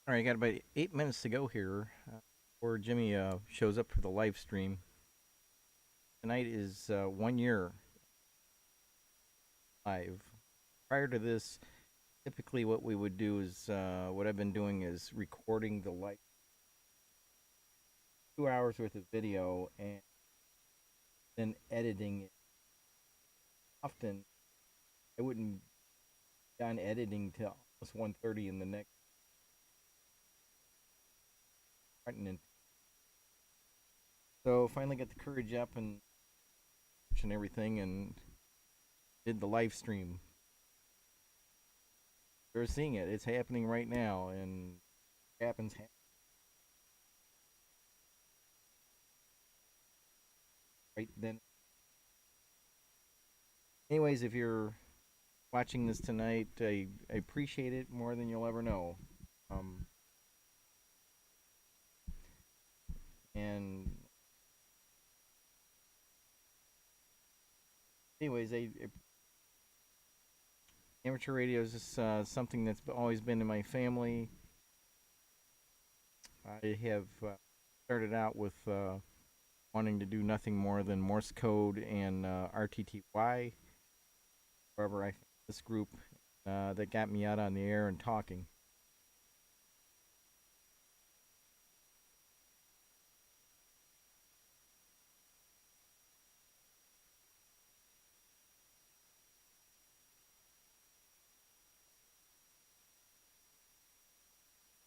All right, I got about 8 minutes to go here before Jimmy shows up for the live stream. Tonight is 1 year live. Prior to this, typically what we would do is what I've been doing is recording the 2 hours worth of video and then editing it. Often, I wouldn't be done editing till almost 1:30 in the next. So finally got the courage up and everything and did the live stream. They're seeing it. It's happening right now, and it happens right then. Anyways, if you're watching this tonight, I appreciate it more than you'll ever know. Um, and anyways, amateur radio is just something that's always been in my family. I have started out with wanting to do nothing more than Morse code and RTTY. However, I found this group that got me out on the air and talking.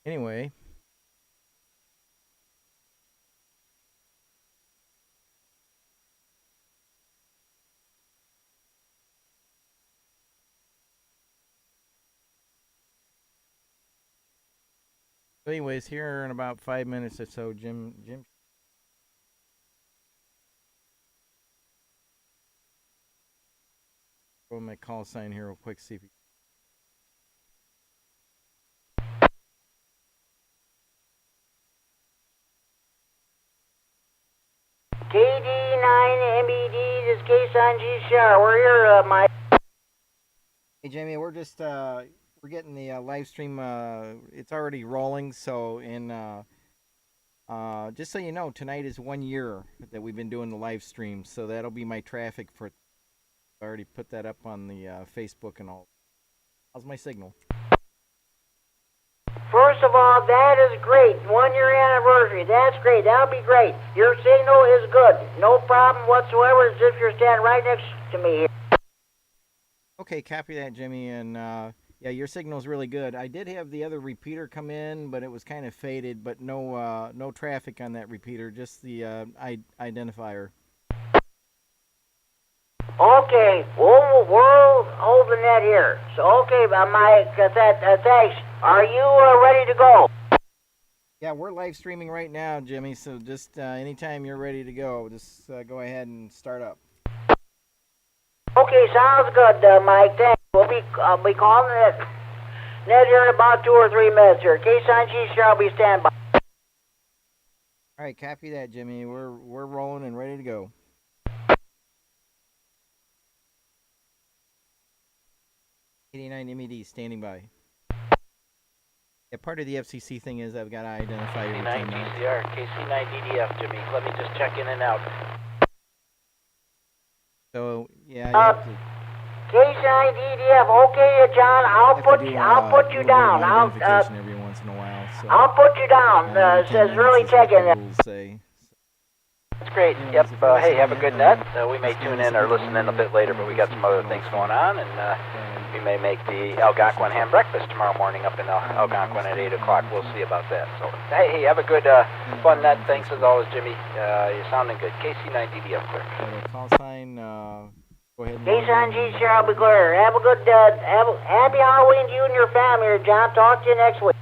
Anyway, here in about 5 minutes or so, Jim, go my call sign here real quick. See if you. KD9MED, this case on G-Star. We're here, Mike. Hey, Jamie, we're just we're getting the live stream. It's already rolling. So, just so you know, tonight is 1 year that we've been doing the live stream. So that'll be my traffic for. I already put that up on the Facebook and all. How's my signal? First of all, that is great. 1 year anniversary. That's great. That'll be great. Your signal is good. No problem whatsoever, as if you're standing right next to me here. Okay, copy that, Jimmy. And yeah, your signal's really good. I did have the other repeater come in, but it was kind of faded. But no traffic on that repeater. Just the identifier. Okay, we're holding that here. So, okay, Mike, thanks. Are you ready to go? Yeah, we're live streaming right now, Jimmy. So just anytime you're ready to go, just go ahead and start up. Okay, sounds good, Mike. Thanks. I'll be calling it net here in about 2 or 3 minutes here. Case on G-Star, I'll be standby. All right, copy that, Jimmy. We're rolling and ready to go. KD9MED standing by. Yeah, part of the FCC thing is I've got to identify your KD9DCR, KC9DDF, Jimmy. Let me just check in and out. So yeah. KC9DDF. Okay, John. I'll put you down. Identification every once in a while. So, I'll put you down. It says really checking it. That's great. Yep. Hey, have a good net. We may tune in or listen in a bit later, but we got some other things going on, and we may make the Algonquin ham breakfast tomorrow morning up in Algonquin at 8 o'clock. We'll see about that. So, hey, have a good, fun net. Thanks as always, Jimmy. You're sounding good. KC9DDF clear. Call sign. Go ahead. KC9 G-Star, I'll be clear. Have a good, happy Halloween to you and your family, John. Talk to you next week.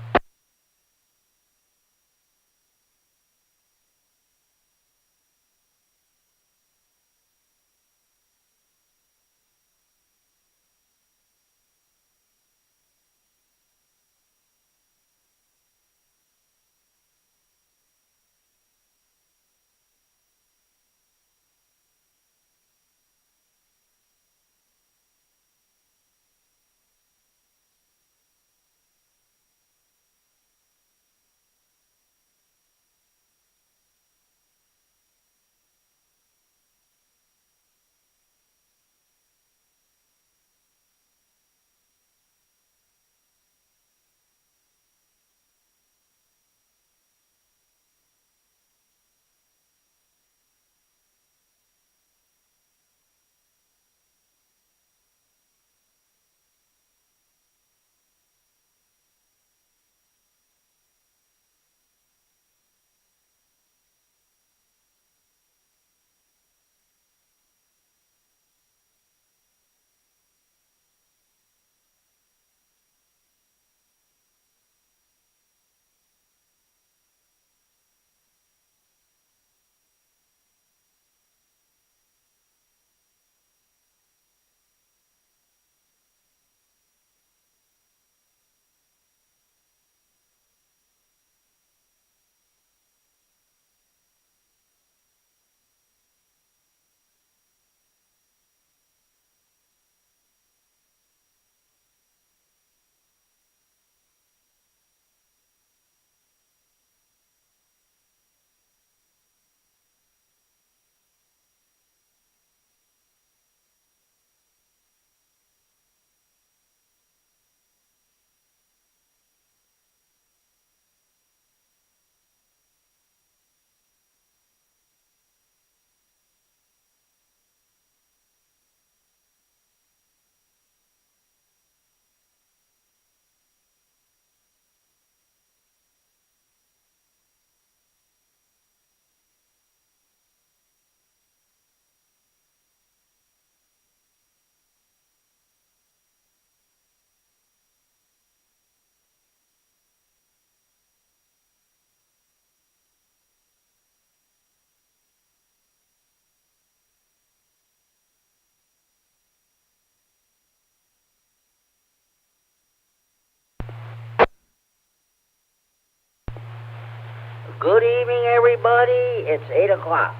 Good evening, everybody. It's 8 o'clock.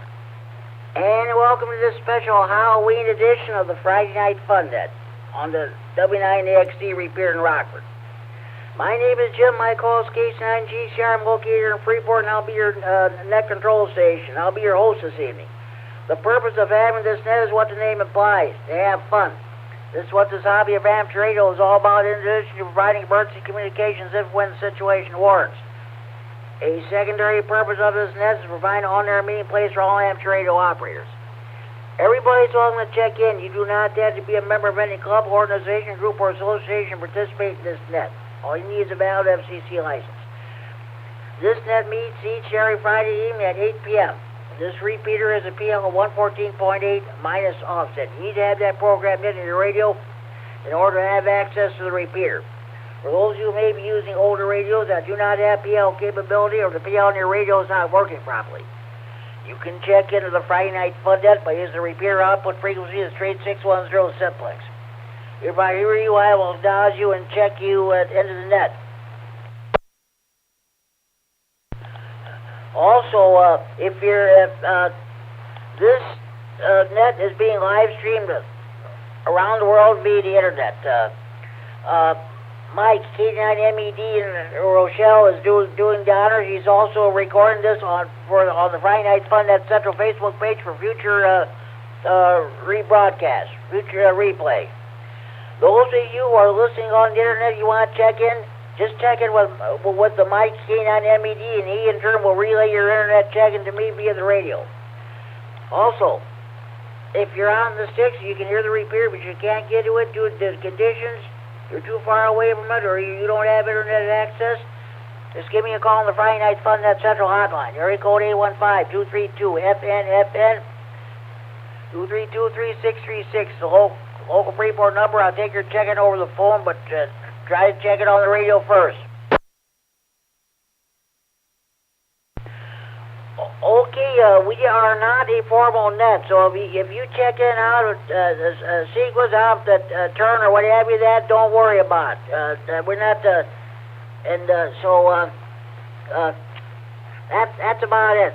And welcome to this special Halloween edition of the Friday Night Fun Net on the W9AXD Repeater in Rockford. My name is Jim. My call is K9GCR. I'm located here in Freeport, and I'll be your net control station. I'll be your host this evening. The purpose of having this net is what the name implies, to have fun. This is what this hobby of amateur radio is all about, in addition to providing emergency communications if when the situation warrants. A secondary purpose of this net is to provide an on-air meeting place for all amateur radio operators. Everybody's welcome to check in. You do not have to be a member of any club, organization, group, or association to participate in this net. All you need is a valid FCC license. This net meets each every Friday evening at 8 p.m. This repeater is a PL of 114.8 minus offset. You need to have that programmed into your radio in order to have access to the repeater. For those of you who may be using older radios that do not have PL capability, or the PL on your radio is not working properly, you can check into the Friday Night Fun Net by using the repeater output frequency of straight 610 simplex. If I hear you, I will acknowledge you and check you into the net. Also, if this net is being live streamed around the world via the internet. Mike, K9MED in Rochelle, is doing the honors. He's also recording this on the Friday Night Fun Net Central Facebook page for future rebroadcast, future replay. Those of you who are listening on the internet, you want to check in, just check in with the Mike K9MED, and he in turn will relay your internet check-in to me via the radio. Also, if you're on the sticks, you can hear the repeater, but you can't get to it due to the conditions. You're too far away from it, or you don't have internet access, just give me a call on the Friday Night Fun Net Central Hotline. Area code 815-232-FN-FN, 232-3636, the local Freeport number. I'll take your check-in over the phone, but try to check it on the radio first. Okay, we are not a formal net, so if you check in out of a sequence out that turn or what have you, that don't worry about. We're not, that's about it.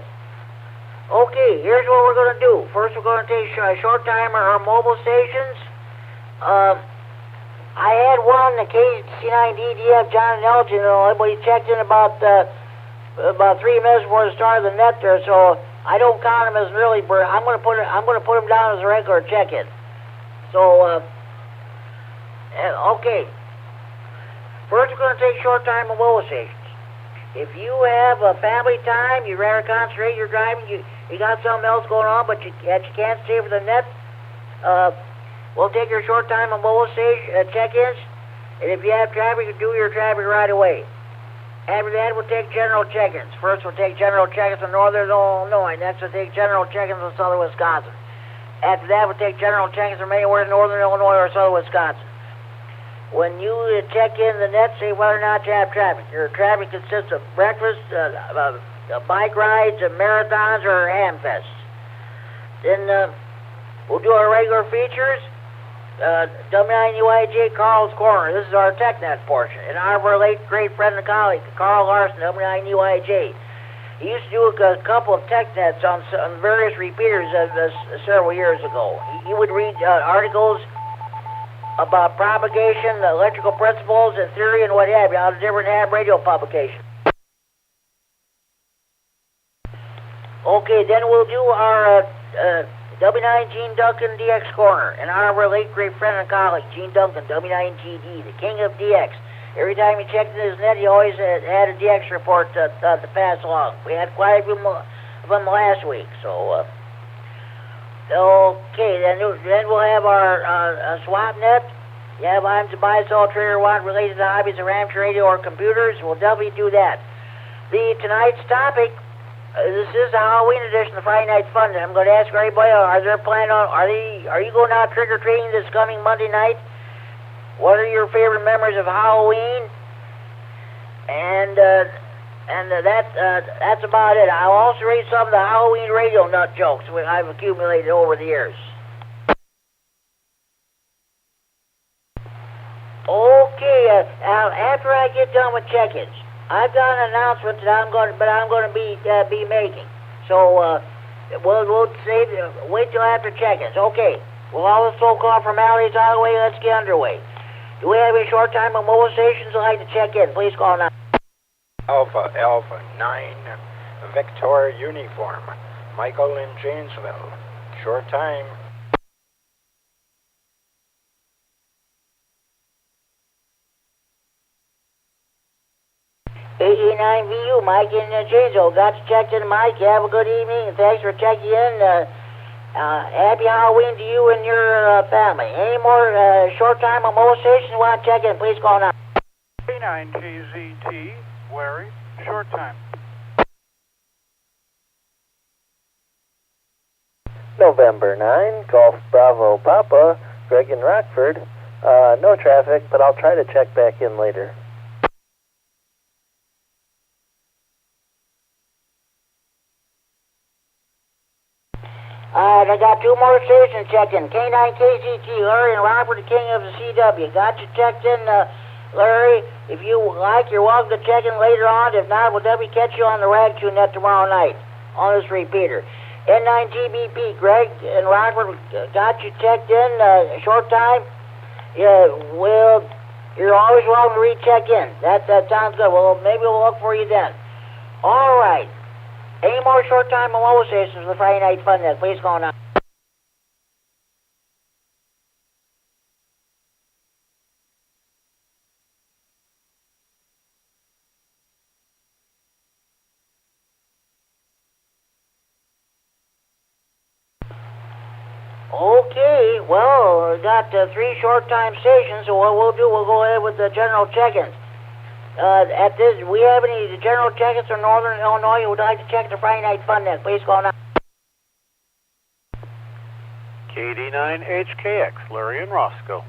Okay, here's what we're going to do. First, we're going to take short timer or mobile stations. I had one, the KD9DDF John and Elgin, but he checked in about 3 minutes before the start of the net there, so I don't count him as really. I'm going to put him down as a regular check-in. So, okay. First, we're going to take short time and mobile stations. If you have a family time, you'd rather concentrate your driving, you got something else going on, but you can't stay for the net, we'll take your short time and mobile station check-ins, and if you have traffic, you do your traffic right away. After that, we'll take general check-ins. First, we'll take general check-ins in northern Illinois. Next, we'll take general check-ins in southern Wisconsin. After that, we'll take general check-ins from anywhere in northern Illinois or southern Wisconsin. When you check in the net, say whether or not you have traffic. Your traffic consists of breakfast, bike rides, marathons, or hamfests. Then we'll do our regular features. W9UIJ Carl's Corner. This is our TechNet portion. And our late great friend and colleague, Carl Larson, W9UIJ. He used to do a couple of TechNets on various repeaters several years ago. He would read articles about propagation, electrical principles, and theory, and what have you, out of different ham radio publications. Okay, then we'll do our W9 Gene Duncan DX Corner, and our late great friend and colleague, Gene Duncan, W9GD, the king of DX. Every time he checked in his net, he always had a DX report to pass along. We had quite a few of them last week, so, okay, then we'll have our swap net. You have items to buy, sell, trade, or want related to hobbies of amateur radio or computers, we'll definitely do that. Tonight's topic, this is the Halloween edition of Friday Night Fun. I'm going to ask everybody, are you going out trick-or-treating this coming Monday night? What are your favorite memories of Halloween? And that's about it. I'll also read some of the Halloween radio nut jokes I've accumulated over the years. Okay, after I get done with check-ins, I've got an announcement that I'm going to be making. So we'll save. Wait till after check-ins. Okay. Well, all the so-called formalities out of the way. Let's get underway. Do we have any short-time mobilizations that'd like to check in? Please call now. Alpha 9 Victor Uniform. Michael in Janesville. Short time. KD9VU, Mike in Janesville. Got you checked in, Mike. You have a good evening, and thanks for checking in. Happy Halloween to you and your family. Any more short-time mobilizations you want to check in? Please call now. K9KZT, Larry, short time. November 9, Golf Bravo Papa, Greg in Rockford. No traffic, but I'll try to check back in later. Alright, I got two more stations checked in. K9KZT, Larry and Robert, the king of the CW. Got you checked in, Larry. If you like, you're welcome to check in later on. If not, we'll definitely catch you on the rag tune net tomorrow night on this repeater. N9GBP, Greg and Robert, got you checked in, short time. Yeah, you're always welcome to recheck in. That sounds good. Well, maybe we'll look for you then. All right. Any more short-time mobilizations for the Friday Night Fun then? Please call now. Okay, well, we got 3 short-time stations, so what we'll do, we'll go ahead with the general check-ins. We have any general check-ins from Northern Illinois who would like to check the Friday Night Fun net? Please call now. KD9HKX, Larry and Roscoe.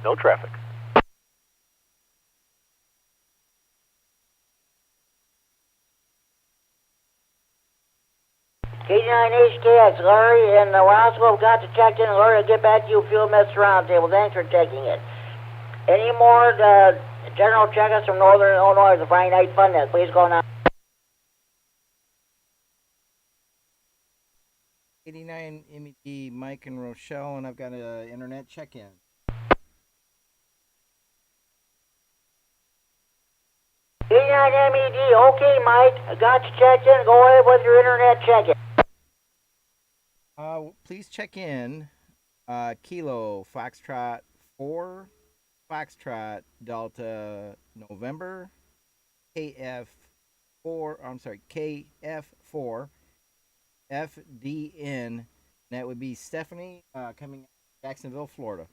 No traffic. KD9HKX, Larry and Roscoe got to check in. Larry will get back to you Field Mess Roundtable. Thanks for checking it. Any more general check-ins from Northern Illinois, the Friday Night Fun net? Please call now. KD9MED, Mike and Rochelle, and I've got an internet check-in. K9MED, okay, Mike. I got you checked in. Go ahead with your internet check-in. Please check in Kilo Foxtrot 4 Foxtrot Delta November KF4 FDN. That would be Stephanie coming out of Jacksonville, Florida.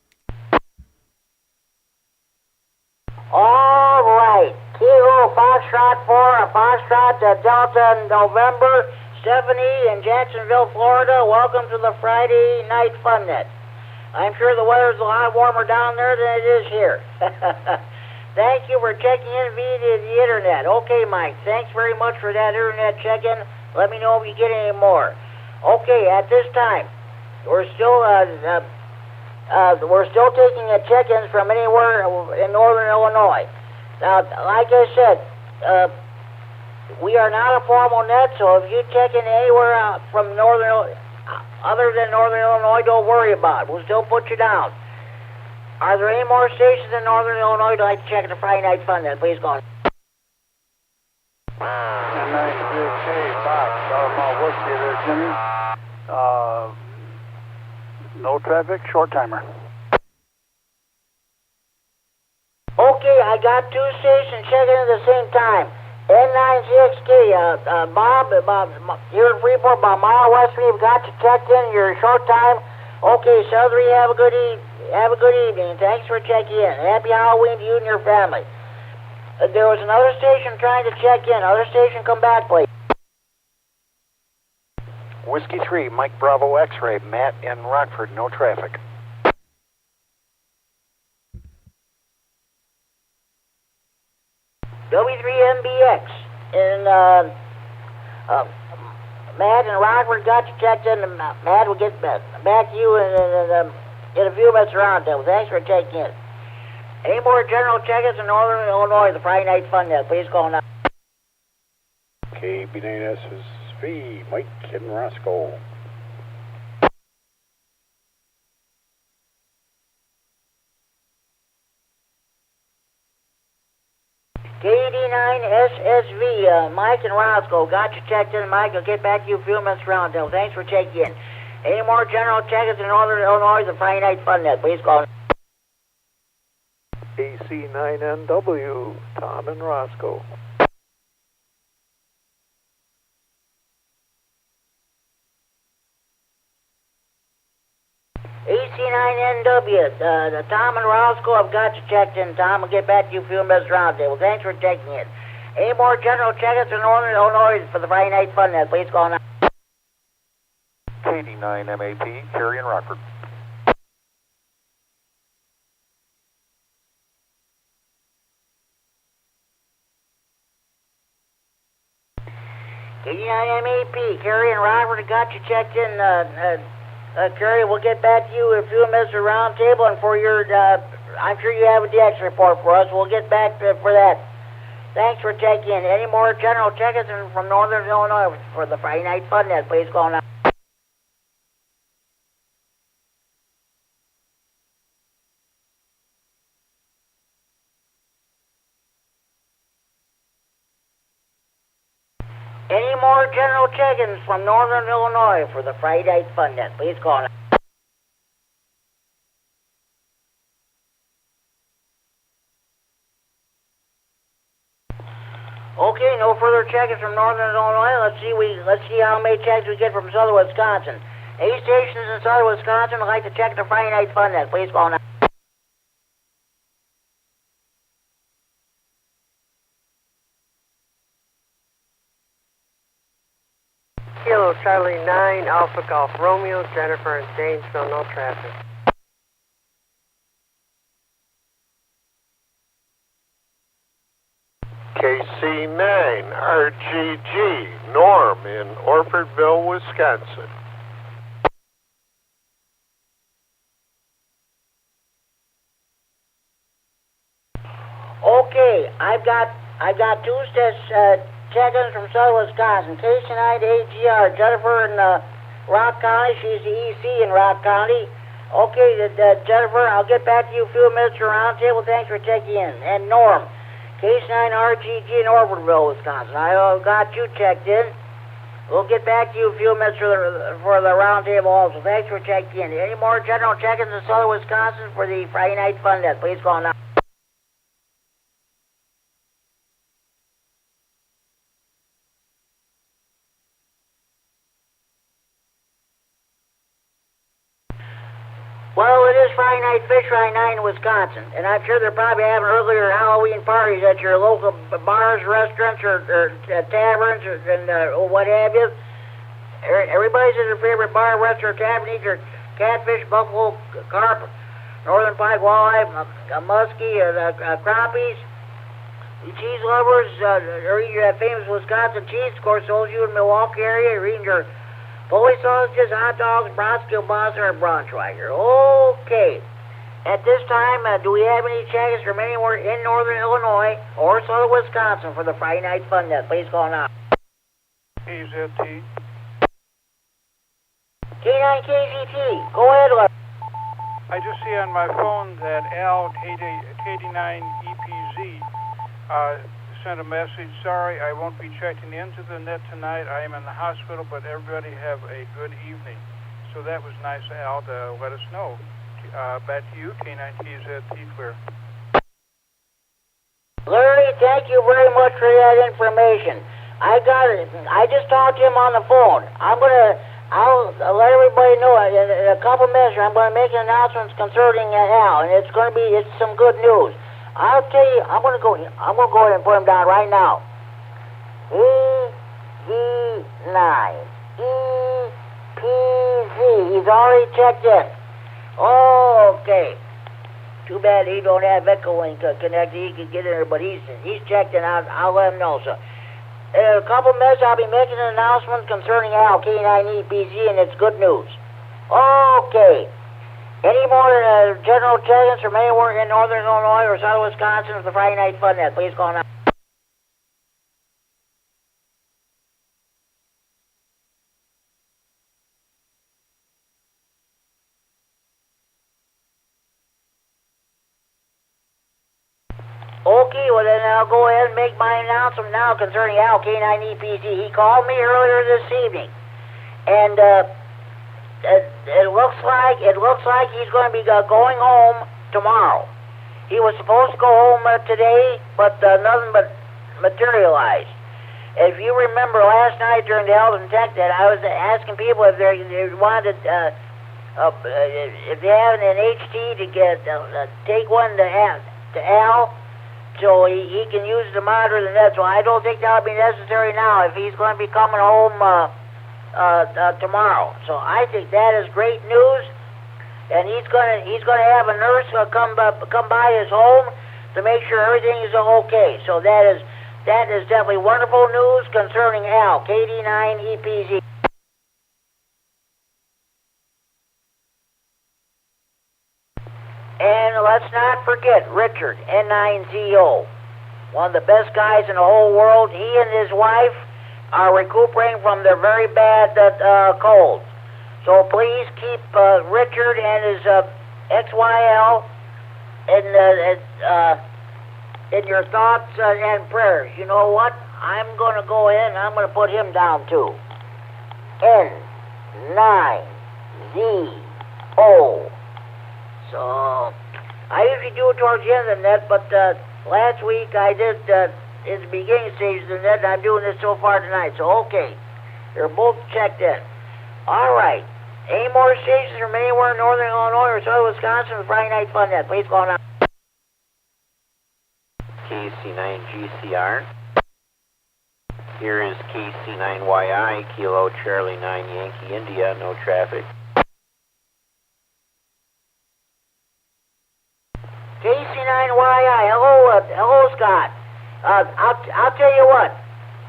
All right. Kilo Foxtrot 4 Foxtrot Delta November. Stephanie in Jacksonville, Florida. Welcome to the Friday Night Fun net. I'm sure the weather's a lot warmer down there than it is here. Thank you for checking in via the internet. Okay, Mike, thanks very much for that internet check-in. Let me know if you get any more. Okay, at this time, we're still taking check-ins from anywhere in Northern Illinois. Now, like I said, we are not a formal net, so if you check in anywhere from other than Northern Illinois, don't worry about it. We'll still put you down. Are there any more stations in Northern Illinois that like to check the Friday Night Fun net? Please go on. K9 Fox, Alamo Whiskey there, Jimmy. No traffic, short timer. Okay, I got 2 stations checking at the same time. N9CXK, Bob, here in Freeport, about a mile west of me, we've got you checked in your short time. Okay, Southern, have a good evening. Thanks for checking in. Happy Halloween to you and your family. There was another station trying to check in. Other station, come back, please. Whiskey 3, Mike Bravo X-Ray, Matt in Rockford, no traffic. W9AXD and Matt and Rockford got you checked in. Matt will get back to you in a few minutes around there. Thanks for checking in. Any more general check-ins in Northern Illinois, the Friday Night Fun Net, please call now. KB9SSV, Mike and Roscoe. KD9SSV, Mike and Roscoe, got you checked in. Mike, I'll get back to you a few minutes around. Thanks for checking in. Any more general check-ins in Northern Illinois, the Friday Night Fun Net, please call now. AC9NW, Tom and Roscoe. AC9NW, the Tom and Roscoe, I've got you checked in. Tom, I'll get back to you a few minutes around. Thanks for checking in. Any more general check-ins in Northern Illinois for the Friday Night Fun Net, please call now. KD9MED, Cary and Rockford. KD9MED, Cary and Rockford, got you checked in. Cary, we'll get back to you in a few minutes at round table, and for your, I'm sure you have a DX report for us. We'll get back for that. Thanks for checking in. Any more general check-ins from Northern Illinois for the Friday Night Fun Net, please call now. Any more general check-ins from Northern Illinois for the Friday Night Fun Net, please call now. Okay, no further check-ins from Northern Illinois. Let's see how many checks we get from Southern Wisconsin. 8 stations in Southern Wisconsin would like to check the Friday Night Fun Net, please call now. Kilo Charlie 9, Alpha Golf Romeo, Jennifer, and Janesville, no traffic. KC9RGG, Norm in Orfordville, Wisconsin. Okay, I've got two check-ins from Southern Wisconsin. KC9AGR, Jennifer in Rock County. She's the EC in Rock County. Okay, Jennifer, I'll get back to you a few minutes around table. Thanks for checking in. And Norm, KC9RGG in Orfordville, Wisconsin. I got you checked in. We'll get back to you a few minutes for the round table also. Thanks for checking in. Any more general check-ins in Southern Wisconsin for the Friday Night Fun Net, please call now. Well, it is Friday Night Fish Fry Night in Wisconsin, and I'm sure they're probably having earlier Halloween parties at your local bars, restaurants, or taverns, and what have you. Everybody's at their favorite bar, restaurant, or tavern, eat your catfish, buffalo, carp, northern pike, walleye, muskie, crappies. You cheese lovers, or eat your famous Wisconsin cheese. Of course, those of you in the Milwaukee area, you're eating your Foley sausages, hot dogs, brats, kielbasa, or Braunschweiger. Okay. At this time, do we have any check-ins from anywhere in Northern Illinois or Southern Wisconsin for the Friday Night Fun Net? Please call now. KZT. K9KZT. Go ahead, Larry. I just see on my phone that Al KD9EPZ sent a message. Sorry, I won't be checking into the net tonight. I am in the hospital, but everybody have a good evening. So that was nice, Al, to let us know. Back to you, K9KZT clear. Larry, thank you very much for that information. I got it. I just talked to him on the phone. I'll let everybody know in a couple minutes. I'm going to make announcements concerning Al, and it's some good news. I'll tell you, I'm gonna go ahead and put him down right now. KD9EPZ. He's already checked in. Okay. Too bad he don't have EchoLink connected. He can get in there, but he's checked in. I'll let him know. So, in a couple minutes, I'll be making an announcement concerning Al K9EPZ, and it's good news. Okay. Any more general intelligence from anywhere in northern Illinois or southern Wisconsin with the Friday Night Fun Net, please call now. Okay, well then I'll go ahead and make my announcement now concerning Al K9EPZ. He called me earlier this evening, and it looks like he's going to be going home tomorrow. He was supposed to go home today, but nothing but materialized. If you remember last night during the Health and Tech Net, I was asking people if they wanted if they have an HT to get take one to Al, so he can use the monitor the net. So I don't think that'll be necessary now if he's going to be coming home tomorrow. So I think that is great news, and he's gonna have a nurse come by his home to make sure everything is okay. So that is definitely wonderful news concerning Al KD9EPZ. And let's not forget Richard, N9ZO, one of the best guys in the whole world. He and his wife are recuperating from their very bad cold. So please keep Richard and his XYL in your thoughts and prayers. You know what? I'm going to go ahead and I'm going to put him down too. N9ZO. So I usually do it towards the end of the net, but last week I did in the beginning stages of the net, and I'm doing this so far tonight. So okay, they're both checked in. All right. Any more stations from anywhere in northern Illinois or southern Wisconsin with Friday Night Fun Net? Please call now. KC9GCR. Here is KC9YI, Kilo Charlie 9 Yankee India, no traffic. KC9YI, hello Scott. I'll tell you what.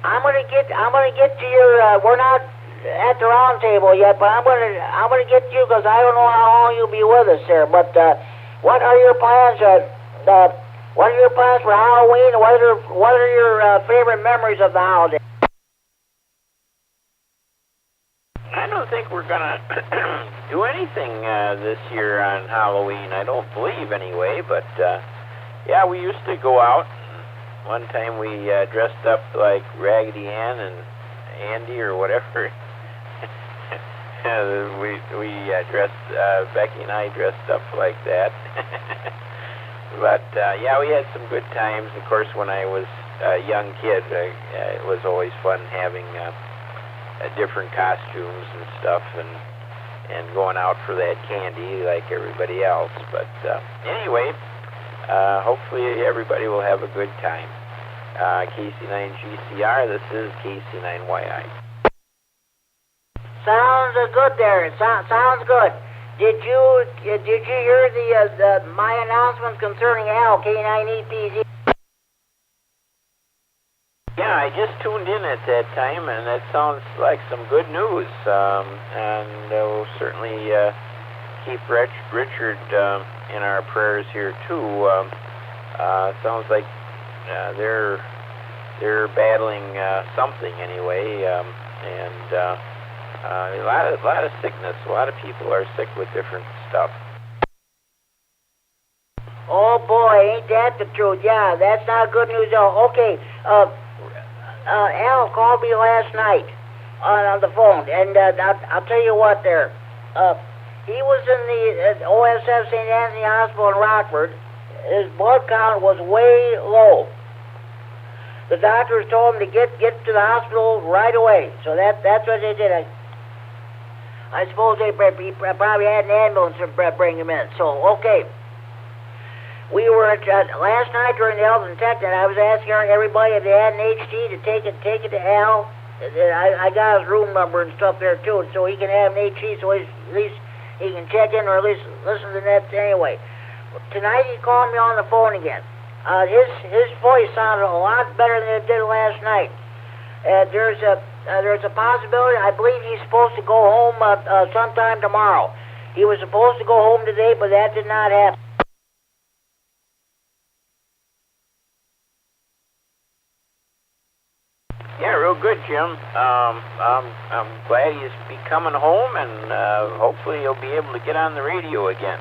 I'm gonna get to your. We're not at the round table yet, but I'm gonna get to you because I don't know how long you'll be with us there. But what are your plans? What are your plans for Halloween? What are your favorite memories of the holiday? I don't think we're gonna do anything this year on Halloween. I don't believe anyway, but yeah, we used to go out. One time we dressed up like Raggedy Ann and Andy or whatever. we dressed, Becky and I dressed up like that. But yeah, we had some good times. Of course, when I was a young kid, it was always fun having different costumes and stuff, and going out for that candy like everybody else. But anyway, hopefully everybody will have a good time. KC9GCR, this is KC9YI. Sounds good there. Sounds good. Did you hear my announcements concerning Al K9EPZ? Yeah, I just tuned in at that time, and that sounds like some good news. And we'll certainly keep Richard in our prayers here too. Sounds like they're battling something anyway, and a lot of sickness. A lot of people are sick with different stuff. Oh boy, ain't that the truth? Yeah, that's not good news at all. Okay, Al called me last night on the phone, and I'll tell you what there. He was in the OSF St. Anthony Hospital in Rockford. His blood count was way low. The doctors told him to get to the hospital right away. So that's what they did. I suppose they probably had an ambulance to bring him in. So, okay. We were at, last night during the Health and Tech Net, I was asking everybody if they had an HT to take it to Al. I got his room number and stuff there too, so he can have an HT, so at least he can check in or at least listen to the nets anyway. Tonight he called me on the phone again. His voice sounded a lot better than it did last night. There's a possibility. I believe he's supposed to go home sometime tomorrow. He was supposed to go home today, but that did not happen. Yeah, real good, Jim. I'm glad he's be coming home, and hopefully he'll be able to get on the radio again.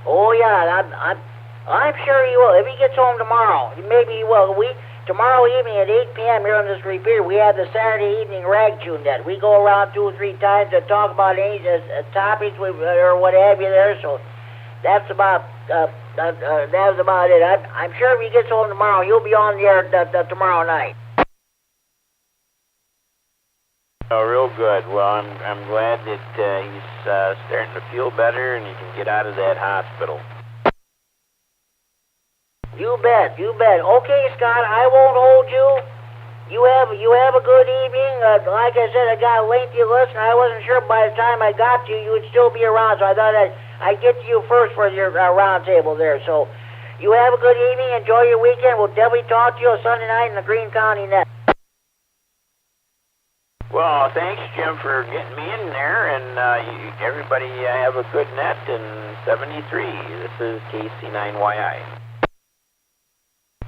Oh yeah, I'm sure he will. If he gets home tomorrow, maybe he will. Tomorrow evening at 8 p.m. here on this repeater, we have the Saturday evening rag tune net. We go around 2 or 3 times to talk about any topics or what have you there. So that's about it. I'm sure if he gets home tomorrow, he'll be on the air tomorrow night. Oh, real good. Well, I'm glad that he's starting to feel better and he can get out of that hospital. You bet. Okay, Scott, I won't hold you. You have a good evening. Like I said, I got a lengthy list, and I wasn't sure by the time I got to you, you would still be around. So I thought I'd get to you first for your round table there. So you have a good evening. Enjoy your weekend. We'll definitely talk to you Sunday night in the Greene County Net. Well, thanks, Jim, for getting me in there, and everybody have a good net in 73. This is KC9YI.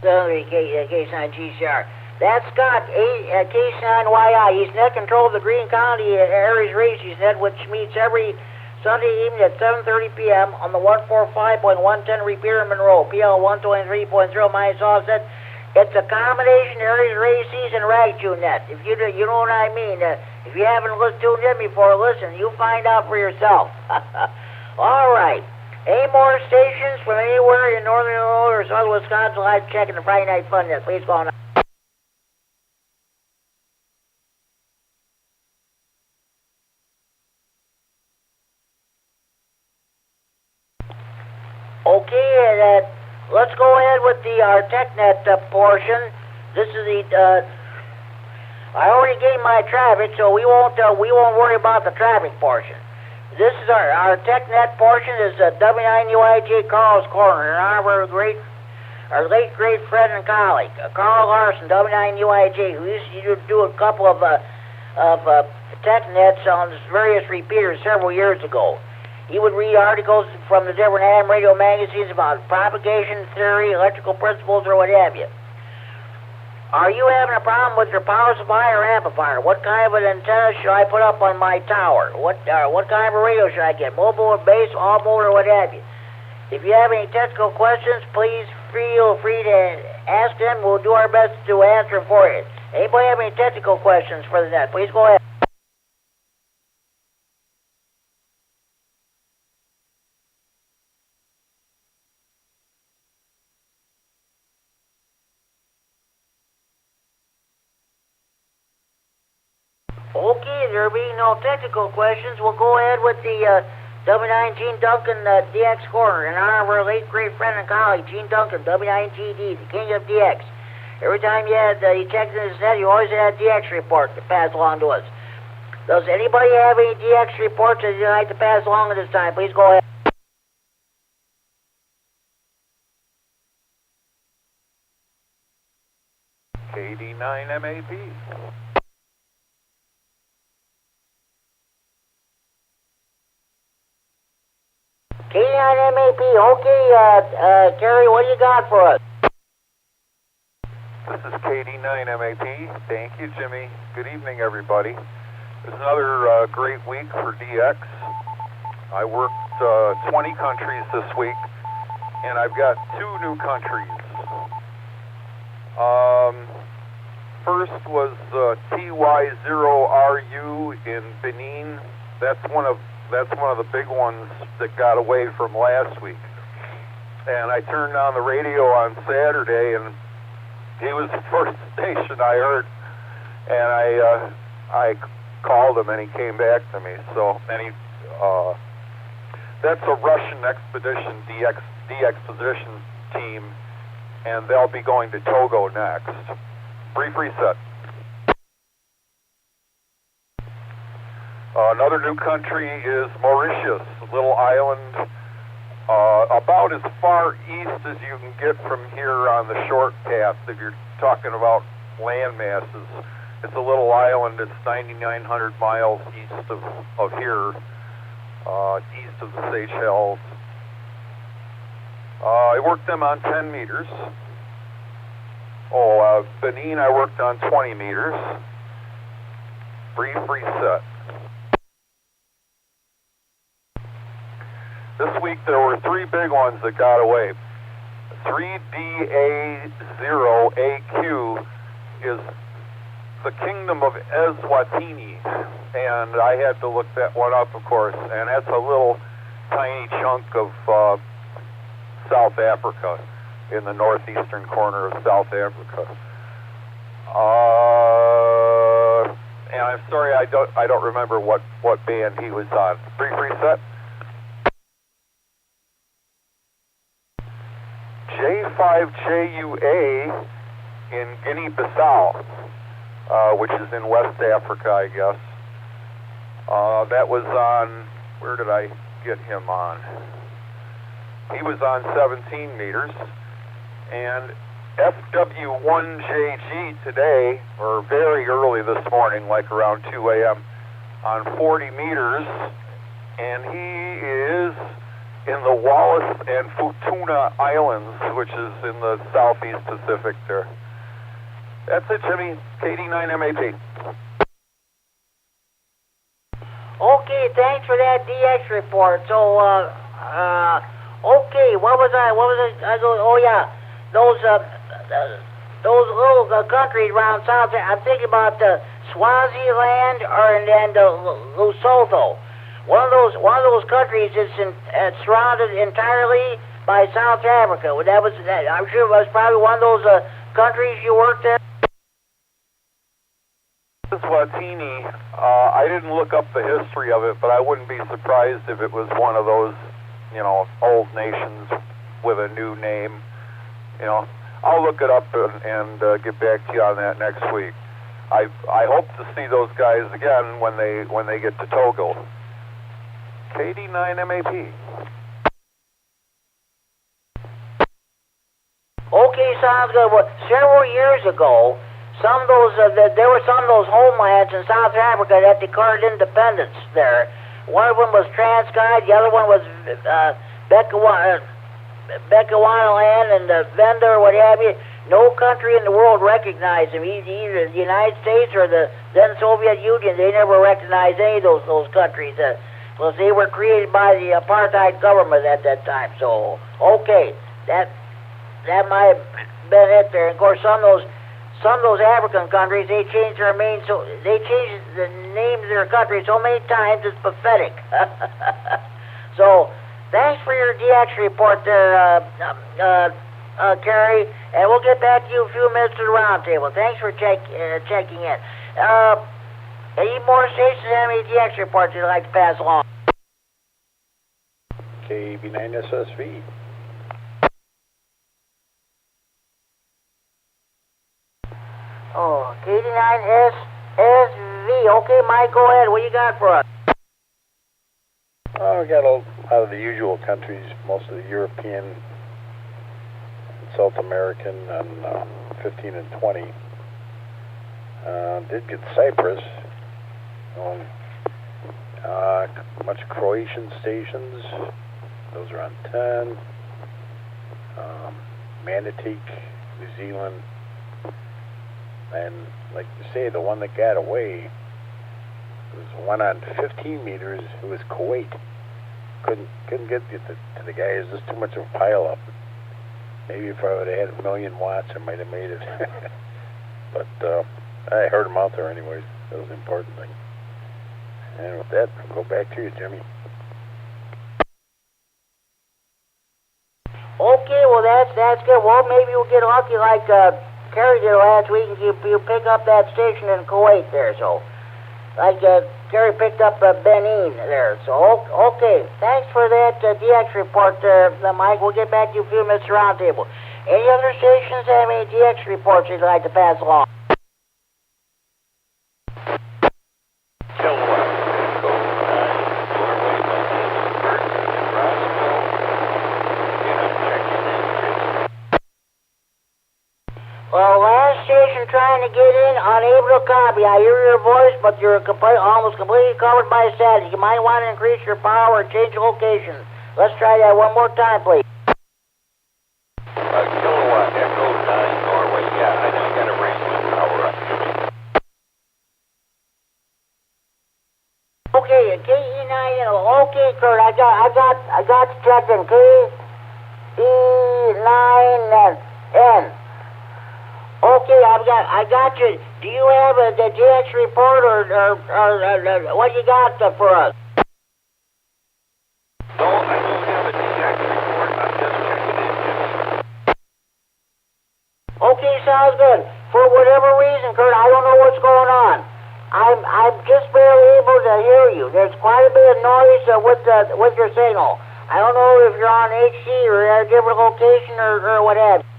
K9GCR. That's Scott, K9YI. He's net control of the Greene County Aries Races Net, which meets every Sunday evening at 7:30 p.m. on the 145.110 Repeater Monroe, PL 123.0 minus offset. It's a combination Aries Races and rag tune net. If you know what I mean. If you haven't tuned in before, listen. You'll find out for yourself. All right. Any more stations from anywhere in northern Illinois or southern Wisconsin live checking the Friday Night Fun Net? Please go on. Okay, let's go ahead with our TechNet portion. This is the. I already gave my traffic, so we won't worry about the traffic portion. This is our TechNet portion is W9UIJ Carl's Corner, in honor of our late great friend and colleague, Carl Larson, W9UIJ, who used to do a couple of TechNets on various repeaters several years ago. He would read articles from the different ham radio magazines about propagation theory, electrical principles, or what have you. Are you having a problem with your power supply or amplifier? What kind of an antenna should I put up on my tower? What kind of a radio should I get? Mobile or base, all mode, or what have you? If you have any technical questions, please feel free to ask them. We'll do our best to answer them for you. Anybody have any technical questions for the net? Please go ahead. Okay, there being no technical questions, we'll go ahead with the W9 Gene Duncan DX Corner in honor of our late great friend and colleague, Gene Duncan, W9GD, the king of DX. Every time you checked in his net, you always had a DX report to pass along to us. Does anybody have any DX reports that you'd like to pass along at this time? Please go ahead. KD9MED. K9MED, okay, Kerry, what do you got for us? This is KD9MED. Thank you, Jimmy. Good evening, everybody. It's another great week for DX. I worked 20 countries this week, and I've got 2 new countries. First was TY0RU in Benin. That's one of the big ones that got away from last week. And I turned on the radio on Saturday, and he was the first station I heard. And I called him, and he came back to me. So, that's a Russian expedition de-exposition team, and they'll be going to Togo next. Brief reset. Another new country is Mauritius, a little island about as far east as you can get from here on the short path if you're talking about land masses. It's a little island. It's 9,900 miles east of here, east of the Seychelles. I worked them on 10 meters. Benin I worked on 20 meters. Brief reset. This week there were 3 big ones that got away. 3DA0AQ is the Kingdom of Eswatini, and I had to look that one up, of course, and that's a little tiny chunk of South Africa, in the northeastern corner of South Africa. And I'm sorry, I don't remember what band he was on. Brief reset. J5JUA in Guinea-Bissau, which is in West Africa, I guess. That was on, where did I get him on? He was on 17 meters. And FW1JG today, or very early this morning, like around 2 a.m., on 40 meters, and he is in the Wallis and Futuna Islands, which is in the southeast Pacific there. That's it, Jimmy. KD9MED. Okay, thanks for that DX report. So, okay, what was I? Oh yeah, those little countries around South. I'm thinking about Swaziland and Lesotho. One of those countries is surrounded entirely by South Africa. I'm sure it was probably one of those countries you worked in. Eswatini, I didn't look up the history of it, but I wouldn't be surprised if it was one of those, old nations with a new name. I'll look it up and get back to you on that next week. I hope to see those guys again when they get to Togo. KD9MED. Okay, sounds good. Well, several years ago, there were some of those homelands in South Africa that declared independence there. One of them was Transkei, the other one was Bechuanaland and Venda, what have you. No country in the world recognized them, either the United States or the then Soviet Union. They never recognized any of those countries. Because they were created by the apartheid government at that time. So, okay, that might have been it there. And of course, some of those African countries, they changed the names of their countries so many times it's pathetic. So, thanks for your DX report there, Kerry, and we'll get back to you in a few minutes to the roundtable. Thanks for checking in. Any more stations have any DX reports you'd like to pass along? KB9SSV. Oh, KD9SSV. Okay, Mike, go ahead. What you got for us? We got a lot of the usual countries, most of the European, South American, and 15 and 20. Did get Cyprus. Much Croatian stations. Those are on 10. Manitique, New Zealand. And like you say, the one that got away was one on 15 meters. It was Kuwait. Couldn't get to the guy. It's just too much of a pile up. Maybe if I would have had 1 million watts, I might have made it. But I heard him out there anyways. That was the important thing. And with that, I'll go back to you, Jimmy. Okay, well that's good. Well, maybe you'll get lucky like Kerry did last week, and you pick up that station in Kuwait there. So, like Kerry picked up Benin there. So, okay, thanks for that DX report there, Mike. We'll get back to you in a few minutes roundtable. Any other stations have any DX reports you'd like to pass along? Well, last station trying to get in unable to copy. I hear your voice, but you're almost completely covered by static. You might want to increase your power or change location. Let's try that one more time, please. Kilowatt Echo 9 Norway. Yeah, I know you got to raise my power up. Okay, KD9. Okay, Kurt, I got you checked in. KD9N. Okay, I got you. Do you have the GX report or what you got for us? No, I don't have a DX report. I'm just checking in, Jimmy. Okay, sounds good. For whatever reason, Kurt, I don't know what's going on. I'm just barely able to hear you. There's quite a bit of noise with your signal. I don't know if you're on HC or at a different location or what have you.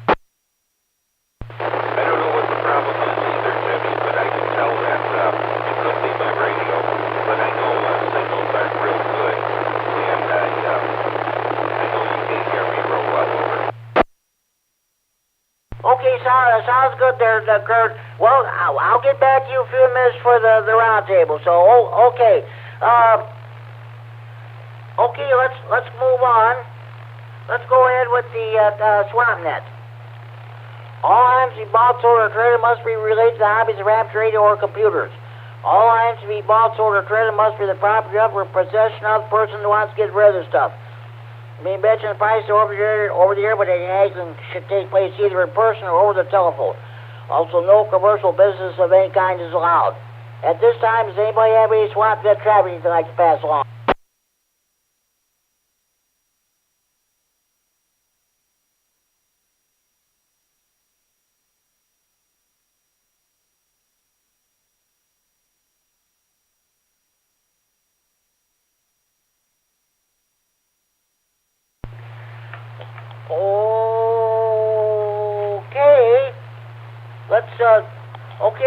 I don't know what the problem is either, Jimmy, but I can tell that it could be my radio. But I know signals aren't real good, and I know you can't hear me real well over. Okay, sounds good there, Kurt. Well, I'll get back to you in a few minutes for the round table. So, okay. Okay, let's move on. Let's go ahead with the swamp net. All items to be bought, sold, or traded must be related to the hobbies of rapid radio or computers. All items to be bought, sold, or traded must be the property of or possession of the person who wants to get rid of the stuff. Being mentioned the price over the air, but the action should take place either in person or over the telephone. Also, no commercial business of any kind is allowed. At this time, does anybody have any swamp net traffic they'd like to pass along?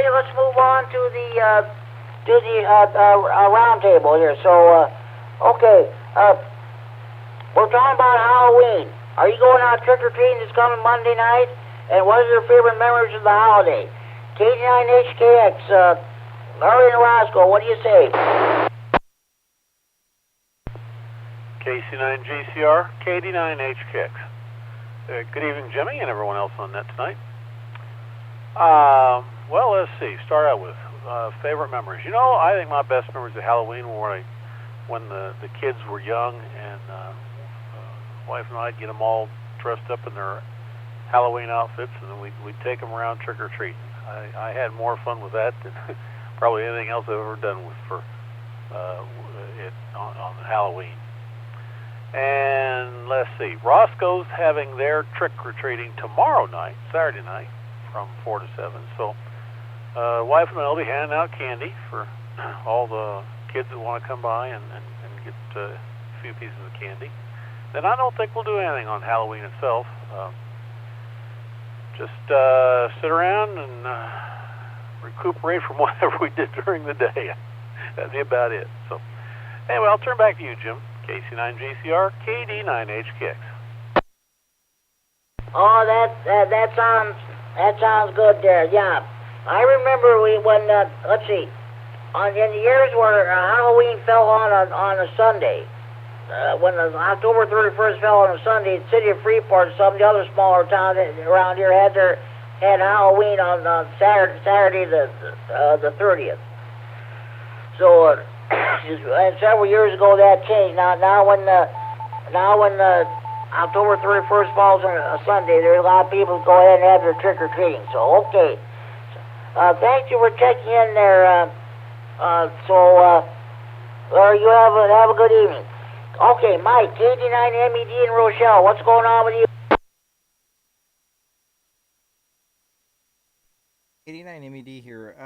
Let's move on to the round table here. So, we're talking about Halloween. Are you going out trick or treating this coming Monday night? And what are your favorite memories of the holiday? KD9HKX, Larry and Roscoe, what do you say? KC9GCR, KD9HKX. Good evening, Jimmy, and everyone else on net tonight. Well, let's see. Start out with favorite memories. You know, I think my best memories of Halloween were when the kids were young, and wife and I'd get them all dressed up in their Halloween outfits, and then we'd take them around trick or treating. I had more fun with that than probably anything else I've ever done on Halloween. And let's see, Roscoe's having their trick-or-treating tomorrow night, Saturday night, from 4 to 7. So, wife and I will be handing out candy for all the kids that want to come by and get a few pieces of candy. Then I don't think we'll do anything on Halloween itself. Just sit around and recuperate from whatever we did during the day. That'd be about it. So, anyway, I'll turn back to you, Jim. KC9GCR, KD9HKX. Oh, that sounds good there. Yeah, I remember when let's see, in the years where Halloween fell on a Sunday, when October 31st fell on a Sunday, the city of Freeport and some of the other smaller towns around here had Halloween on Saturday the 30th. So. And several years ago that changed. Now when October 31st falls on a Sunday, there's a lot of people who go ahead and have their trick or treating. So okay, thank you for checking in there. Larry, you have a good evening. Okay, Mike, KD9MED in Rochelle. What's going on with you? KD9MED here.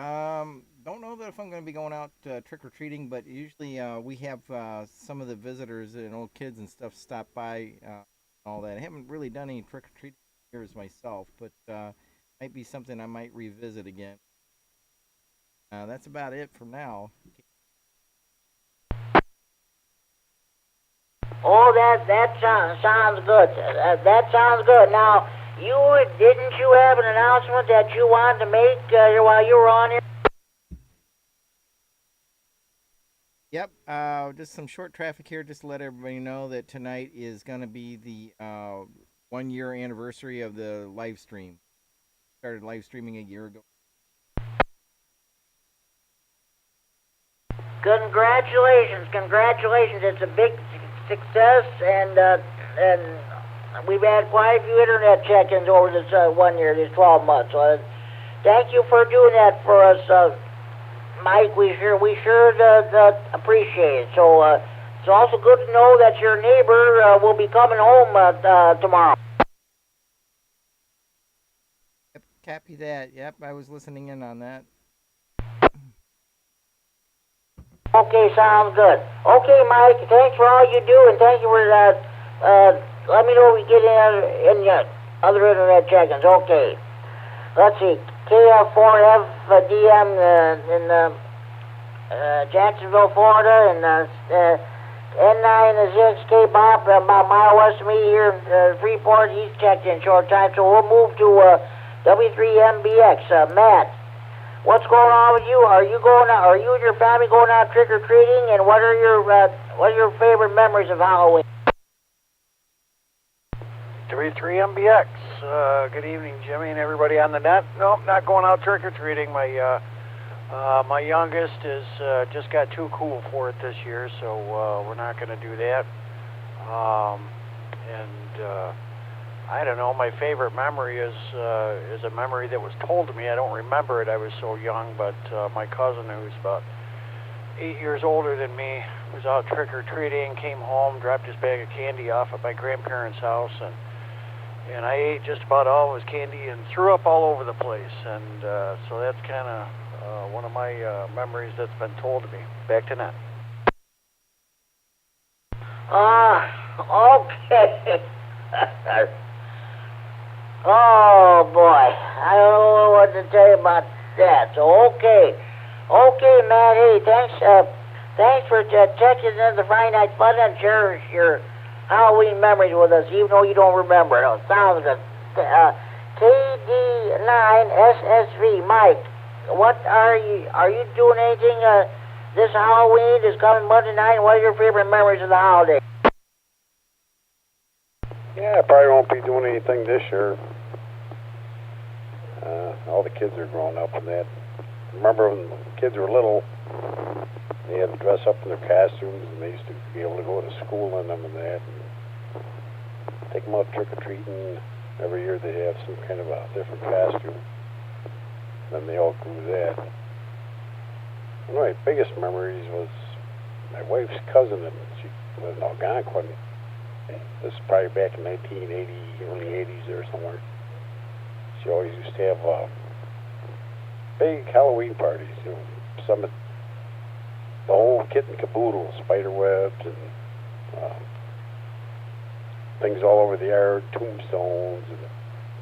Don't know that if I'm going to be going out trick-or-treating, but usually we have some of the visitors and old kids and stuff stop by and all that. I haven't really done any trick-or-treating years myself, but might be something I might revisit again. That's about it for now. Oh, that sounds good. That sounds good. Now, Didn't you have an announcement that you wanted to make while you were on here? Yep, just some short traffic here, just to let everybody know that tonight is going to be the 1 year anniversary of the live stream. Started live streaming a year ago. Congratulations. It's a big success, and we've had quite a few internet check-ins over this 1 year, this 12 months. So, thank you for doing that for us, Mike. We sure appreciate it. So it's also good to know that your neighbor will be coming home tomorrow. Yep, copy that. Yep, I was listening in on that. Okay, sounds good. Okay, Mike, thanks for all you do, and thank you for let me know if we get in yet other internet check-ins. Okay. Let's see. K9RFD in Jacksonville, Florida, and N9AXD Bob about a mile west of me here in Freeport. He's checked in short time, so we'll move to W9AXD Matt. What's going on with you? Are you and your family going out trick or treating? And what are your favorite memories of Halloween? W3MBX. Good evening, Jimmy, and everybody on the net. Nope, not going out trick or treating. My youngest is just got too cool for it this year, so we're not going to do that. I don't know. My favorite memory is a memory that was told to me. I don't remember it. I was so young, but my cousin, who's about 8 years older than me, was out trick or treating. Came home, dropped his bag of candy off at my grandparents' house, and I ate just about all of his candy and threw up all over the place. And so that's kind of one of my memories that's been told to me. Back to net. Okay. Oh boy, I don't know what to tell you about that. So okay, Matt. Hey, thanks for checking in the Friday Night Fun and share your Halloween memories with us, even though you don't remember it. Oh, sounds good. KD9SSV, Mike. What are you doing anything this Halloween, this coming Monday night? What are your favorite memories of the holiday? Yeah, I probably won't be doing anything this year. All the kids are grown up and that. Remember when the kids were little, they had to dress up in their costumes, and they used to be able to go to school in them and that. And take them out trick-or-treating. Every year they have some kind of a different costume. Then they all grew that. One of my biggest memories was my wife's cousin, and she lived in Algonquin. This is probably back in 1980, early 80s or somewhere. She always used to have big Halloween parties, you know, some of the whole kit and caboodle, spider webs and things all over the yard, tombstones and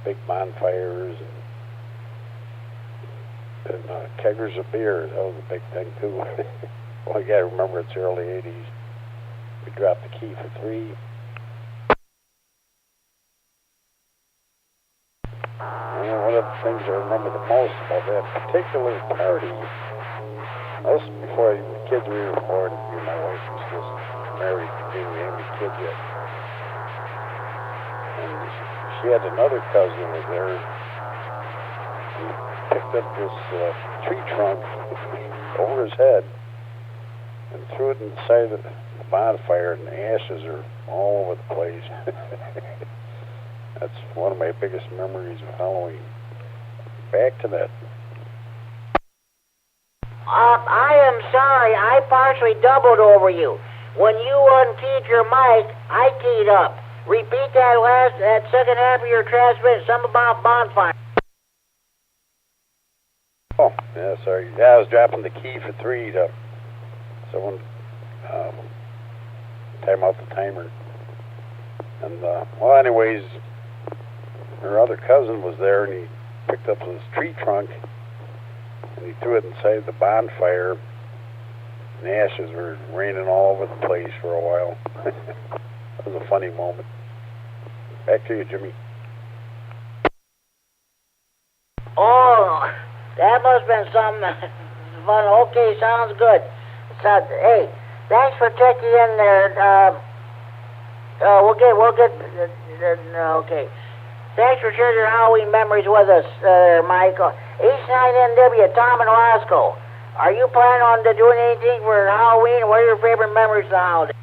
big bonfires and keggers of beer. That was a big thing too. Well, you gotta remember it's the early 80s. We dropped the key for 3. One of the things I remember the most about that particular party, this was before the kids were even born. Me and my wife was just married, didn't have any kids yet. And she had another cousin who was there. He picked up this tree trunk over his head and threw it inside the bonfire, and the ashes are all over the place. That's one of my biggest memories of Halloween. Back to that. I am sorry. I partially doubled over you. When you unkeyed your mic, I keyed up. Repeat that second half of your transmission. Something about bonfire. Oh, yeah, sorry. Yeah, I was dropping the key for 3 to someone time out the timer. And, well, anyways, her other cousin was there, and he picked up his tree trunk, and he threw it inside the bonfire, and the ashes were raining all over the place for a while. It was a funny moment. Back to you, Jimmy. Oh, that must have been some fun. Okay, sounds good. So, hey, thanks for checking in there. We'll get, okay. Thanks for sharing your Halloween memories with us, Michael. H9NW, Tom and Roscoe. Are you planning on doing anything for Halloween? What are your favorite memories of the holiday?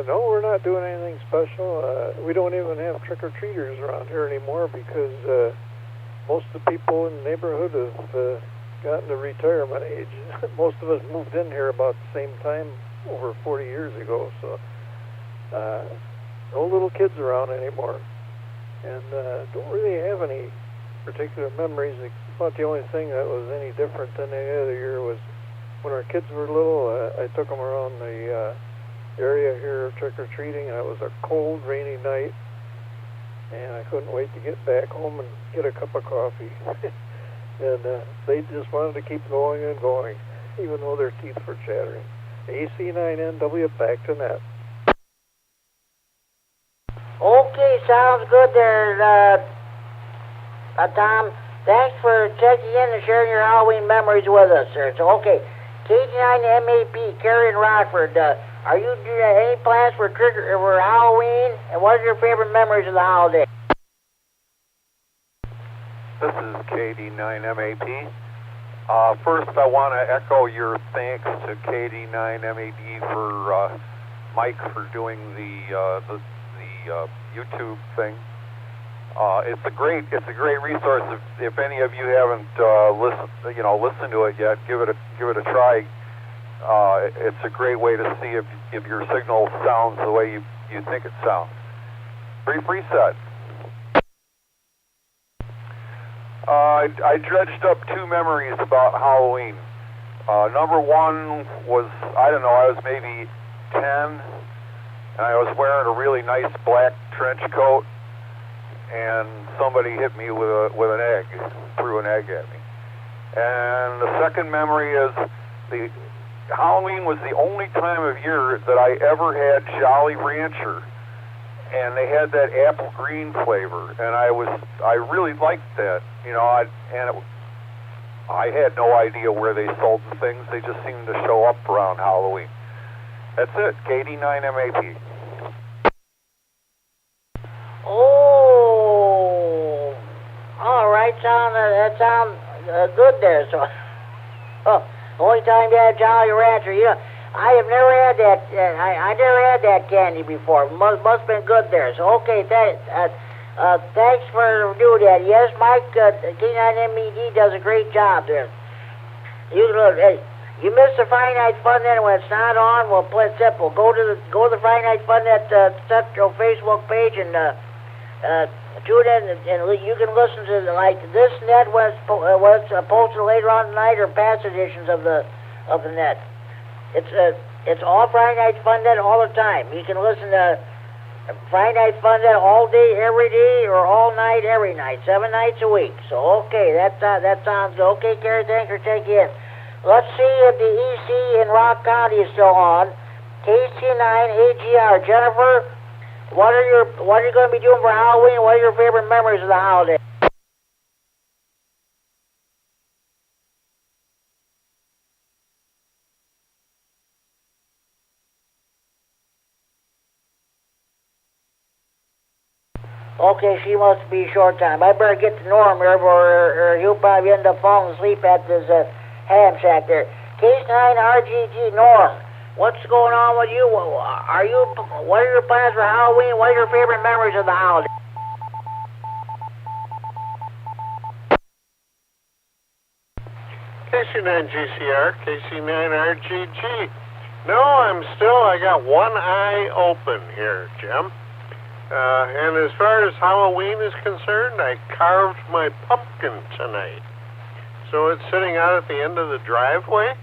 No, we're not doing anything special. We don't even have trick-or-treaters around here anymore because most of the people in the neighborhood have gotten to retirement age. Most of us moved in here about the same time, over 40 years ago, so no little kids around anymore. And don't really have any particular memories. About the only thing that was any different than any other year was when our kids were little, I took them around the area here trick-or-treating, and it was a cold, rainy night, and I couldn't wait to get back home and get a cup of coffee. And they just wanted to keep going and going, even though their teeth were chattering. AC9NW, back to net. Okay, sounds good there, Tom. Thanks for checking in and sharing your Halloween memories with us, sir. So, okay, KD9MED, Carrie and Rockford, are you doing any plans for Halloween? And what are your favorite memories of the holiday? This is KD9MED. First, I want to echo your thanks to KD9MED for Mike for doing the YouTube thing. It's a great resource. If any of you haven't listened to it yet, give it a try. It's a great way to see if your signal sounds the way you think it sounds. Brief reset. I dredged up two memories about Halloween. Number one was, I don't know, I was maybe 10, and I was wearing a really nice black trench coat, and somebody hit me with an egg, threw an egg at me. And the second memory is Halloween was the only time of year that I ever had Jolly Rancher, and they had that apple green flavor, and I really liked that, I had no idea where they sold the things. They just seemed to show up around Halloween. That's it, KD9MED. Oh, all right, that sounds good there. So, only time you had Jolly Rancher, I have never had that. I never had that candy before. Must have been good there. So, okay, thanks for doing that. Yes, Mike, K9MED does a great job there. You missed the Friday Night Fun Net when it's not on. Well, play it simple. Go to the Friday Night Fun Net Central Facebook page and tune in, and you can listen to this net when it's posted later on tonight, or past editions of the net. It's all Friday Night Fun Net all the time. You can listen to Friday Night Fun Net all day, every day, or all night, every night, 7 nights a week. So, okay, that sounds good. Okay, Carrie, thanks for checking in. Let's see if the EC in Rock County is still on. KC9AGR, Jennifer, what are you going to be doing for Halloween? What are your favorite memories of the holiday? Okay, she must be short time. I better get to Norm here, or he'll probably end up falling asleep at this ham shack there. K9RGG, Norm, what's going on with you? What are your plans for Halloween? What are your favorite memories of the holiday? KC9GCR, KC9RGG. No, I got one eye open here, Jim. And as far as Halloween is concerned, I carved my pumpkin tonight. So it's sitting out at the end of the driveway,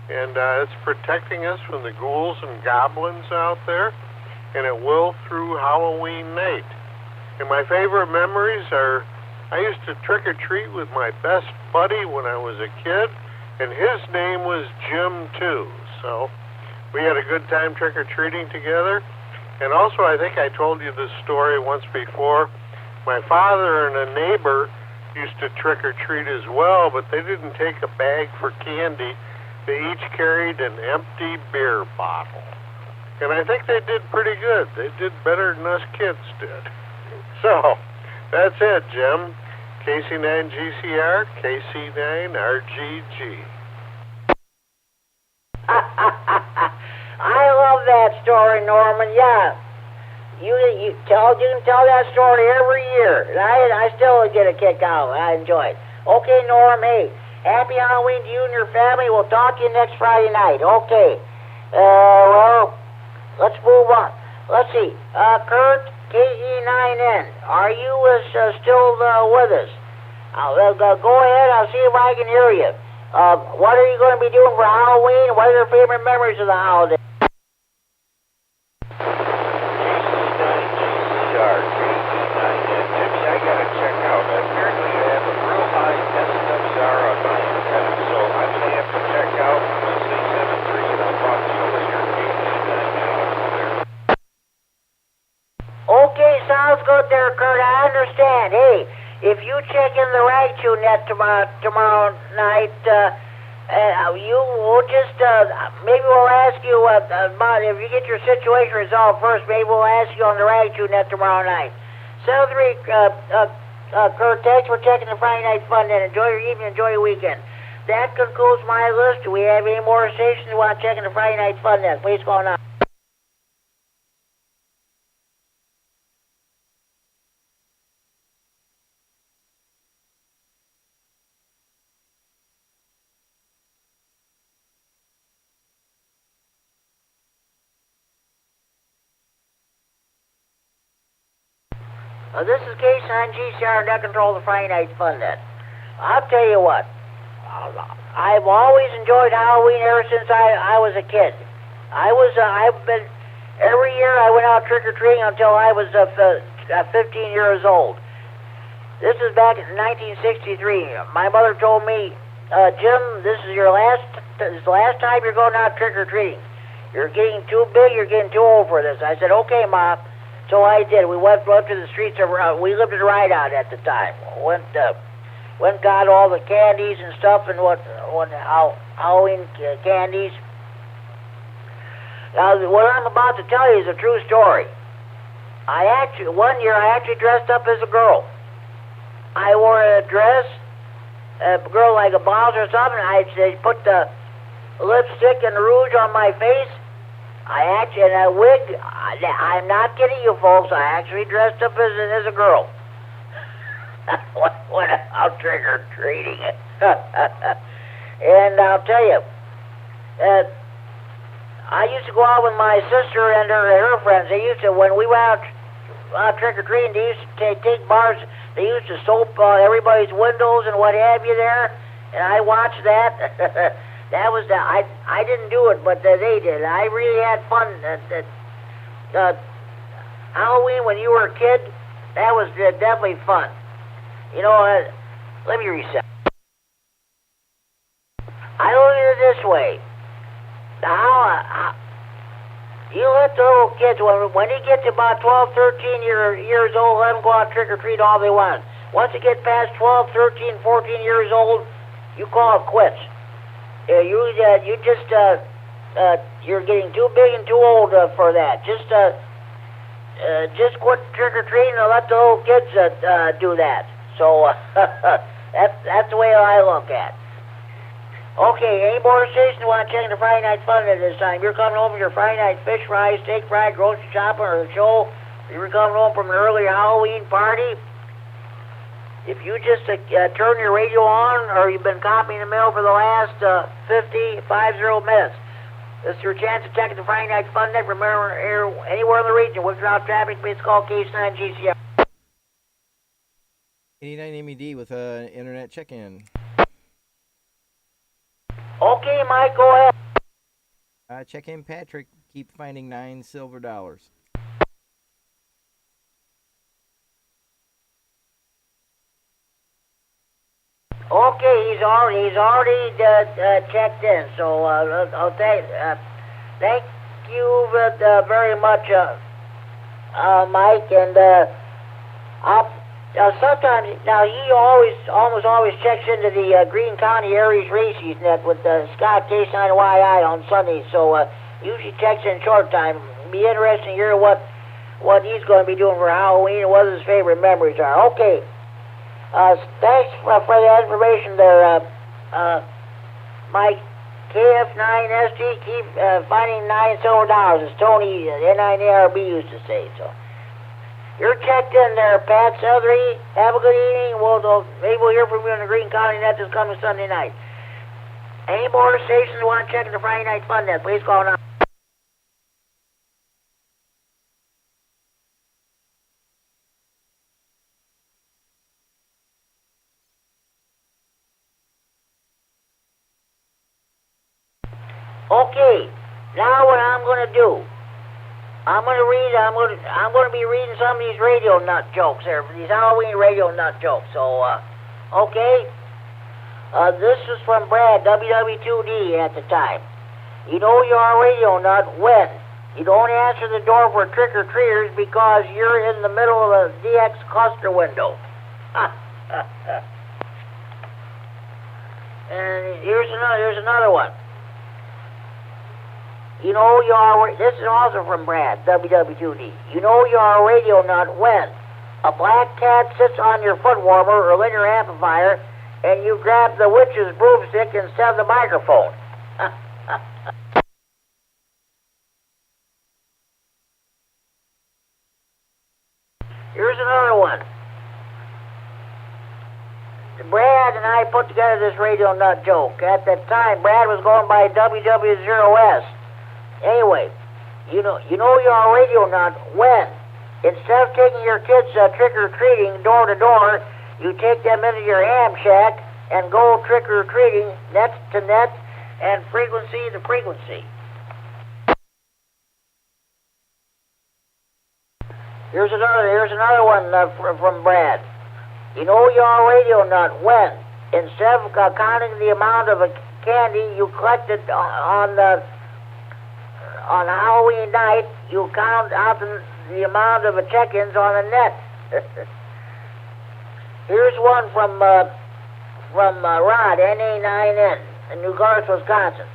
and it's protecting us from the ghouls and goblins out there, and it will through Halloween night. And my favorite memories are, I used to trick-or-treat with my best buddy when I was a kid, and his name was Jim, too. So we had a good time trick-or-treating together. And also, I think I told you this story once before. My father and a neighbor used to trick or treat as well, but they didn't take a bag for candy. They each carried an empty beer bottle. And I think they did pretty good. They did better than us kids did. So, that's it, Jim. KC9GCR, KC9RGG. I love that story, Norman. Yeah, you can tell that story every year, and I still get a kick out. I enjoy it. Okay, Norm. Hey, happy Halloween to you and your family. We'll talk to you next Friday night. Okay. Well, let's move on. Let's see. Kurt, KD9N, are you still with us? Go ahead. I'll see if I can hear you. What are you going to be doing for Halloween? What are your favorite memories of the holiday? KC9GCR, KD9MED. Jimmy, I gotta check out. Apparently I have a real high SWR on my antenna, so I'm gonna have to check out. I'm gonna say 7-3, and I'll talk to you later. KD9MED over there. Okay, sounds good there, Kurt. I understand. Hey, if you check in the Raichu net tomorrow night, you will just maybe we'll ask you about if you get your situation resolved first. Maybe we'll ask you on the Raichu net tomorrow night. 7-3, Kurt. Thanks for checking the Friday Night Fun net. Enjoy your evening. Enjoy your weekend. That concludes my list. Do we have any more stations who want to check in the Friday Night Fun net? Please call now. This is K9GCR, net control of the Friday Night Fun net. I'll tell you what, I've always enjoyed Halloween ever since I was a kid. I've been, every year I went out trick-or-treating until I was 15 years old. This is back in 1963. My mother told me, Jim, this is the last time you're going out trick-or-treating. You're getting too big, you're getting too old for this. I said, okay, Mom. So I did. We went to the streets of, we lived in Rideout at the time. Went got all the candies and stuff and Halloween candies. Now, what I'm about to tell you is a true story. One year I actually dressed up as a girl. I wore a dress, a girl like a blouse or something. I put the lipstick and rouge on my face. And a wig. I'm not kidding you, folks. I actually dressed up as a girl. Went out trick-or-treating. And I'll tell you, I used to go out with my sister and her friends. They used to, when we went out trick-or-treating, they used to take bars. They used to soap everybody's windows and what have you there. And I watched that. That was I didn't do it, but they did. I really had fun. Halloween when you were a kid, that was definitely fun. You know, let me reset. I look at it this way. You let the little kids, when they get to about 12, 13 years old, let them go out trick-or-treat all they want. Once they get past 12, 13, 14 years old, you call it quits. You're getting too big and too old for that. Just quit trick-or-treating and let the little kids do that. So that's the way I look at it. Okay, any more stations want to check in the Friday Night Fun at this time? You're coming home from your Friday night fish fry, steak fry, grocery shopping, or a show. You're coming home from an early Halloween party. If you just turn your radio on, or you've been copying the mail for the last 50 minutes, this is your chance to check in the Friday Night Fun net. Remember, anywhere in the region, without traffic, please call KC9GCR. KD9MED with an internet check-in. Okay, Mike, go ahead. Check in, Patrick. Keep finding 9 silver dollars. Okay, he's already checked in. So thank you very much, Mike. And Sometimes, now he almost always checks into the Greene County Aries Races net with Scott K9YI on Sundays, so usually checks in short time. Be interesting to hear what he's going to be doing for Halloween and what his favorite memories are. Okay, thanks for the information there, Mike. KF9SD, keep finding $9 silver dollars, as Tony, N9ARB used to say, so. You're checked in there, Pat Southery. Have a good evening. Maybe we'll hear from you on the Greene County Net this coming Sunday night. Any more stations who want to check in the Friday Night Fun Net, please call now. Okay, now what I'm going to do, I'm going to be reading some of these radio nut jokes there, these Halloween radio nut jokes. So, okay. This is from Brad, WW2D at the time. You know you're a radio nut when you don't answer the door for trick-or-treaters because you're in the middle of a DX cluster window. And here's another one. You know this is also from Brad, WW2D. You know you're a radio nut when a black cat sits on your foot warmer or linear amplifier and you grab the witch's broomstick instead of the microphone. Here's another one. Brad and I put together this radio nut joke. At that time, Brad was going by WW0S. Anyway, you know you're a radio nut when, instead of taking your kids trick-or-treating door to door, you take them into your ham shack and go trick-or-treating net to net and frequency to frequency. Here's another one from Brad. You know you're a radio nut when, instead of counting the amount of candy you collected on Halloween night, you count out the amount of check-ins on the net. Here's one from Rod, NA9N, in New Glarus, Wisconsin.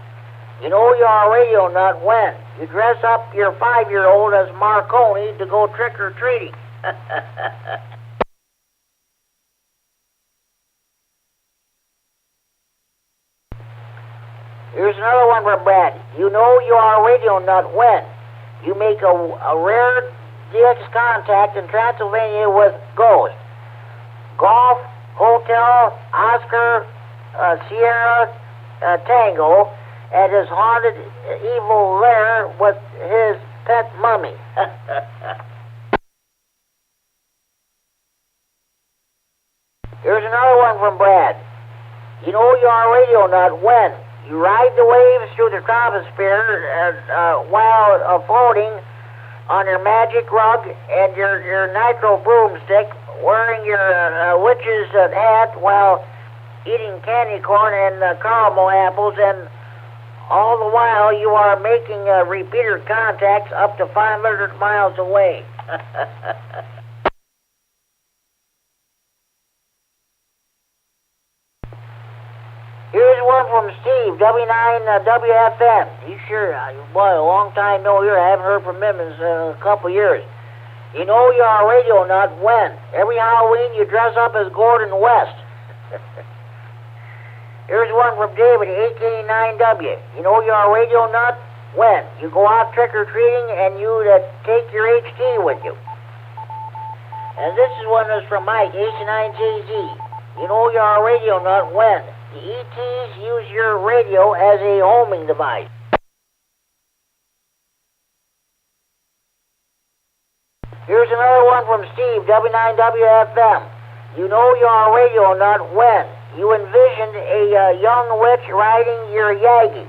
You know you're a radio nut when you dress up your 5-year-old as Marconi to go trick-or-treating. Here's another one from Brad. You know you are a radio nut when you make a rare DX contact in Transylvania with Ghost. Golf, Hotel, Oscar, Sierra, Tango, at his haunted evil lair with his pet mummy. Here's another one from Brad. You know you're a radio nut when you ride the waves through the troposphere while floating on your magic rug and your nitro broomstick, wearing your witch's hat while eating candy corn and caramel apples, and all the while you are making repeater contacts up to 500 miles away. Here's one from Steve, W9WFM. He's sure, boy, a long time no here. I haven't heard from him in a couple years. You know you're a radio nut when every Halloween you dress up as Gordon West. Here's one from David, AK9W. You know you're a radio nut when you go out trick-or-treating and you take your HT with you. And this is one that's from Mike, H9JZ. You know you're a radio nut when the ETs use your radio as a homing device. Here's another one from Steve, W9WFM. You know you're a radio nut when you envisioned a young witch riding your Yagi.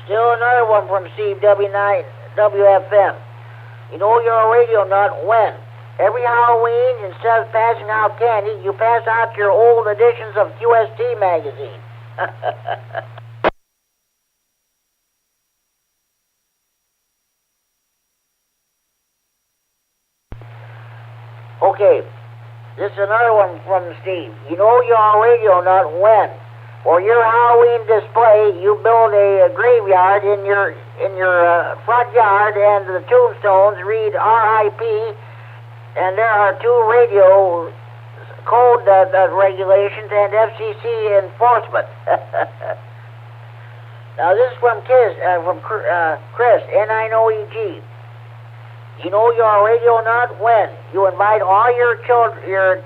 Still another one from Steve, W9WFM. You know you're a radio nut when every Halloween, instead of passing out candy, you pass out your old editions of QST magazine. Okay, this is another one from Steve. You know you're on radio nut when. For your Halloween display, you build a graveyard in your front yard, and the tombstones read R.I.P. And there are 2 radio code regulations and FCC enforcement. Now this is from Chris, N-I-N-O-E-G. You know you're on radio nut when you invite all your children, your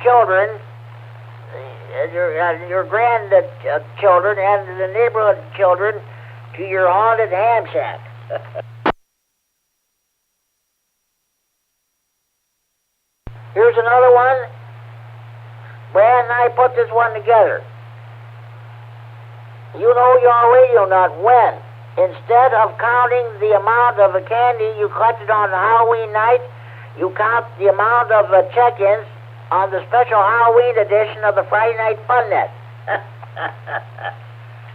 grandchildren, and the neighborhood children to your haunted ham shack. Here's another one. Brad and I put this one together. You know you're on radio nut when, instead of counting the amount of candy you collected on Halloween night, you count the amount of check-ins on the special Halloween edition of the Friday Night Fun Net.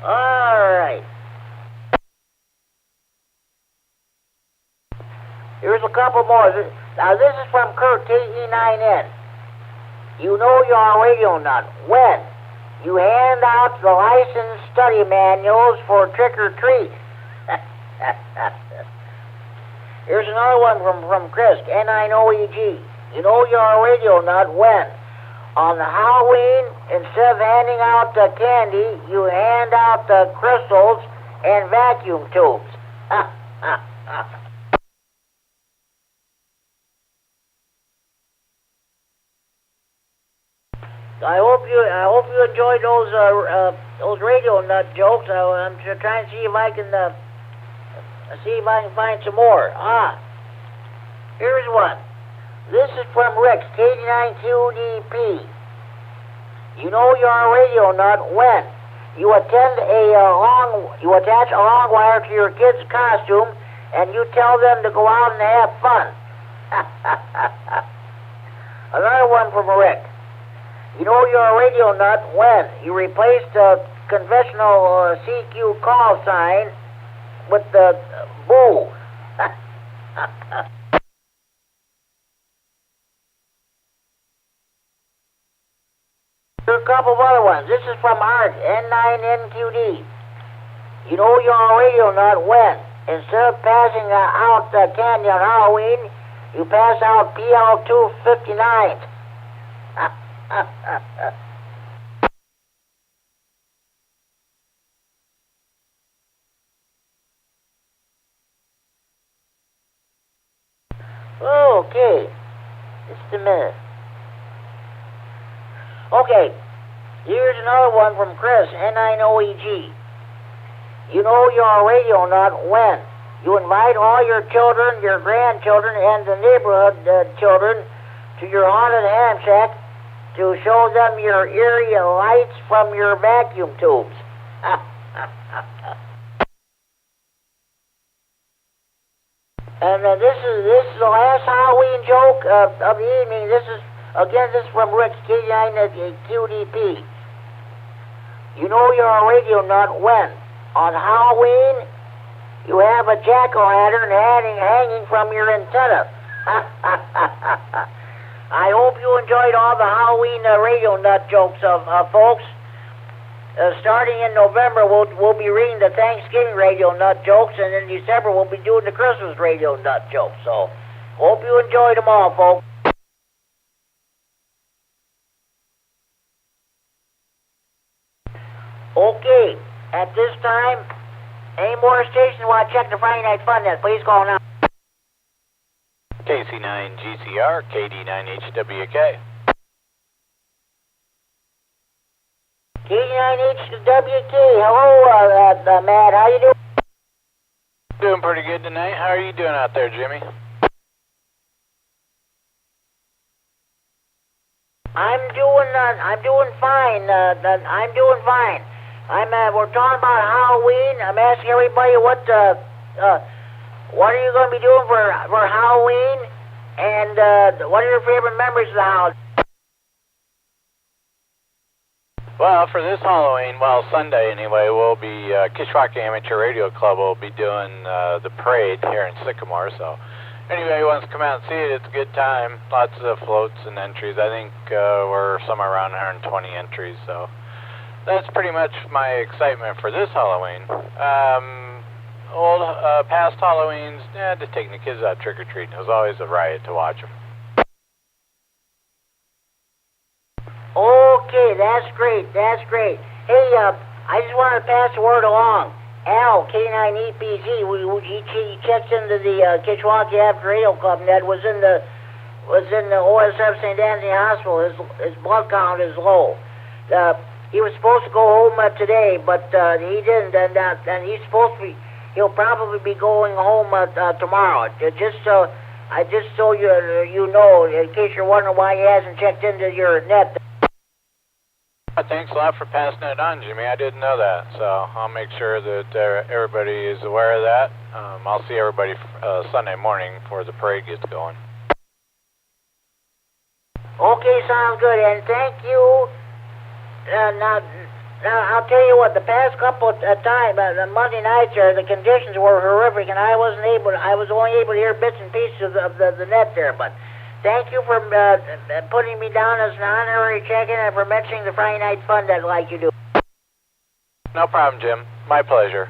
All right. Here's a couple more. Now, this is from Kurt, KD9MED. You know you're on radio nut when you hand out the license study manuals for trick or treat. Here's another one from Chris, N-I-N-O-E-G. You know you're on radio nut when on Halloween, instead of handing out the candy, you hand out the crystals and vacuum tubes. I hope you enjoyed those radio nut jokes. I'm trying to see if I can find some more. Here's one. This is from Rick, KD9QDP. You know you're on radio nut when you attach a long wire to your kid's costume and you tell them to go out and have fun. Another one from Rick. You know you're a radio nut when you replace the conventional CQ call sign with the boo. There are a couple of other ones. This is from Art, N9NQD. You know you're on radio nut when, instead of passing out candy on Halloween, you pass out PL259s. Okay, just a minute. Okay, here's another one from Chris, N-I-N-O-E-G. You know you're on radio nut when you invite all your children, your grandchildren, and the neighborhood children to your haunted ham shack to show them your eerie lights from your vacuum tubes. And this is the last Halloween joke of the evening. This is from Rick, KD9QDP. You know you're on radio nut when on Halloween you have a jack-o'-lantern hanging from your antenna. I hope you enjoyed all the Halloween radio nut jokes, folks. Starting in November, we'll be reading the Thanksgiving radio nut jokes, and in December we'll be doing the Christmas radio nut jokes. So, hope you enjoyed them all, folks. Okay, at this time, any more stations want to check the Friday Night Fun Net, please call now. KC9GCR, KD9HWK. KD9HWK, hello, Matt, how you doing? Doing pretty good tonight. How are you doing out there, Jimmy? I'm doing fine. We're talking about Halloween. I'm asking everybody what are you going to be doing for Halloween, and what are your favorite memories of the holiday? Well, for this Halloween, Sunday anyway, we'll be, Kishwaukee Amateur Radio Club will be doing the parade here in Sycamore, so anybody wants to come out and see it, it's a good time. Lots of floats and entries. I think we're somewhere around 120 entries, so that's pretty much my excitement for this Halloween. Past Halloweens, just taking the kids out trick-or-treating. It was always a riot to watch them. Okay, that's great, that's great. Hey, I just wanted to pass the word along. Al, K9EPZ, he checks into the Kishwaukee After Radio Club, and that was in the OSF St. Anthony Hospital. His blood count is low. He was supposed to go home today, but he didn't, and he's supposed to be. He'll probably be going home tomorrow. Just so you know, in case you're wondering why he hasn't checked into your net. Thanks a lot for passing it on, Jimmy. I didn't know that, so I'll make sure that everybody is aware of that. I'll see everybody Sunday morning before the parade gets going. Okay, sounds good, and thank you. Now, I'll tell you what. The past couple of times, the Monday nights, the conditions were horrific, and I was only able to hear bits and pieces of the net there, but. Thank you for putting me down as an honorary check-in and for mentioning the Friday Night Fun that like you do. No problem, Jim. My pleasure.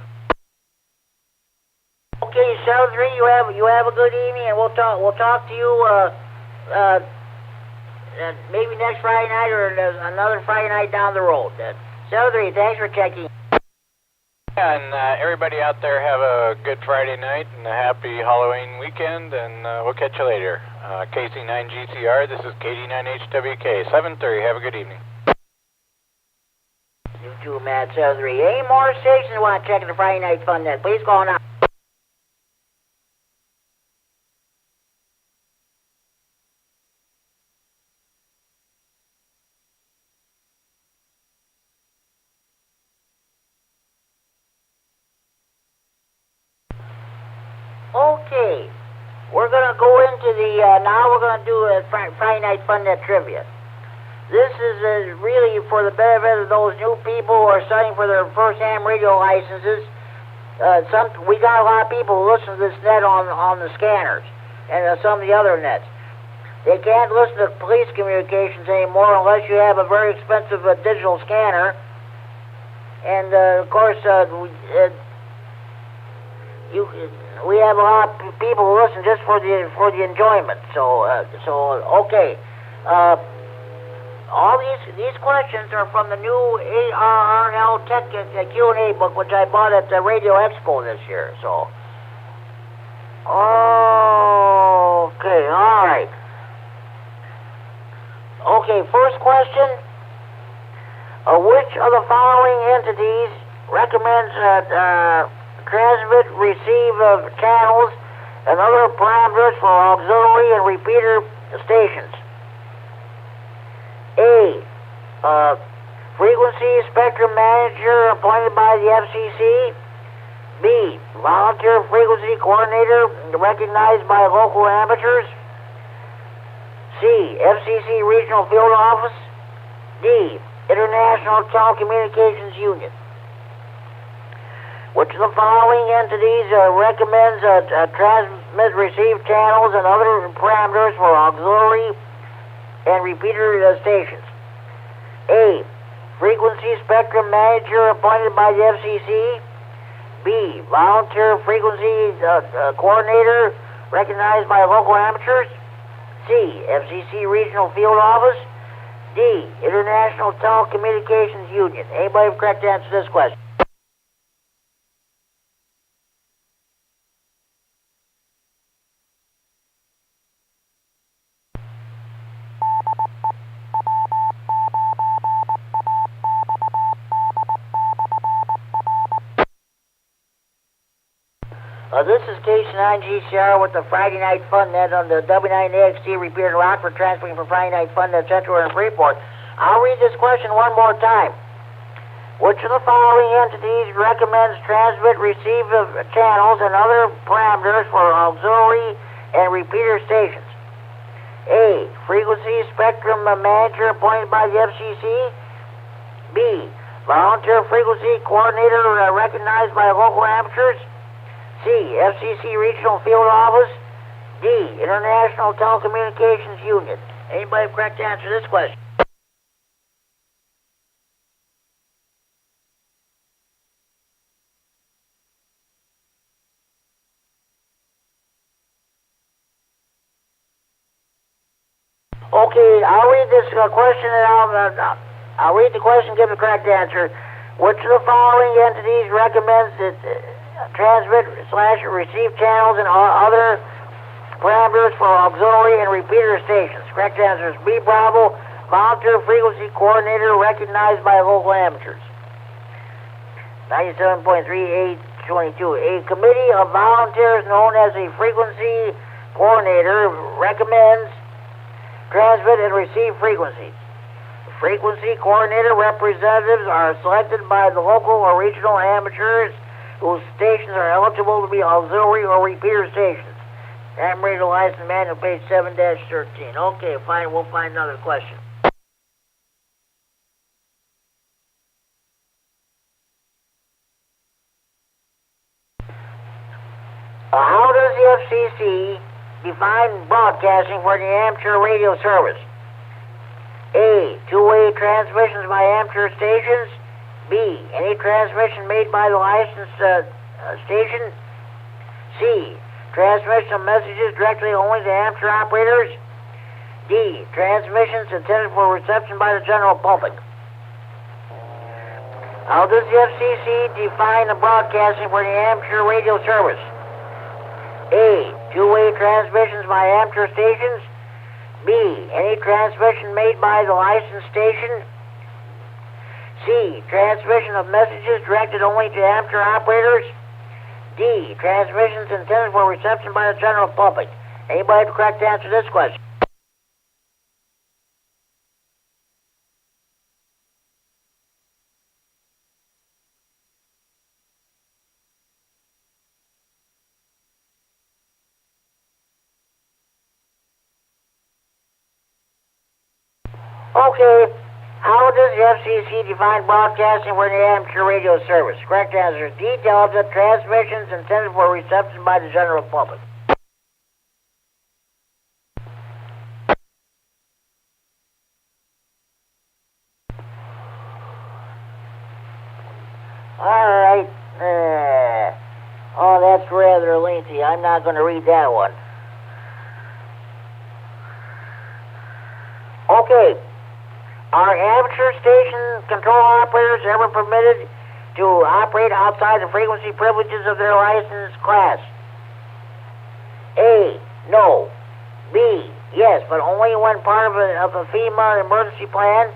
Okay, Cell 3, you have a good evening, and we'll talk to you maybe next Friday night or another Friday night down the road. Cell 3, thanks for checking. Yeah, and everybody out there have a good Friday night and a happy Halloween weekend, and we'll catch you later. KC9GCR, this is KD9HWK, 7:30. Have a good evening. You too, Matt. Cell 3. Any more stations want to check the Friday Night Fun net? Please call now. Okay, we're going to go into now we're going to do a Friday Night Fun Net Trivia. This is really for the benefit of those new people who are studying for their first ham radio licenses. We got a lot of people who listen to this net on the scanners and some of the other nets. They can't listen to police communications anymore unless you have a very expensive digital scanner. And of course, we have a lot of people who listen just for the enjoyment. So okay. All these questions are from the new ARRL Tech Q&A book, which I bought at the Radio Expo this year. So, okay, all right. Okay, first question. Which of the following entities recommends transmit, receive channels and other parameters for auxiliary and repeater stations? A. Frequency Spectrum Manager appointed by the FCC. B. Volunteer Frequency Coordinator recognized by local amateurs. C. FCC Regional Field Office. D. International Telecommunications Union. Which of the following entities recommends transmit, receive channels and other parameters for auxiliary and repeater stations? A. Frequency Spectrum Manager appointed by the FCC. B. Volunteer Frequency Coordinator recognized by local amateurs. C. FCC Regional Field Office. D. International Telecommunications Union. Anybody have correct answer to this question? This is K9GCR with the Friday Night Fun Net on the W9AXD Repeater in Rockford, transferring from Friday Night Fun Net Central and Freeport. I'll read this question one more time. Which of the following entities recommends transmit, receive channels and other parameters for auxiliary and repeater stations? A. Frequency Spectrum Manager appointed by the FCC. B. Volunteer Frequency Coordinator recognized by local amateurs. C. FCC Regional Field Office. D, International Telecommunications Union. Anybody correct to answer this question? Okay, I'll read this question and I'll read the question and give the correct answer. Which of the following entities recommends that transmit/receive channels and other parameters for auxiliary and repeater stations? Correct answer is B, Bravo, Volunteer Frequency Coordinator recognized by local amateurs. 97.3822. A committee of volunteers known as a frequency coordinator recommends transmit and receive frequencies. Frequency coordinator representatives are selected by the local or regional amateurs whose stations are eligible to be auxiliary or repeater stations. Radio license manual, page 7-13. Okay, fine. We'll find another question. How does the FCC define broadcasting for the amateur radio service? A, two-way transmissions by amateur stations. B, any transmission made by the licensed station. C, transmission of messages directly only to amateur operators. D, transmissions intended for reception by the general public. How does the FCC define the broadcasting for the amateur radio service? A, two-way transmissions by amateur stations. B, any transmission made by the licensed station. C, transmission of messages directed only to amateur operators. D, transmissions intended for reception by the general public. Anybody have the correct answer to this question? Okay, how does the FCC define broadcasting for the amateur radio service? Correct answer is details of transmissions intended for reception by the general public. Alright, oh, that's rather lengthy. I'm not going to read that one. Okay. Are amateur station control operators ever permitted to operate outside the frequency privileges of their license class? A, no. B, yes, but only when part of a FEMA emergency plan.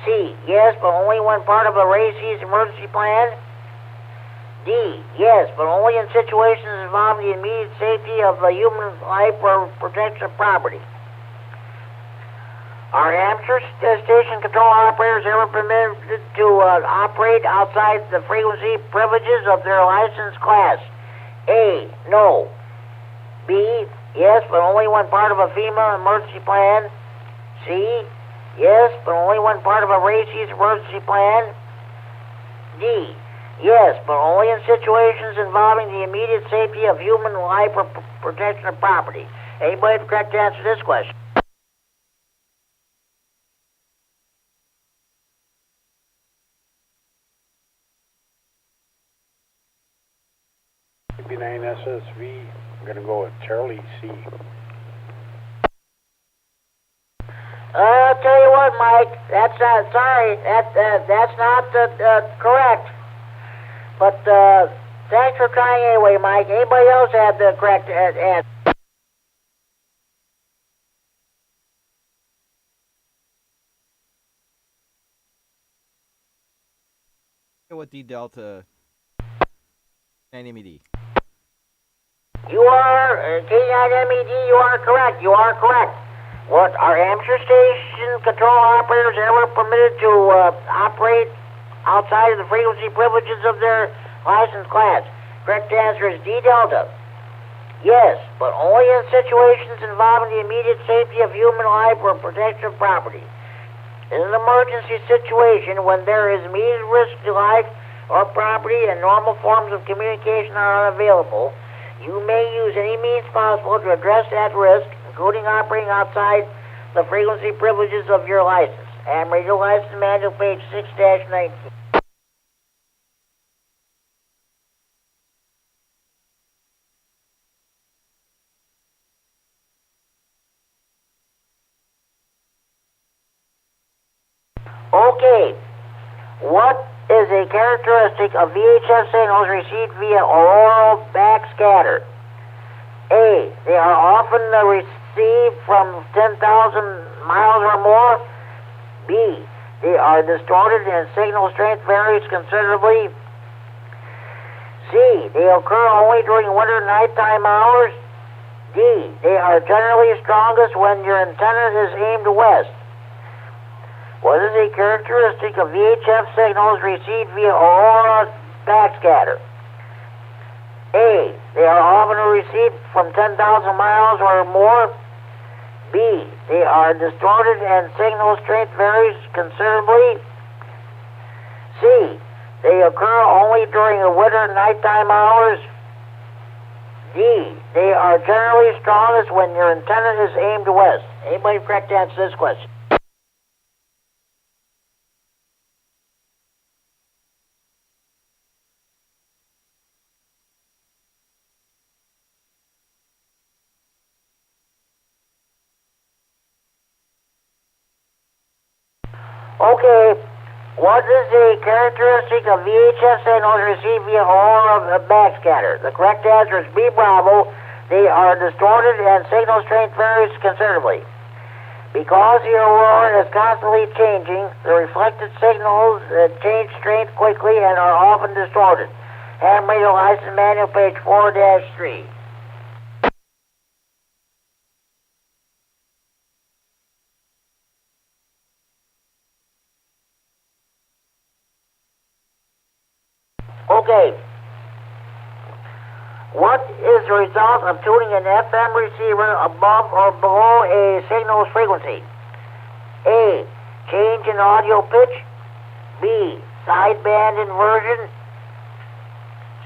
C, yes, but only when part of a RACES emergency plan. D, yes, but only in situations involving the immediate safety of a human life or protection of property. Are amateur station control operators ever permitted to operate outside the frequency privileges of their license class? A, no. B, yes, but only when part of a FEMA emergency plan. C, yes, but only when part of a RACES emergency plan. D, yes, but only in situations involving the immediate safety of human life or protection of property. Anybody have the correct answer to this question? K9SSV, I'm going to go with Charlie C. I'll tell you what, Mike, that's sorry, that's not correct. But thanks for trying anyway, Mike. Anybody else have the correct answer? With D Delta K9MED. You are, K9MED, you are correct. You are correct. What, are amateur station control operators ever permitted to operate outside of the frequency privileges of their license class? Correct answer is D Delta. Yes, but only in situations involving the immediate safety of human life or protection of property. In an emergency situation, when there is immediate risk to life or property and normal forms of communication are unavailable, You may use any means possible to address that risk, including operating outside the frequency privileges of your license. Ham radio license manual, page 6-19. Okay, what is a characteristic of VHF signals received via auroral backscatter? A, they are often received from 10,000 miles or more. B, they are distorted and signal strength varies considerably. C, they occur only during winter nighttime hours. D, they are generally strongest when your antenna is aimed west. What is a characteristic of VHF signals received via aurora backscatter? A, they are often received from 10,000 miles or more. B, they are distorted and signal strength varies considerably. C, they occur only during the winter nighttime hours. D, they are generally strongest when your antenna is aimed west. Anybody correct to answer this question? Okay, what is the characteristic of VHF signals received via aurora backscatter? The correct answer is B, Bravo. They are distorted and signal strength varies considerably. Because the aurora is constantly changing, the reflected signals change strength quickly and are often distorted. Ham radio license manual, page 4-3. Okay. What is the result of tuning an FM receiver above or below a signal's frequency? A, change in audio pitch. B, sideband inversion.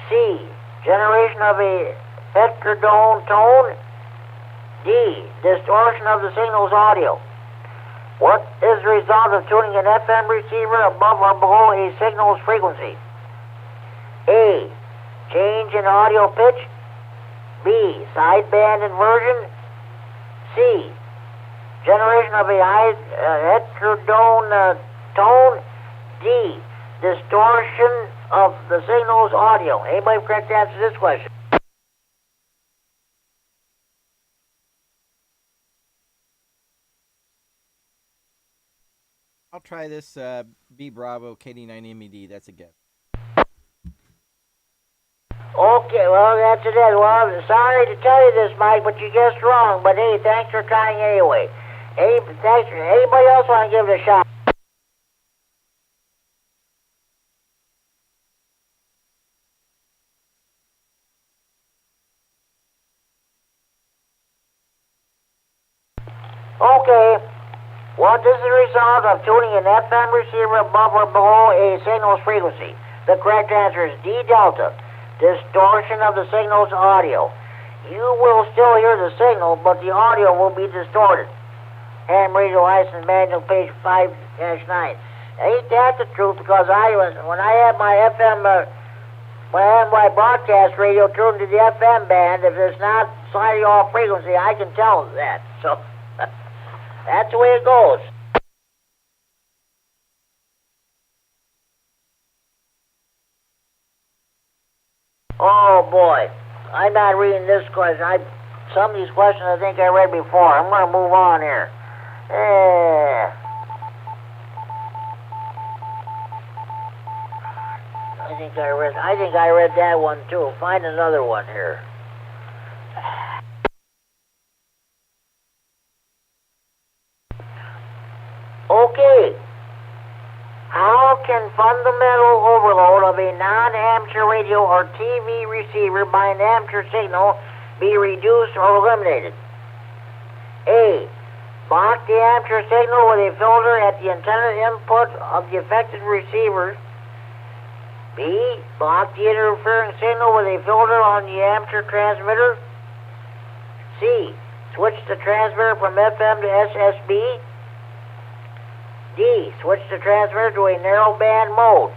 C, generation of a heterodone tone. D, distortion of the signal's audio. What is the result of tuning an FM receiver above or below a signal's frequency? A, change in audio pitch. B, sideband inversion. C, generation of a heterodone tone. D, distortion of the signal's audio. Anybody correct to answer this question? I'll try this B Bravo KD9MED. That's a guess. Okay, well, that's it. Well, sorry to tell you this, Mike, but you guessed wrong. But hey, thanks for trying anyway. Anybody else want to give it a shot? Okay. What is the result of tuning an FM receiver above or below a signal's frequency? The correct answer is D, delta. Distortion of the signal's audio. You will still hear the signal, but the audio will be distorted. Ham radio license manual, page 5-9. Ain't that the truth? Because when I had my FM, when I had my broadcast radio tuned to the FM band, if it's not slightly off frequency, I can tell that. So that's the way it goes. Oh boy, I'm not reading this question. Some of these questions I think I read before. I'm going to move on here. I think I read that one too. Find another one here. Okay. How can fundamental overload of a non-amateur radio or TV receiver by an amateur signal be reduced or eliminated? A, block the amateur signal with a filter at the antenna input of the affected receiver. B. Block the interfering signal with a filter on the amateur transmitter. C. Switch the transmitter from FM to SSB. D. Switch the transmitter to a narrowband mode.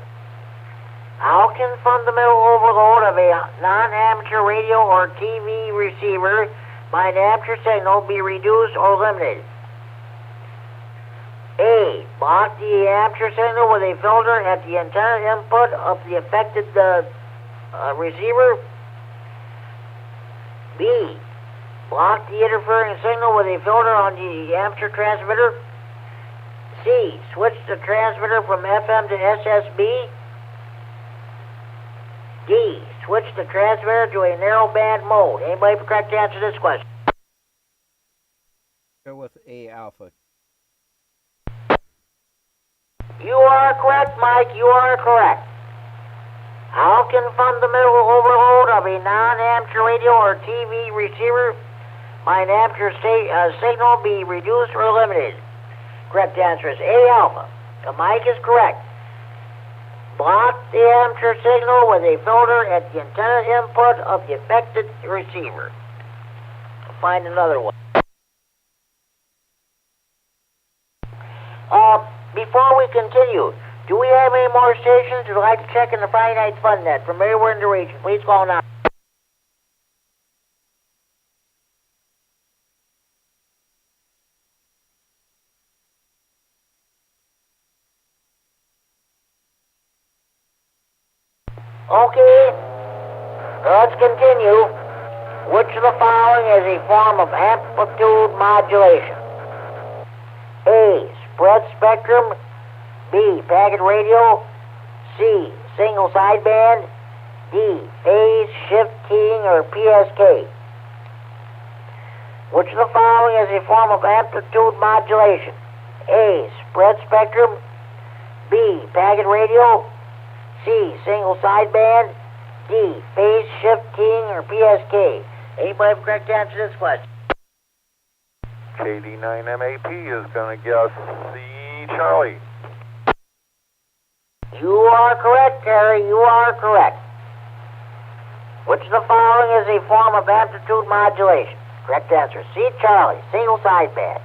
How can fundamental overload of a non-amateur radio or TV receiver by an amateur signal be reduced or eliminated? A. Block the amateur signal with a filter at the antenna input of the affected receiver. B. Block the interfering signal with a filter on the amateur transmitter. C. Switch the transmitter from FM to SSB. D. Switch the transmitter to a narrowband mode. Anybody correct to answer this question? Go with A, alpha. You are correct, Mike. You are correct. How can fundamental overload of a non-amateur radio or TV receiver by an amateur signal be reduced or eliminated? Correct answer is A, alpha. Mike is correct. Block the amateur signal with a filter at the antenna input of the affected receiver. Find another one. Before we continue, do we have any more stations who'd like to check in the Friday Night Fun Net from anywhere in the region? Please call now. Okay, let's continue. Which of the following is a form of amplitude modulation? A. Spread spectrum. B. Packet radio. C. Single sideband. D. Phase shift keying or PSK. Which of the following is a form of amplitude modulation? A. Spread spectrum. B. Packet radio. C. Single sideband. D. Phase shift keying or PSK. Anybody have a correct answer to this question? KD9MED is going to guess C, Charlie. You are correct, Terry. You are correct. Which of the following is a form of amplitude modulation? Correct answer, C, Charlie. Single sideband.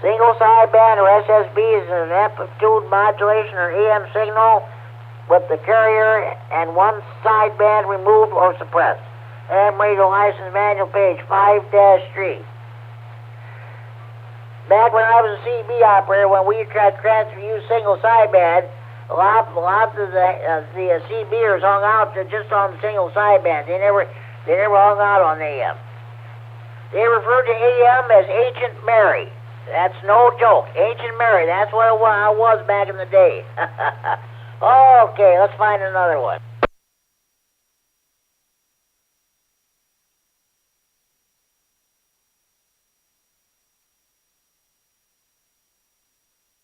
Single sideband or SSB is an amplitude modulation or AM signal with the carrier and one sideband removed or suppressed. AM radio license manual page 5-3. Back when I was a CB operator, when we tried to use single sideband, a lot of the CBers hung out just on the single sideband. They never hung out on AM. They referred to AM as Ancient Mary. That's no joke. Ancient Mary. That's what I was back in the day. Okay, let's find another one.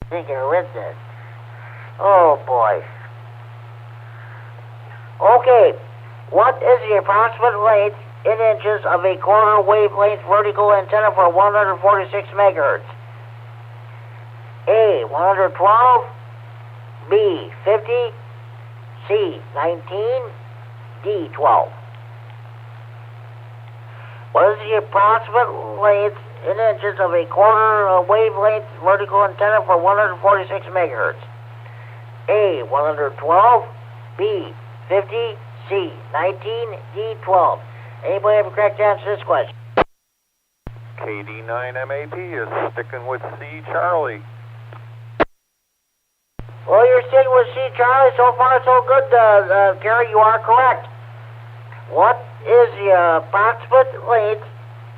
I think I read that. Oh, boy. Okay. What is the approximate length in inches of a quarter wavelength vertical antenna for 146 megahertz? A. 112. B. 50. C. 19. D. 12. What is the approximate length in inches of a quarter wavelength vertical antenna for 146 megahertz? A. 112. B. 50. C. 19. D. 12. Anybody have a correct answer to this question? KD9MED is sticking with C, Charlie. Well, you're sticking with C, Charlie. So far, so good, Gary. You are correct. What is the approximate length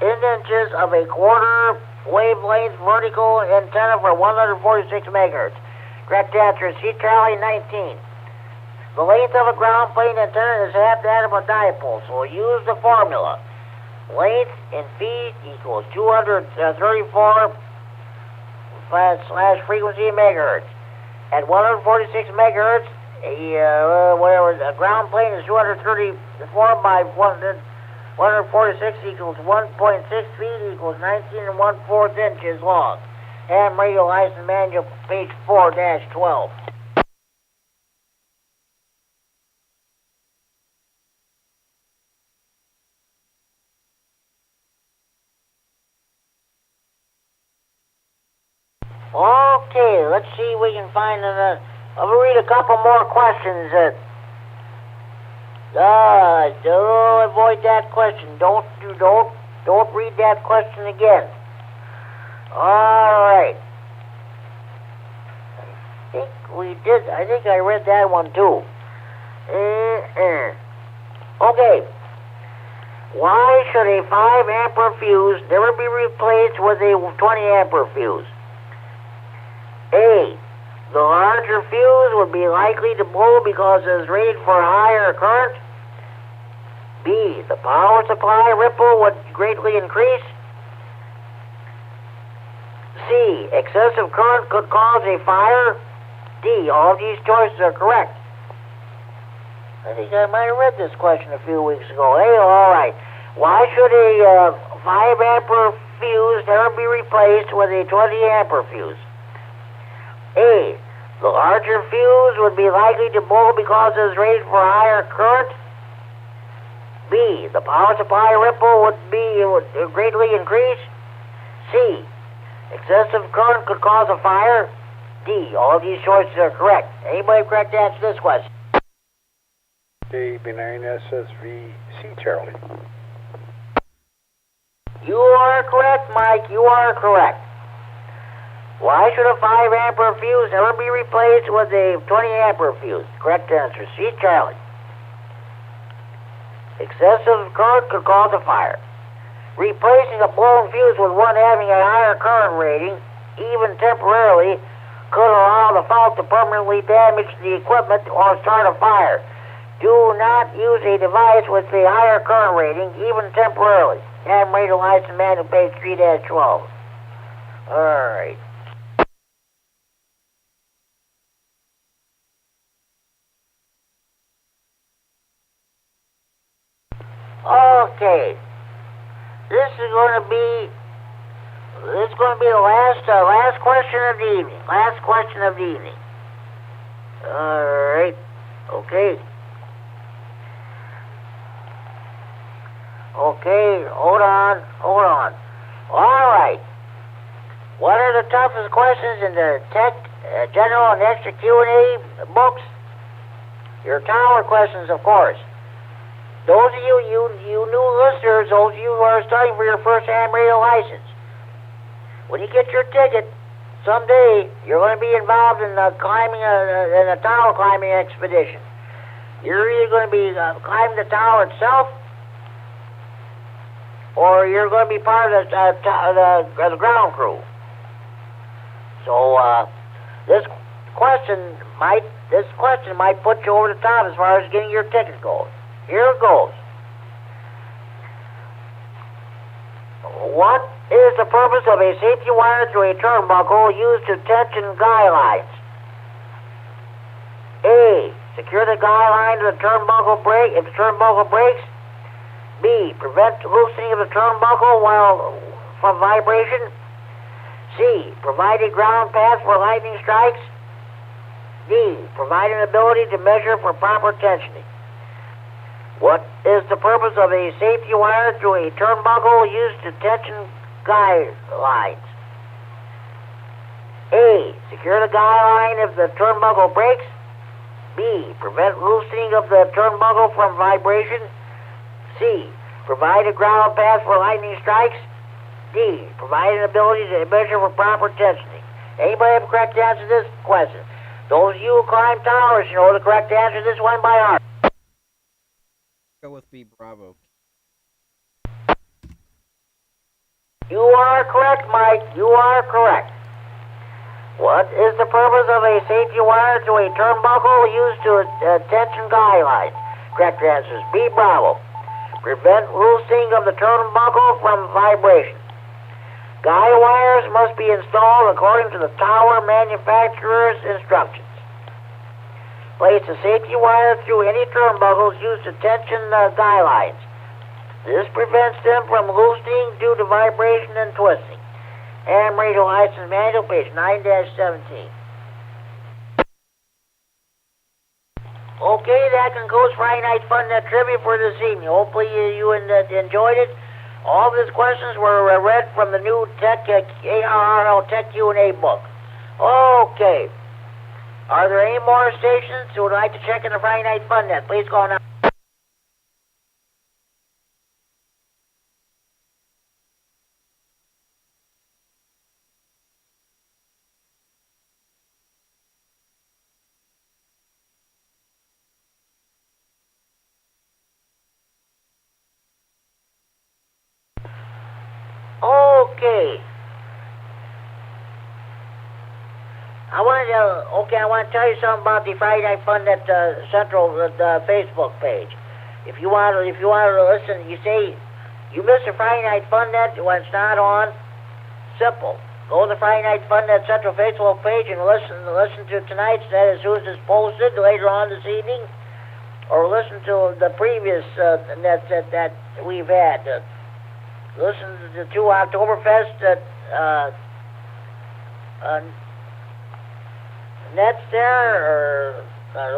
in inches of a quarter wavelength vertical antenna for 146 megahertz? Correct answer is C, Charlie, 19. The length of a ground plane antenna is half that of a dipole, so we'll use the formula. Length in feet equals 234 / frequency megahertz. At 146 megahertz, a ground plane is 234 by 146 equals 1.6 feet equals 19 1/4 inches long. Ham radio license manual, page 4-12. Okay, let's see if we can find I'll read a couple more questions. Don't avoid that question. Don't read that question again. All right. I think I read that one too. Okay. Why should a 5 ampere fuse never be replaced with a 20 ampere fuse? A. The larger fuse would be likely to blow because it is rated for a higher current. B. The power supply ripple would greatly increase. C. Excessive current could cause a fire. D. All these choices are correct. I think I might have read this question a few weeks ago. Hey, all right. Why should a 5 ampere fuse never be replaced with a 20 ampere fuse? A. The larger fuse would be likely to blow because it is rated for a higher current. B. The power supply ripple would greatly increase. C. Excessive current could cause a fire. D. All these choices are correct. Anybody correct to answer this question? K9SSV Charlie. You are correct, Mike. You are correct. Why should a 5 ampere fuse never be replaced with a 20 ampere fuse? Correct answer, C. Charlie. Excessive current could cause a fire. Replacing a blown fuse with one having a higher current rating, even temporarily, could allow the fault to permanently damage the equipment or start a fire. Do not use a device with a higher current rating, even temporarily. Have radio license manual page 3-12. All right. Okay. This is going to be the last question of the evening. Last question of the evening. All right. Okay. Okay, hold on. All right. What are the toughest questions in the Tech, General, and Extra Q&A books? Your tower questions, of course. Those of you new listeners, those of you who are studying for your first ham radio license, when you get your ticket, someday you're going to be involved in in a tower climbing expedition. You're either going to be climbing the tower itself, or you're going to be part of the ground crew. So this question might put you over the top as far as getting your ticket goes. Here it goes. What is the purpose of a safety wire through a turnbuckle used to tension guy lines? A. Secure the guy line to the turnbuckle brake if the turnbuckle breaks. B. Prevent loosening of the turnbuckle from vibration. C. Provide a ground path for lightning strikes. D. Provide an ability to measure for proper tensioning. What is the purpose of a safety wire through a turnbuckle used to tension guy lines? A. Secure the guy line if the turnbuckle breaks. B. Prevent loosening of the turnbuckle from vibration. C. Provide a ground path for lightning strikes. D. Provide an ability to measure for proper tensioning. Anybody have a correct answer to this question? Those of you who climb towers, you know the correct answer to this one by heart. Go with B. Bravo. You are correct, Mike. You are correct. What is the purpose of a safety wire to a turnbuckle used to tension guy lines? Correct answer is B. Bravo. Prevent loosening of the turnbuckle from vibration. Guy wires must be installed according to the tower manufacturer's instructions. Place a safety wire through any turnbuckles used to tension guy lines. This prevents them from loosening due to vibration and twisting. Ham radio license manual, page 9-17. Okay, that concludes Friday Night Fun Net Trivia for this evening. Hopefully you enjoyed it. All of these questions were read from the new Tech K9RFD Tech Q&A book. Okay. Are there any more stations who would like to check in the Friday Night Fun Net? Please call now. Okay. I want to tell you something about the Friday Night Fun Net Central Facebook page. If you want to listen, you say you miss the Friday Night Fun Net when it's not on. Simple. Go to the Friday Night Fun Net Central Facebook page and listen to tonight's net as soon as it's posted later on this evening, or listen to the previous nets that we've had. Listen to the two Oktoberfest nets there, or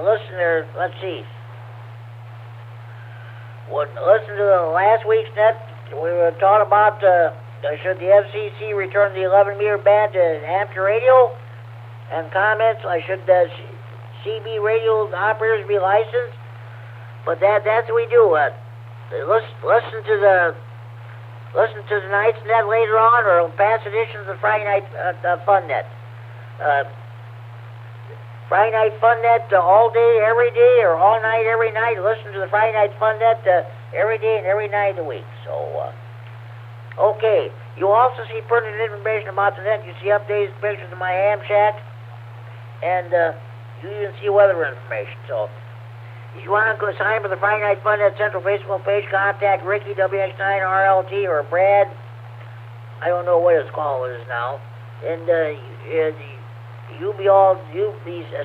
listen there. Let's see. Listen to the last week's net. We were talking about should the FCC return the 11-meter band to amateur radio, and comments. Should CB radio operators be licensed? But that's what we do. Listen to tonight's net later on, or past editions of Friday Night Fun Net. Friday Night Fun Net all day, every day, or all night, every night. Listen to the Friday Night Fun Net every day and every night of the week. So, okay. You also see pertinent information about the net. You see updated pictures of my ham shack, and you even see weather information. So, if you want to go sign up for the Friday Night Fun Net Central Facebook page, contact Ricky, WX9RLT, or Brad. I don't know what his call is now. And you'll be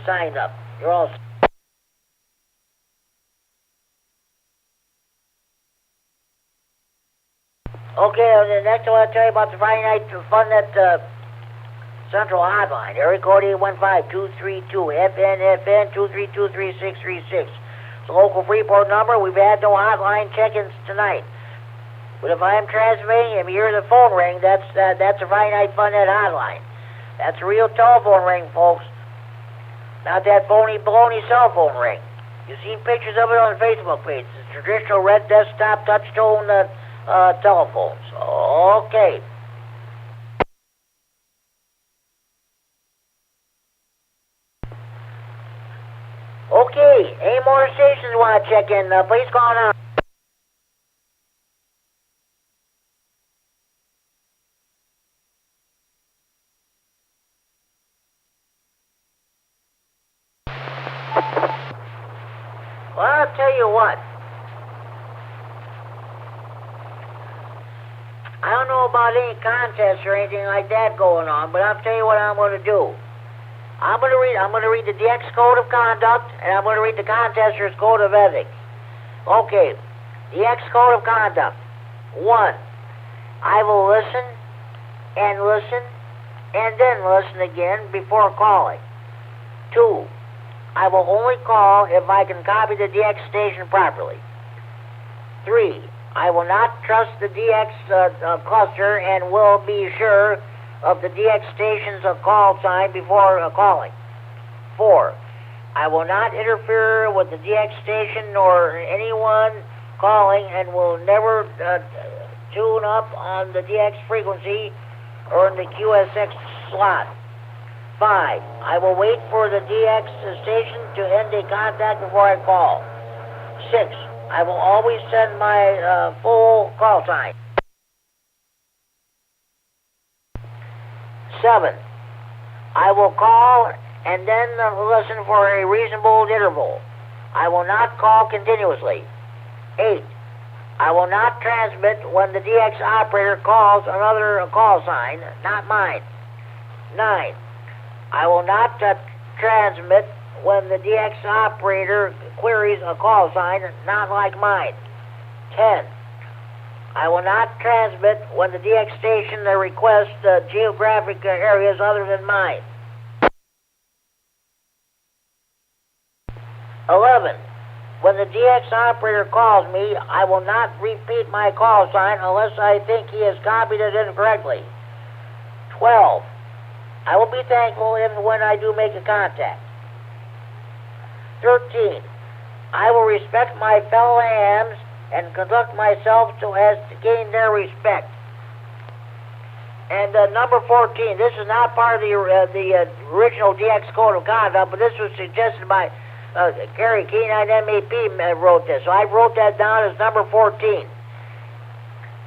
signed up. You're all. Okay, the next I want to tell you about the Friday Night Fun Net Central Hotline. Area code 815-232-FN-FN 232-3636. It's a local Freeport number. We've had no hotline check-ins tonight. But if I'm transmitting and you hear the phone ring, that's a Friday Night Fun Net hotline. That's a real telephone ring, folks. Not that phony baloney cell phone ring. You've seen pictures of it on the Facebook page. It's a traditional red desktop touch-tone telephones. Okay. Okay. Any more stations you want to check in? Please call now. Well, I'll tell you what. I don't know about any contests or anything like that going on, but I'll tell you what I'm going to do. I'm going to read the DX Code of Conduct, and I'm going to read the Contester's Code of Ethics. Okay, DX Code of Conduct. 1. I will listen, and then listen again before calling. 2. I will only call if I can copy the DX station properly. 3. I will not trust the DX cluster and will be sure of the DX station's call sign before calling. 4. I will not interfere with the DX station or anyone calling and will never tune up on the DX frequency or in the QSX slot. 5. I will wait for the DX station to end a contact before I call. 6. I will always send my full call time. 7. I will call and then listen for a reasonable interval. I will not call continuously. 8. I will not transmit when the DX operator calls another call sign, not mine. 9. I will not transmit when the DX operator queries a call sign not like mine. 10. I will not transmit when the DX station requests geographic areas other than mine. 11. When the DX operator calls me, I will not repeat my call sign unless I think he has copied it incorrectly. 12. I will be thankful if and when I do make a contact. 13. I will respect my fellow hams and conduct myself so as to gain their respect. And number 14, this is not part of the original DX Code of Conduct, but this was suggested by Gary K9MED wrote this, so I wrote that down as number 14.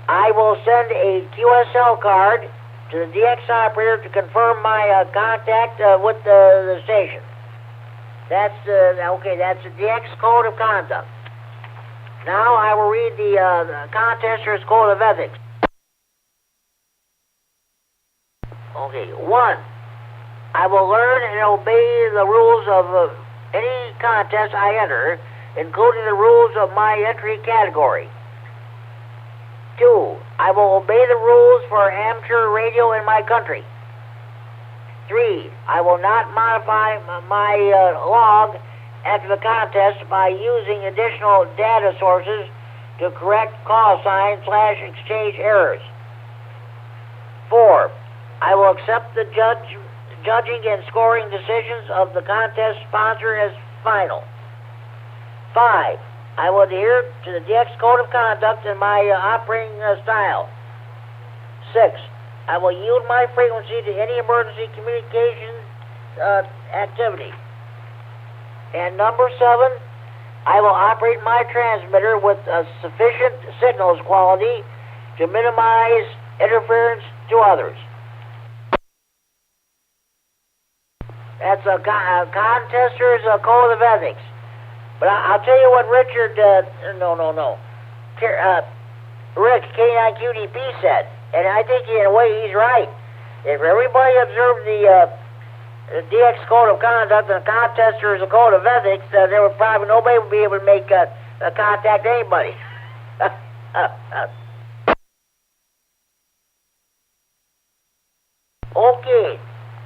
I will send a QSL card to the DX operator to confirm my contact with the station. That's okay. That's the DX Code of Conduct. Now I will read the contester's Code of Ethics. Okay, 1. I will learn and obey the rules of any contest I enter, including the rules of my entry category. 2. I will obey the rules for amateur radio in my country. 3. I will not modify my log after the contest by using additional data sources to correct call sign/exchange errors. 4. I will accept the judging and scoring decisions of the contest sponsor as final. 5. I will adhere to the DX Code of Conduct in my operating style. 6. I will yield my frequency to any emergency communication activity. And number 7, I will operate my transmitter with sufficient signals quality to minimize interference to others. That's a contester's Code of Ethics. But I'll tell you what Richard, Rick, K9QDP said, and I think in a way he's right. If everybody observed the DX Code of Conduct and the contester's Code of Ethics, there would probably nobody would be able to make contact anybody. Okay,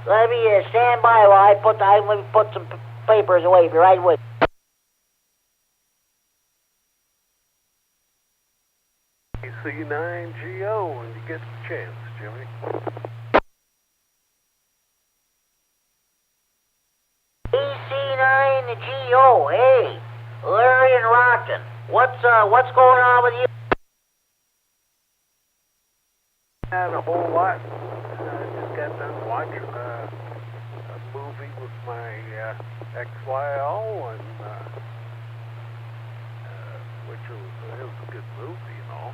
let me stand by while let me put some papers away. Be right with you. C9GO when you get the chance, Jimmy. C9GO, hey, Larry and Rockton, what's going on with you? Not a whole lot. Just got done watching a movie with my XYL, and which was a good movie and all.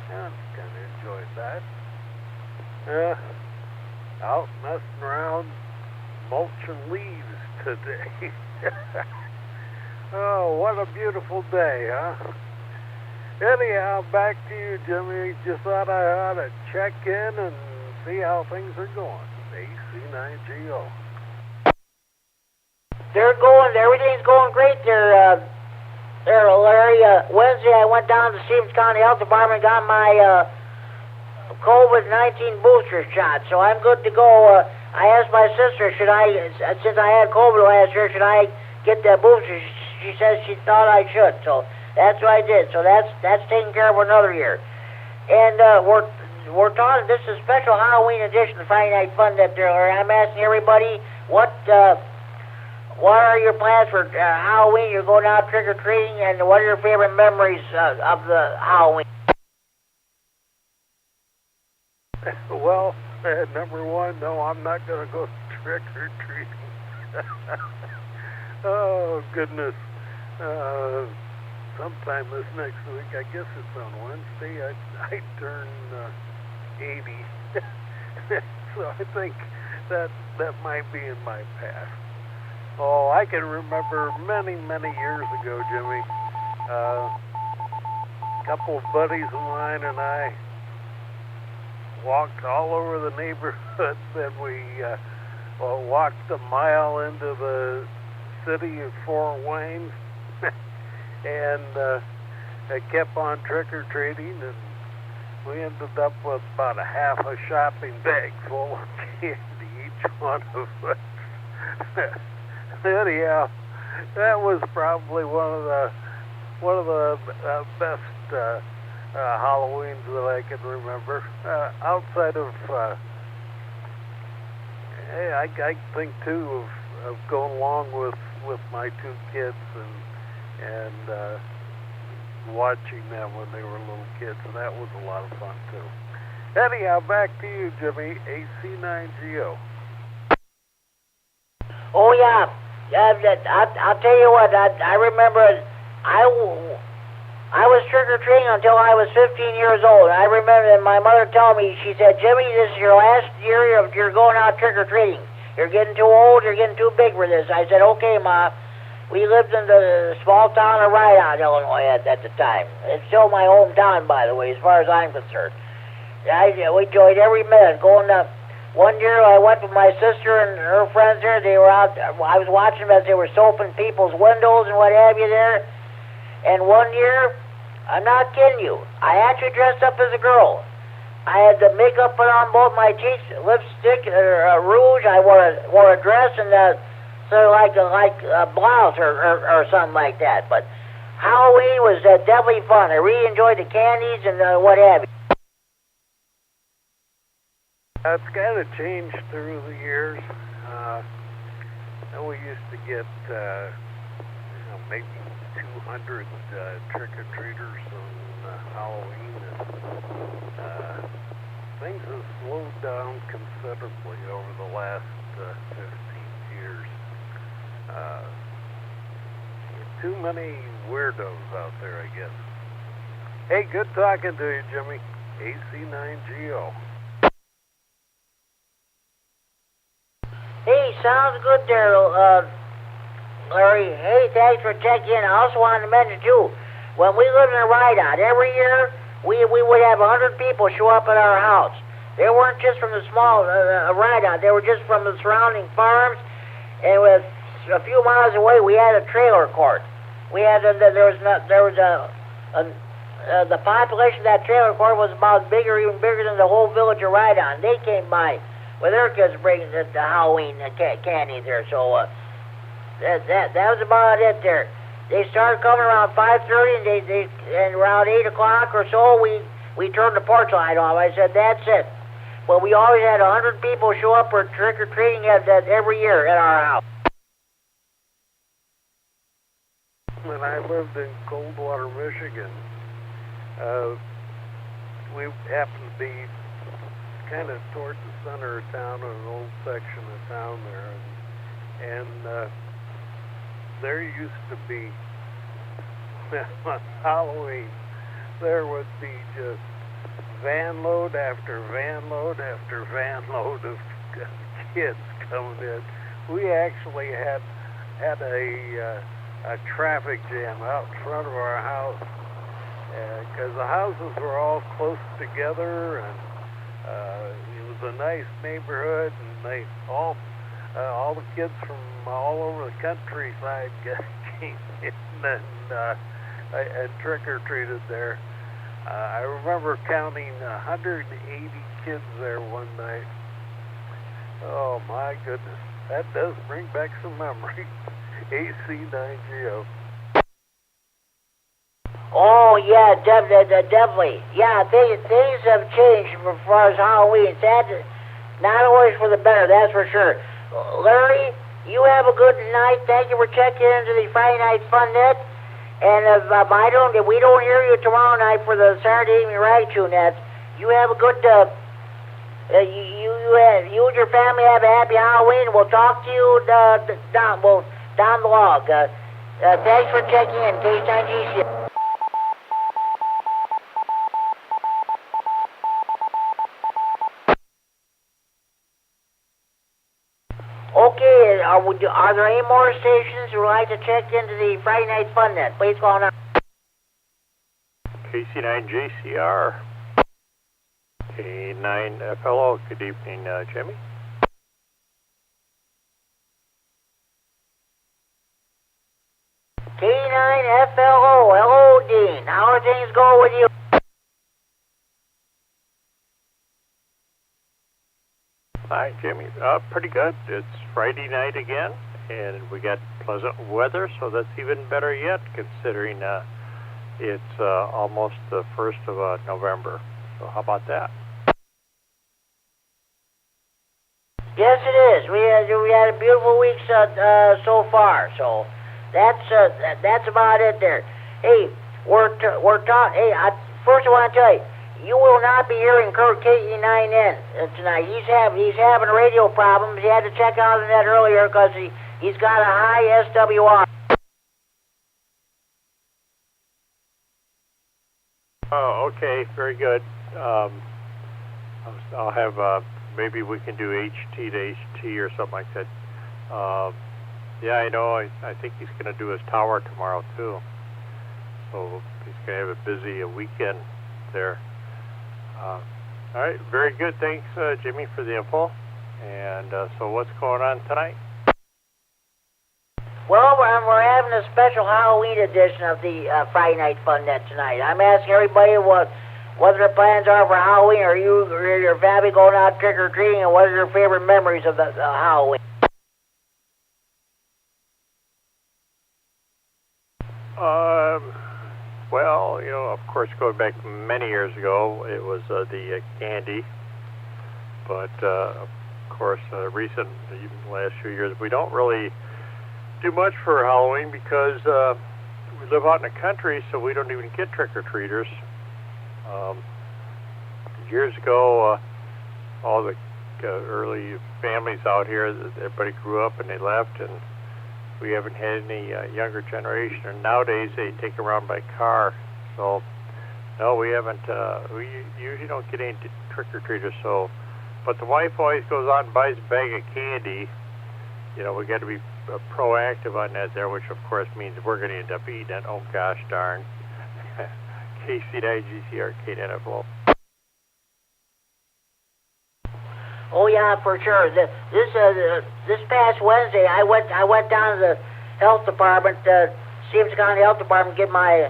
Yeah, kind of enjoyed that. Out messing around, mulching leaves today. Oh, what a beautiful day, huh? Anyhow, back to you, Jimmy. Just thought I ought to check in and see how things are going. AC9GO. Everything's going great there, Larry. Wednesday I went down to the Stevens County Health Department and got my COVID-19 booster shot, so I'm good to go. I asked my sister, since I had COVID last year, should I get that booster? She says she thought I should, so that's what I did. So that's taken care of for another year. And we're talking. This is a special Halloween edition of Friday Night Fun. I'm asking everybody what are your plans for Halloween? You're going out trick or treating, and what are your favorite memories of the Halloween? Well, number one, no, I'm not going to go trick or treating. Oh goodness. Sometime this next week, I guess it's on Wednesday, I turn 80. So I think that might be in my past. Oh, I can remember many, many years ago, Jimmy, a couple of buddies of mine and I walked all over the neighborhood. Then we walked a mile into the city of Fort Wayne. And I kept on trick-or-treating, and we ended up with about a half a shopping bag full of candy, each one of us. Anyhow, that was probably one of the best Halloweens that I can remember. Outside of Hey, I think too of going along with my two kids and watching them when they were little kids, and that was a lot of fun too. Anyhow, back to you, Jimmy. AC9GO. Oh yeah, I'll tell you what. I remember I was trick-or-treating until I was 15 years old. I remember my mother telling me, she said, Jimmy, this is your last year of you're going out trick-or-treating. You're getting too old, you're getting too big for this. I said, okay, Ma. We lived in the small town of Rydon, Illinois at the time. It's still my hometown, by the way, as far as I'm concerned. We enjoyed every minute. One year I went with my sister and her friends there. They were out, I was watching them as they were soaping people's windows and what have you there. And one year, I'm not kidding you, I actually dressed up as a girl. I had the makeup put on both my cheeks, lipstick, rouge. I wore a dress and sort of like a blouse or something like that. But Halloween was definitely fun. I really enjoyed the candies and what have you. It's kind of changed through the years. We used to get maybe 200 trick-or-treaters on Halloween, and things have slowed down considerably over the last 15 years. Too many weirdos out there, I guess. Hey, good talking to you, Jimmy. AC9GO. Hey, sounds good there, Larry. Hey, thanks for checking in. I also wanted to mention, too, when we lived in Rydon, every year we would have 100 people show up at our house. They weren't just from the small Rydon. They were just from the surrounding farms. And with a few miles away, we had a trailer court. We had the population of that trailer court was about even bigger than the whole village of Rydon. They came by with their kids bringing the Halloween candy there. So that was about it there. They started coming around 5:30, and around 8 o'clock or so, we turned the porch light off. I said, that's it. Well, we always had 100 people show up for trick-or-treating every year at our house. When I lived in Coldwater, Michigan, we happened to be kind of toward the center of town, in an old section of town there, and there used to be, on Halloween, there would be just van load after van load after van load of kids coming in. We actually had a traffic jam out in front of our house, because the houses were all close together, and it was a nice neighborhood, and they all the kids from all over the countryside came in and trick-or-treated there. I remember counting 180 kids there one night. Oh my goodness, that does bring back some memories. AC9GO. Oh, yeah, definitely. Yeah, things have changed as far as Halloween. It's not always for the better, that's for sure. Larry, you have a good night. Thank you for checking into the Friday Night Fun Net. And if we don't hear you tomorrow night for the Saturday Evening Rag-Tune Net, you have a good, you and your family have a happy Halloween. We'll talk to you down the log. Thanks for checking in, K9GC. Okay, are there any more stations who would like to check into the Friday Night Fun Net? Please call now. KC9JCR. K9FLO. Good evening, Jimmy. K9FLO. Hello, Dean. How are things going with you? Hi, Jimmy. Pretty good. It's Friday night again, and we got pleasant weather, so that's even better yet, considering it's almost the 1st of November. So how about that? Yes, it is. We had a beautiful week so far. So that's about it there. Hey, we're talking. Hey, first I want to tell you, you will not be hearing Kurt KD9MED tonight. He's having radio problems. He had to check out of that earlier because he's got a high SWR. Oh, okay, very good. I'll have maybe we can do HT to HT or something like that. Yeah, I know. I think he's going to do his tower tomorrow too. So he's going to have a busy weekend there. All right, very good. Thanks, Jimmy, for the info. And so what's going on tonight? Well, we're having a special Halloween edition of the Friday Night Fun Net tonight. I'm asking everybody what their plans are for Halloween. Are you or your family going out trick-or-treating, and what are your favorite memories of the Halloween? Well, you know, of course, going back many years ago, it was the candy. But, of course, recent, the last few years, we don't really do much for Halloween because we live out in the country, so we don't even get trick-or-treaters. Years ago, all the early families out here, everybody grew up and they left, and we haven't had any younger generation. And nowadays, they take around by car. So, no, we haven't. We usually don't get any trick-or-treaters. So, but the wife always goes out and buys a bag of candy. You know, we got to be proactive on that there, which of course means we're going to end up eating it. Oh gosh darn. KC9GCR, K9FO. Oh yeah, for sure. This past Wednesday, I went down to the health department, Stevens County Health Department, get my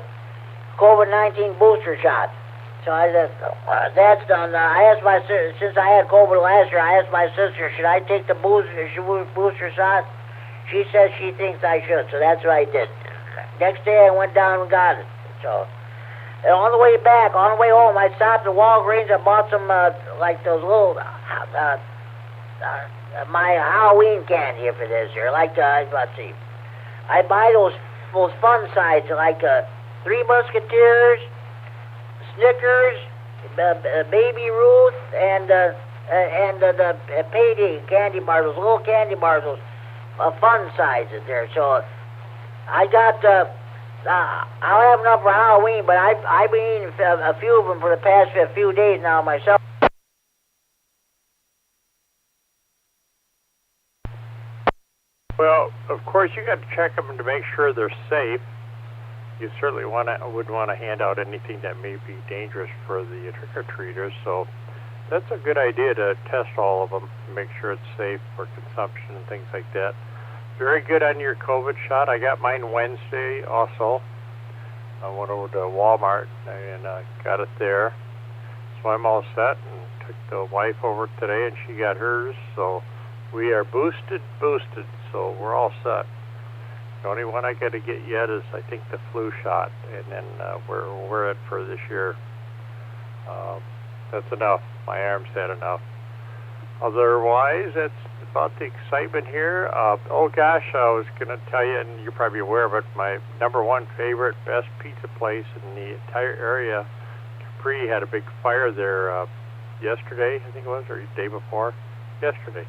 COVID-19 booster shot. So that's done. I asked my sister, since I had COVID last year, I asked my sister, should I take the booster shot? She says she thinks I should, so that's what I did. Next day, I went down and got it. So, and on the way back, on the way home, I stopped at Walgreens. I bought some like those little my Halloween candy, if it is here. Like let's see, I buy those fun sides like Three Musketeers, Snickers, Baby Ruth, and the Payday candy bars, those little candy bars, those fun sizes there. So I got. I'll have enough for Halloween, but I've been eating a few of them for the past few days now myself. Well, of course, you got to check them to make sure they're safe. You certainly would want to hand out anything that may be dangerous for the trick-or-treaters. So that's a good idea to test all of them, to make sure it's safe for consumption and things like that. Very good on your COVID shot. I got mine Wednesday also. I went over to Walmart and got it there. So I'm all set, and took the wife over today and she got hers. So we are boosted. So we're all set. The only one I got to get yet is, I think, the flu shot, and then we're at for this year. That's enough. My arm's had enough. Otherwise, that's about the excitement here. Oh gosh, I was going to tell you, and you're probably aware of it, my number one favorite, best pizza place in the entire area, Capri, had a big fire there yesterday, I think it was, or the day before? Yesterday.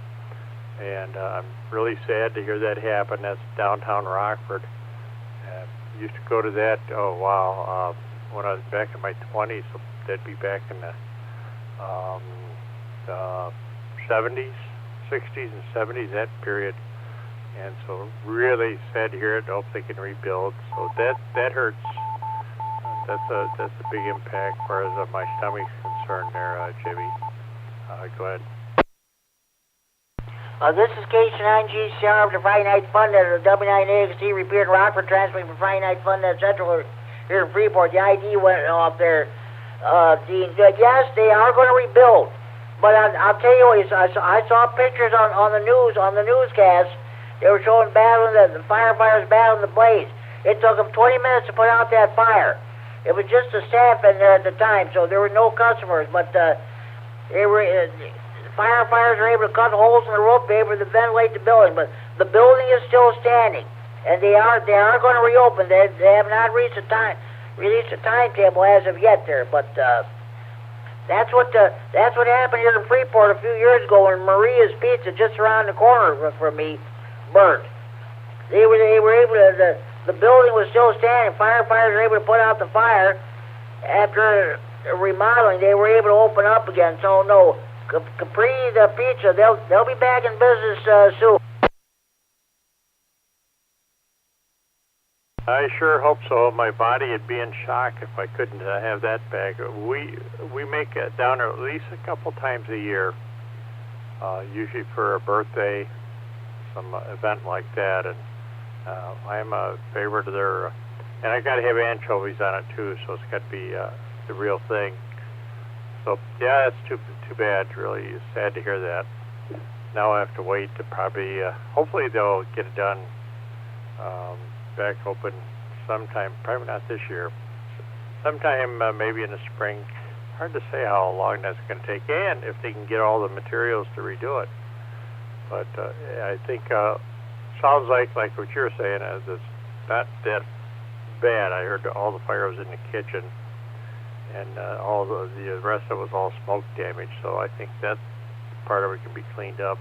And I'm really sad to hear that happen. That's downtown Rockford. Used to go to that, oh wow, when I was back in my 20s, so that'd be back in the 70s, 60s and 70s, that period. And so really sad to hear it. Hope they can rebuild. So that hurts. That's a big impact as far as my stomach's concerned there, Jimmy. Go ahead. This is K9GCR of the Friday Night Fun Net, the W9AXD Repeater in Rockford, transmitting from Friday Night Fun Net Central here in Freeport. The ID went off there, Dean. Yes, they are going to rebuild. But I'll tell you what, I saw pictures on the news, on the newscast. They were showing the firefighters battling the blaze. It took them 20 minutes to put out that fire. It was just the staff in there at the time, so there were no customers. But they were firefighters are able to cut holes in the roof, be able to ventilate the building, but the building is still standing, and they are going to reopen. They have not released a timetable as of yet there, but that's what happened here in Freeport a few years ago when Maria's Pizza, just around the corner from me, burnt. They were able to. The building was still standing. Firefighters were able to put out the fire. After remodeling, they were able to open up again. So no, Capri the Pizza, they'll be back in business soon. I sure hope so. My body would be in shock if I couldn't have that back. We make it down there at least a couple times a year, usually for a birthday, some event like that, and I'm a favorite of their, and I got to have anchovies on it too, so it's got to be the real thing. So yeah, that's too bad. Really, it's sad to hear that. Now I have to wait to probably, hopefully they'll get it done. Back open sometime, probably not this year, sometime maybe in the spring. Hard to say how long that's going to take, and if they can get all the materials to redo it. But I think sounds like what you're saying is it's not that bad. I heard all the fire was in the kitchen, and all the rest of it was all smoke damage. So I think that part of it can be cleaned up.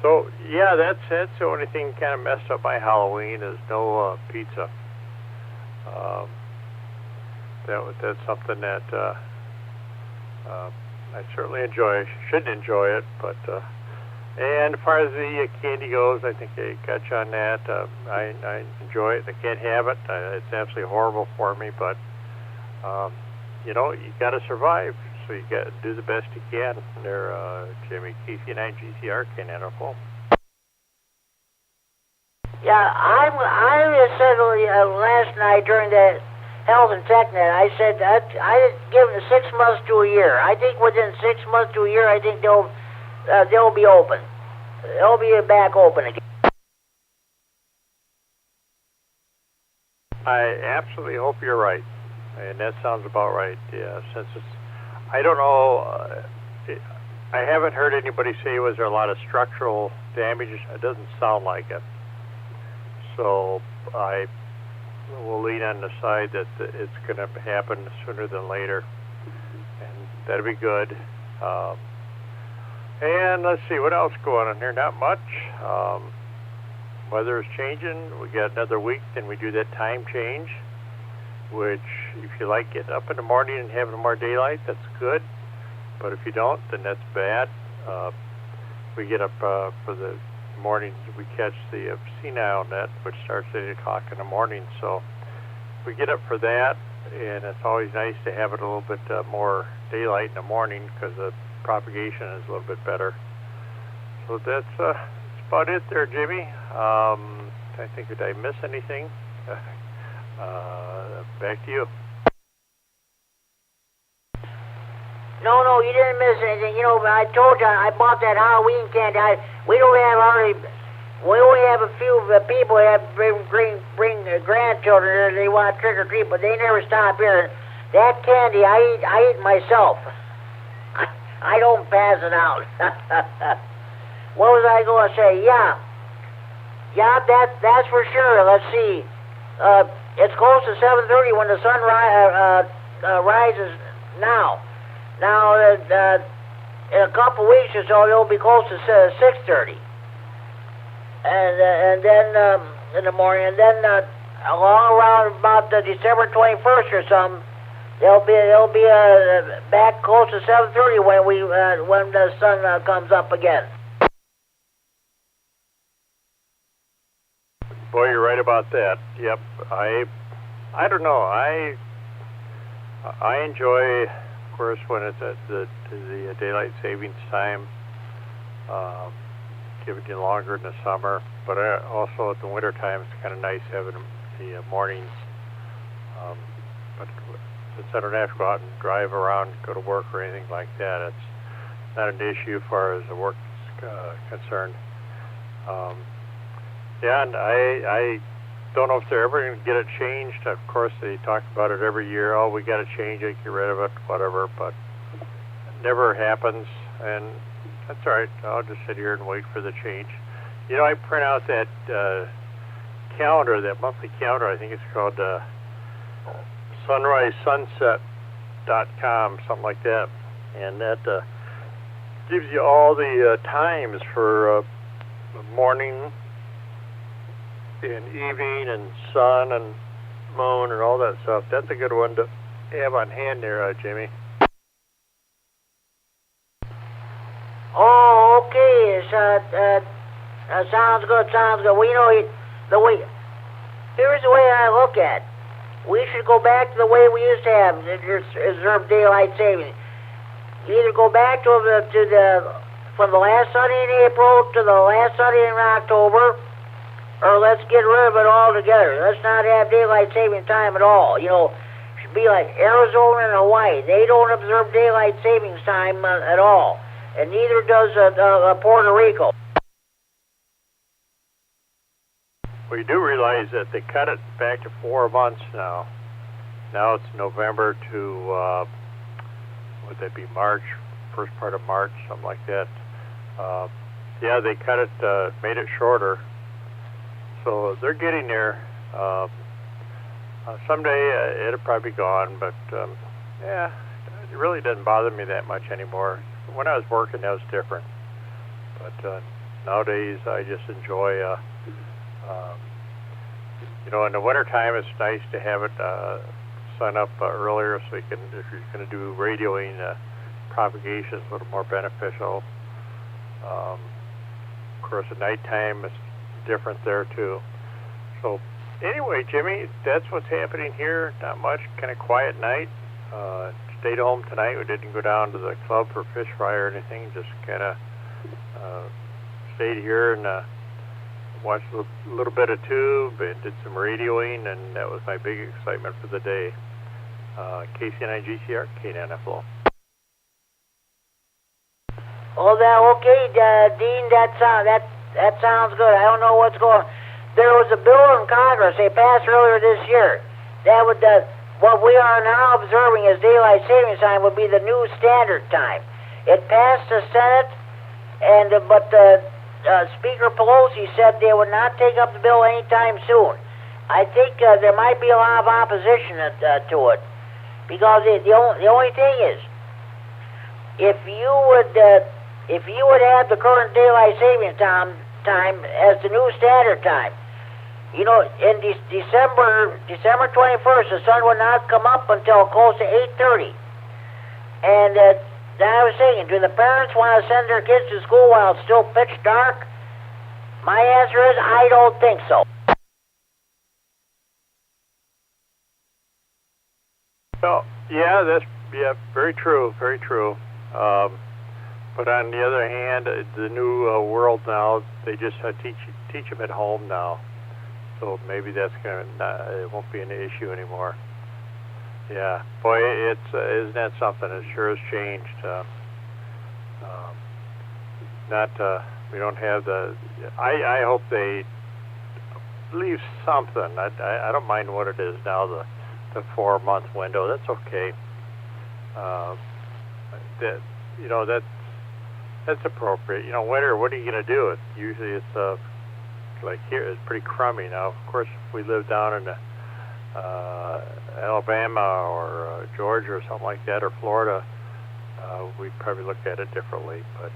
So yeah, that's the only thing kind of messed up my Halloween is no pizza. That's something that I certainly enjoy. Shouldn't enjoy it, but and as far as the candy goes, I think I got you on that. I enjoy it. I can't have it. It's absolutely horrible for me, but you know, you got to survive. So you got to do the best you can. There, Jimmy, KC9 GCR, K9RFD. Yeah, I said last night during the Health and TechNet, I said I give them 6 months to a year. I think within 6 months to a year, I think they'll be open. They'll be back open again. I absolutely hope you're right, and that sounds about right. Yeah, since it's, I don't know. I haven't heard anybody say was there a lot of structural damage. It doesn't sound like it. So I will lean on the side that it's going to happen sooner than later, and that'll be good. And let's see what else going on here. Not much. Weather is changing. We got another week, then we do that time change, which if you like getting up in the morning and having more daylight, that's good. But if you don't, then that's bad. We get up for the mornings, we catch the senile net, which starts at 8 o'clock in the morning. So we get up for that, and it's always nice to have it a little bit more daylight in the morning because the propagation is a little bit better. So that's about it there, Jimmy. I think, did I miss anything? Back to you. No, you didn't miss anything. You know, I told you I bought that Halloween candy. We only have a few people that bring grandchildren here. They want to trick or treat, but they never stop here. That candy, I eat myself. I don't pass it out. What was I going to say? Yeah, that's for sure. Let's see. It's close to 7:30 when the sun rises now. Now, in a couple weeks or so, it'll be close to 6:30, and then in the morning, and then along around about December 21st or something, they'll be back close to 7:30 when the sun comes up again. Boy, you're right about that. Yep. I don't know. I enjoy, of course, when it's at the daylight savings time, giving you longer in the summer, but also at the winter time, it's kind of nice having the mornings. But since I don't have to go out and drive around, go to work or anything like that, it's not an issue as far as the work is concerned. Yeah, and I don't know if they're ever going to get it changed. Of course, they talk about it every year. Oh, we got to change it, get rid of it, whatever. But it never happens. and that's all right. I'll just sit here and wait for the change. You know, I print out that calendar, that monthly calendar. I think it's called sunrisesunset.com, something like that, and that gives you all the times for morning and evening and sun and moon and all that stuff. That's a good one to have on hand there, Jimmy. Oh, okay. Sounds good. Sounds good. Well, you know, here's the way I look at it. We should go back to the way we used to have observe daylight savings. You either go back from the last Sunday in April to the last Sunday in October, or let's get rid of it altogether. Let's not have daylight saving time at all. You know, it should be like Arizona and Hawaii. They don't observe daylight savings time at all, and neither does Puerto Rico. Well, you do realize that they cut it back to 4 months now. Now it's November to, would that be March, first part of March, something like that. Yeah, they cut it, made it shorter. So they're getting there. Someday it'll probably be gone, but yeah, it really doesn't bother me that much anymore. When I was working, that was different. But nowadays, I just enjoy, you know, in the wintertime, it's nice to have it sun up earlier so you can, if you're going to do radioing, propagation is a little more beneficial. Of course, at nighttime, it's different there, too. So, anyway, Jimmy, that's what's happening here. Not much, kind of quiet night. Stayed home tonight. We didn't go down to the club for fish fry or anything. Just kind of stayed here and watched a little bit of tube and did some radioing, and that was my big excitement for the day. KC9GCR, K9FL. Oh, okay, Dean. That sounds good. I don't know what's going on. There was a bill in Congress they passed earlier this year that would what we are now observing as daylight savings time would be the new standard time. It passed the Senate, but Speaker Pelosi said they would not take up the bill anytime soon. I think there might be a lot of opposition to it, because the only thing is, if you would have the current daylight savings time as the new standard time, you know, in December 21st, the sun would not come up until close to 8:30. And I was thinking, do the parents want to send their kids to school while it's still pitch dark? My answer is, I don't think so. Well, yeah, that's very true, very true. But on the other hand, the new world now, they just teach them at home now. So maybe that's it won't be an issue anymore. Yeah, boy, isn't that something? It sure has changed. We don't have the. I hope they leave something. I don't mind what it is now. The 4-month window. That's okay. That's appropriate. You know, winter. What are you going to do? Usually it's like here, it's pretty crummy now. Of course, if we live down in Alabama or Georgia or something like that, or Florida, we'd probably look at it differently. But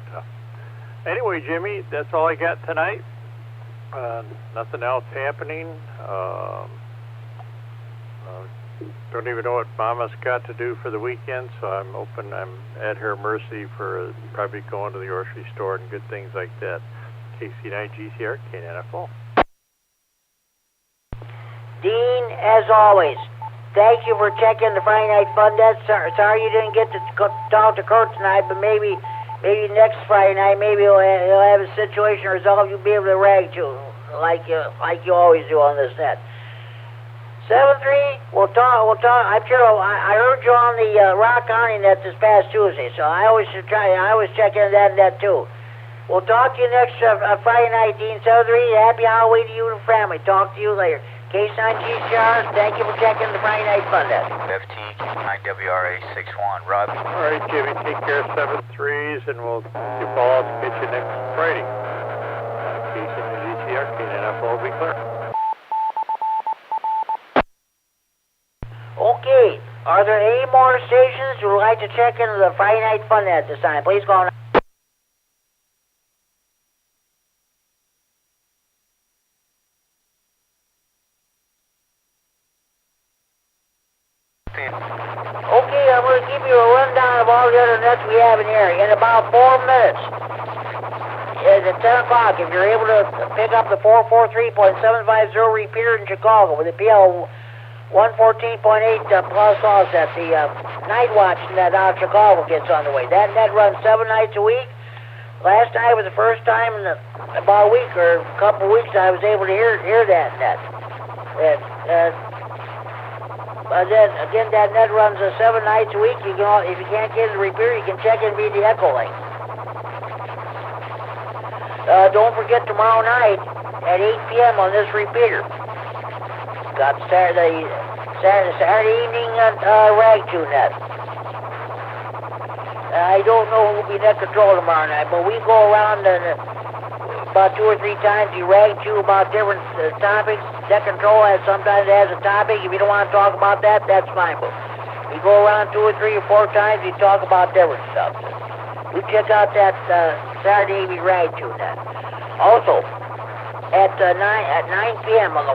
anyway, Jimmy, that's all I got tonight. Nothing else happening. Don't even know what Mama's got to do for the weekend, so I'm at her mercy for probably going to the grocery store and good things like that. KC9GCR, K9FL. Dean, as always, thank you for checking the Friday Night Fun Day. Sorry you didn't get to talk to Kurt tonight, but maybe next Friday night, maybe he'll have a situation resolved. You'll be able to rag to like you always do on this net. 7-3, we'll talk. I'm sure I heard you on the Rock County net this past Tuesday, so I always check into that net too. We'll talk to you next Friday night, Dean. 7-3, happy Halloween to you and family. Talk to you later. K9GCR, thank you for checking the Friday Night Fun Net. FT, K9WRA61. Rob? All right, Jimmy, take care of 7-3s, and we'll follow up and get you next Friday. K9GCR, K9FO, be clear. Okay, are there any more stations who would like to check into the Friday Night Fun Net this time? Please call now. Okay, I'm going to give you a rundown of all the other nets we have in the area in about 4 minutes. At 10 o'clock, if you're able to pick up the 443.750 repeater in Chicago with the PL 114.8 plus offset, the night watch net out of Chicago gets underway. That net runs 7 nights a week. Last night was the first time in about a week or a couple of weeks I was able to hear that net. Then again, that net runs 7 nights a week. You can, if you can't get the repeater, you can check in via the EchoLink. Don't forget tomorrow night at 8 p.m. on this repeater. Got Saturday evening rag tune net. I don't know who will be net control tomorrow night, but we go around and about 2 or 3 times. You rag tune about different topics. Net control sometimes has a topic. If you don't want to talk about that, that's fine. But we go around 2 or 3 or 4 times. We talk about different stuff. You check out that Saturday evening rag tune net. Also, at 9 p.m. on the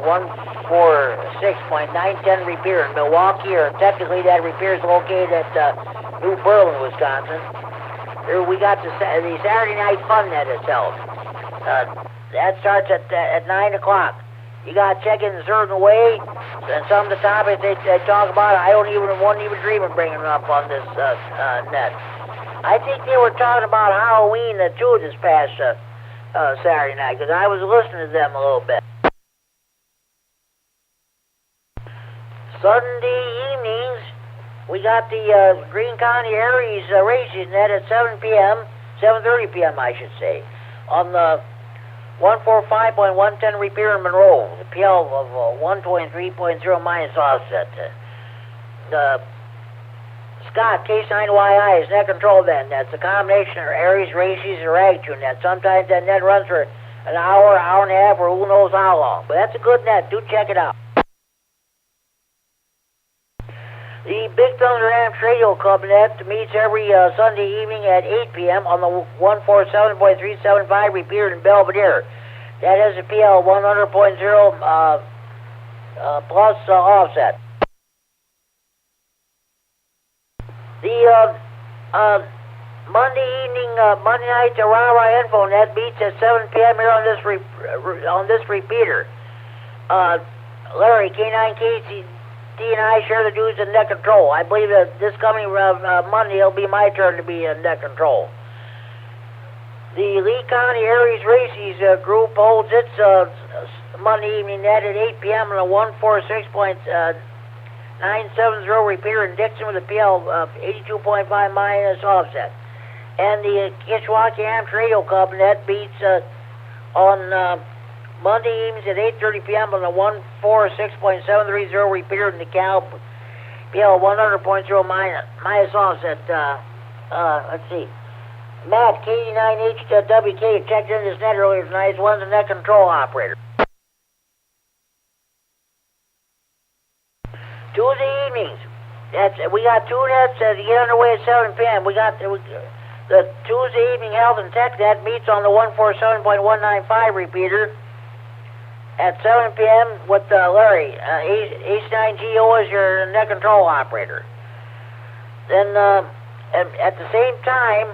146.910 repeater in Milwaukee, or technically that repeater is located at New Berlin, Wisconsin. We got the Saturday Night Fun Net itself. That starts at 9 o'clock. You got to check in a certain way, and some of the topics they talk about, I wouldn't even dream of bringing them up on this net. I think they were talking about Halloween too this past Saturday night, because I was listening to them a little bit. Sunday evenings, we got the Greene County Aries races net at 7 p.m., 7:30 p.m. I should say, on the 145.110 repeater in Monroe, the PL of 123.0 minus offset. Scott, K9YI is net control then. That's a combination of Aries, races, or rag tune net. Sometimes that net runs for an hour, hour and a half, or who knows how long. But that's a good net. Do check it out. The Big Thunder Amps Radio Club net meets every Sunday evening at 8 p.m. on the 147.375 repeater in Belvedere. That has a PL 100.0 plus offset. The Monday evening, Monday night, Rah-Rah Info net beats at 7 p.m. here on this repeater. Larry, K9KD and I share the duties in net control. I believe that this coming Monday it'll be my turn to be in net control. The Lee County Aries Races group holds its Monday evening net at 8 p.m. on a 146.970 repeater in Dixon with a PL of 82.5 minus offset. And the Kishwaukee Amps Radio Club net beats on Monday evenings at 8:30 p.m. on the 146.730 repeater in the Cal PL 100.0 minus offset. Let's see. Matt, KD9HWK, checked in this net earlier tonight. One's a net control operator. Tuesday evenings, we got 2 nets that get underway at 7 p.m. We got the Tuesday evening Health and Tech net meets on the 147.195 repeater at 7 p.m. with Larry. H9GO is your net control operator. Then at the same time,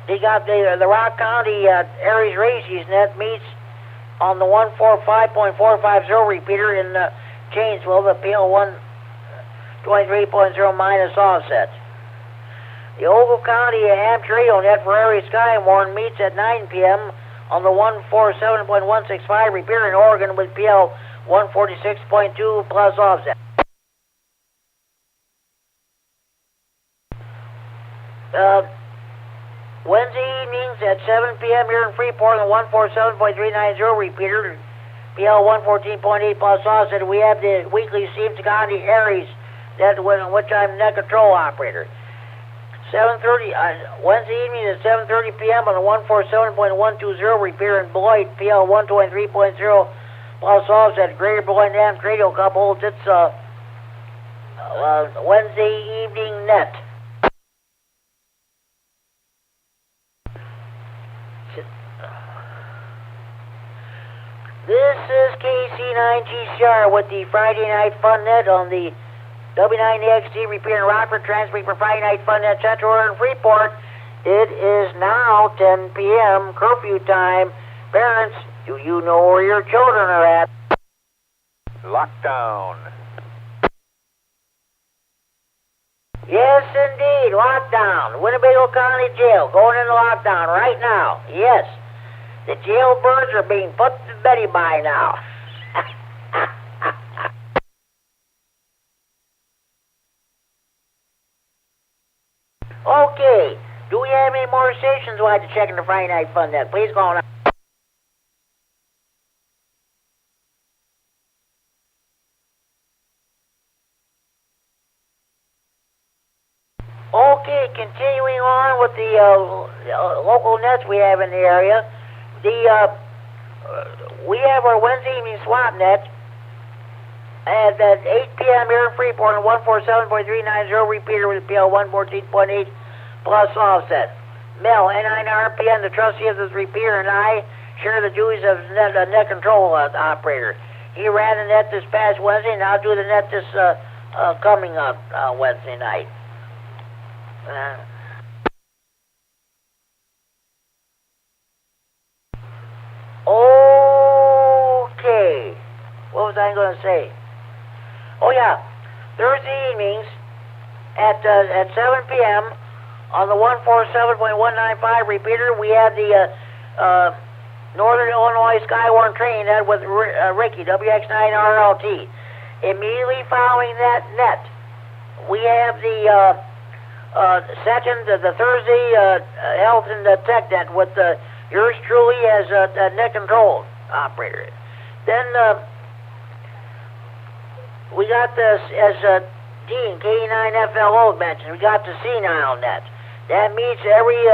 they got the Rock County Aries Races net meets on the 145.450 repeater in Janesville, the PL 123.0 minus offset. The Ogle County Amps Radio net for Aries Skywarn meets at 9 p.m. on the 147.165 repeater in Oregon with PL 146.2 plus offset. Wednesday evenings at 7 p.m. here in Freeport on the 147.390 repeater PL 114.8 plus offset. We have the weekly Steve County Aries, which I'm net control operator. 7:30 Wednesday evening at 7:30 p.m. on the 147.120 repair in Beloit, PL 123.0 plus offset. Greater Beloit Dam Radio Cup holds its Wednesday evening net. This is KC9GCR with the Friday Night Fun Net on the W9AXD Repeater in Rockford, transmitting for Friday Night Fun Net Central and Freeport. It is now 10 p.m. curfew time. Parents, do you know where your children are at? Lockdown. Yes, indeed, lockdown. Winnebago County Jail going into lockdown right now. Yes, the jailbirds are being put to bed by now. Okay, do we have any more stations we'd like to check in the Friday Night Fun Net? Please go on. Okay, continuing on with the local nets we have in the area. We have our Wednesday evening swap net at 8 p.m. here in Freeport on 147.390 repeater with PL 114.8 plus offset. Mel, K9RFD, the trustee of this repeater, and I share the duties of net control operator. He ran the net this past Wednesday, and I'll do the net this coming up Wednesday night. Okay. What was I going to say? Oh yeah, Thursday evenings at 7 p.m. on the 147.195 repeater, we have the Northern Illinois Skywarn training net with Ricky, WX9RLT. Immediately following that net, we have the the Thursday health and tech net with yours truly as a net control operator. Then we got this, as Dean, K9FLO mentioned, we got the senile net. That meets every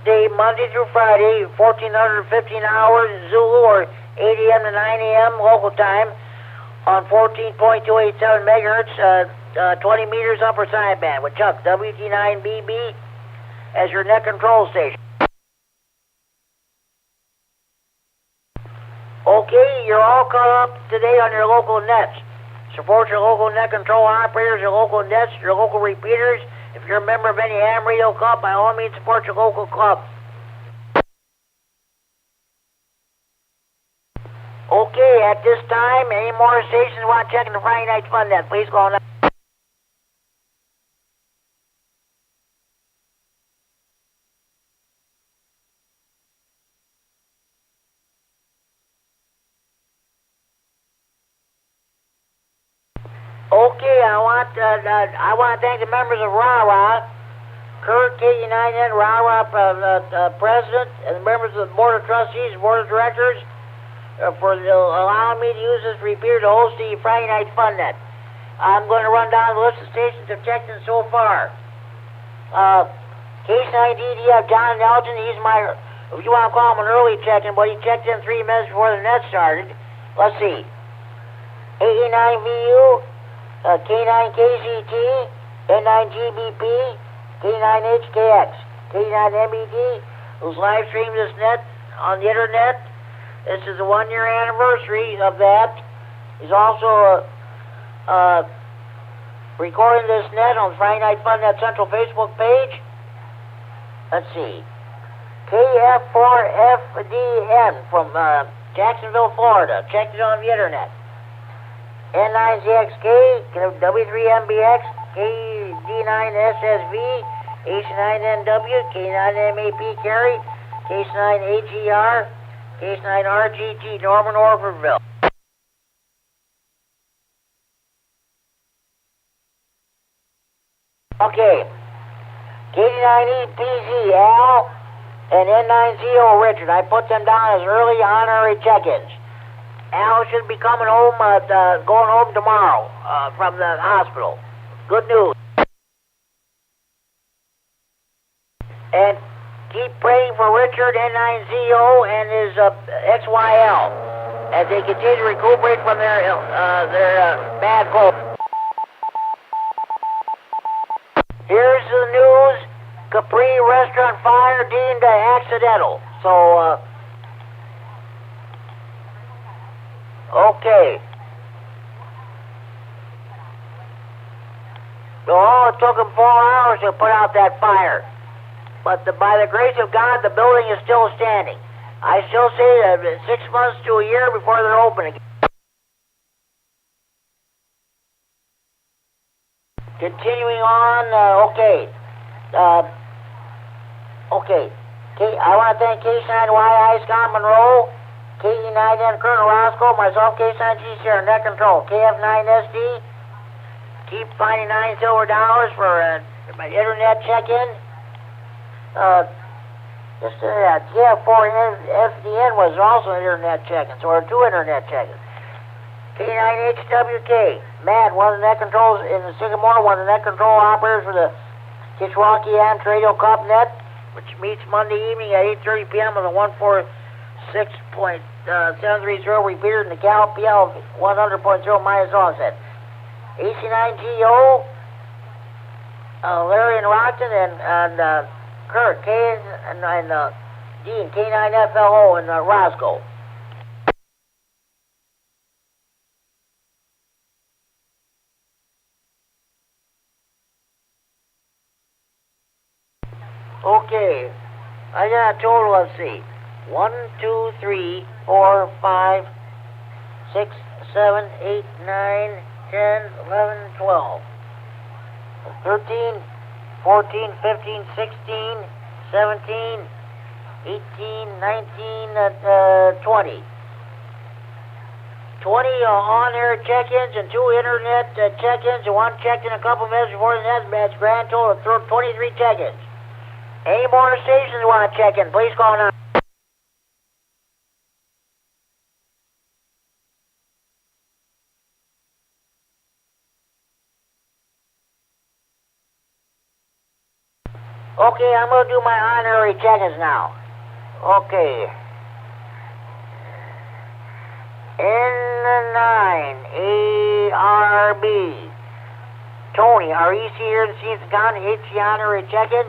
day, Monday through Friday, 1415 hours Zulu, or 8 a.m. to 9 a.m. local time on 14.287 megahertz, 20 meters upper sideband with Chuck, WT9BB, as your net control station. Okay, you're all caught up today on your local nets. Support your local net control operators, your local nets, your local repeaters. If you're a member of any ham radio club, by all means support your local club. Okay, at this time, any more stations want to check in the Friday Night Fun Net, please go on. Okay, I want to thank the members of RAH, Kurt, KD9MED, RAH president, and the members of the Board of Trustees, Board of Directors, for allowing me to use this repeater to host the Friday Night Fun Net. I'm going to run down the list of stations I've checked in so far. Case 9DD, John Nelson. He's my, if you want to call him an early check-in, but he checked in 3 minutes before the net started. Let's see. AA9VU, K9KZT, N9GBP, K9HKX, KD9MED, who's live streamed this net on the internet. This is the 1-year anniversary of that. He's also recording this net on the Friday Night Fun Net Central Facebook page. Let's see. KF4FDN from Jacksonville, Florida. Checked it on the internet. N9ZXK, W3MBX, KD9SSV, H9NW, K9MAP Carry, K9AGR, K9RGT, Norman Orfordville. Okay. KD9EPZ, Al, and N9ZO, Richard. I put them down as early honorary check-ins. Al should be coming home, going home tomorrow from the hospital. Good news. And keep praying for Richard N9ZO and his XYL as they continue to recuperate from their bad cold. Here's the news. Capri restaurant fire deemed accidental. So, okay. So, it took them 4 hours to put out that fire. But by the grace of God, the building is still standing. I still say that 6 months to a year before they're open again. Continuing on, okay. I want to thank K9YI Scott Monroe, KD9MED Colonel Roscoe, myself, K9GCR Net Control, KF9SD. Keep finding $9 silver for my internet check-in. K4FDN was also an internet check-in, so there are 2 internet check-ins. K9HWK, Matt, one of the net controls in the Sycamore, one of the net control operators for the Kishwaukee Amp Radio Cup net, which meets Monday evening at 8:30 p.m. on the 146.730 repeater in the Cal PL 100.0 minus offset. AC9GO, Larry and Rockton, and Kurt, and Dean, K9FLO, and Roscoe. Okay, I got a total, let's see, 1, 2, 3, 4, 5, 6, 7, 8, 9, 10, 11, 12, 13, 14, 15, 16, 17, 18, 19, 20. 20 on-air check-ins and 2 internet check-ins and 1 checked-in a couple minutes before the net match. Grand total of 23 check-ins. Any more stations want to check in, please call now. Okay, I'm going to do my honorary check-ins now. Okay. N9ARB. Tony, are you here to see if the gun hits the honorary check-in?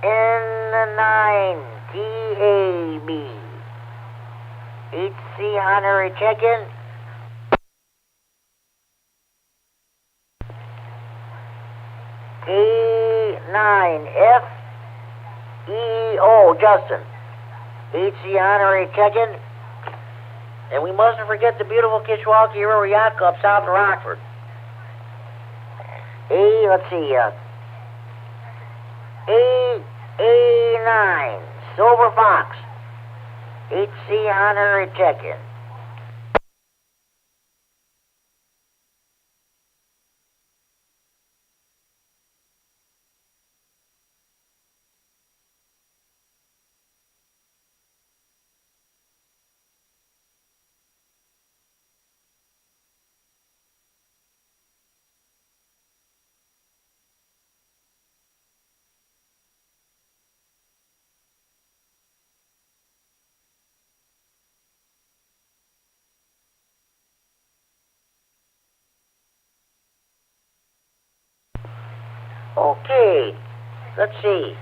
N9TAB. HC honorary check-in. K9FEO, Justin. HC honorary check-in. And we mustn't forget the beautiful Kishwaukee River Yacht Club south of Rockford. Let's see, A9, Silver Fox. HC honorary check-in. Okay, let's see.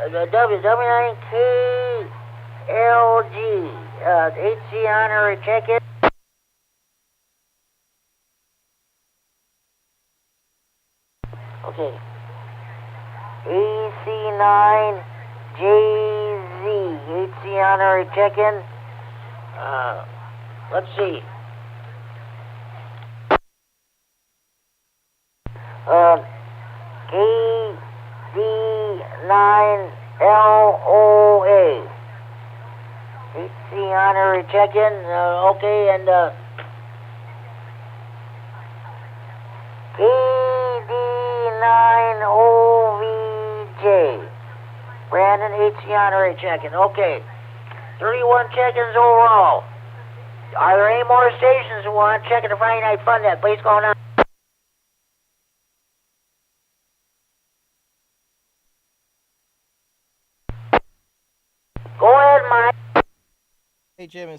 W9KLG, HC honorary check-in. Okay. AC9JZ, HC honorary check-in. Let's see. KD9LOA, HC honorary check-in. Okay, and K9OVJ. Brandon, HC honorary check-in. Okay. 31 check-ins overall. Are there any more stations who want to check in the Friday Night Fun Net? Please go now. Go ahead, Mike. Hey, Jim,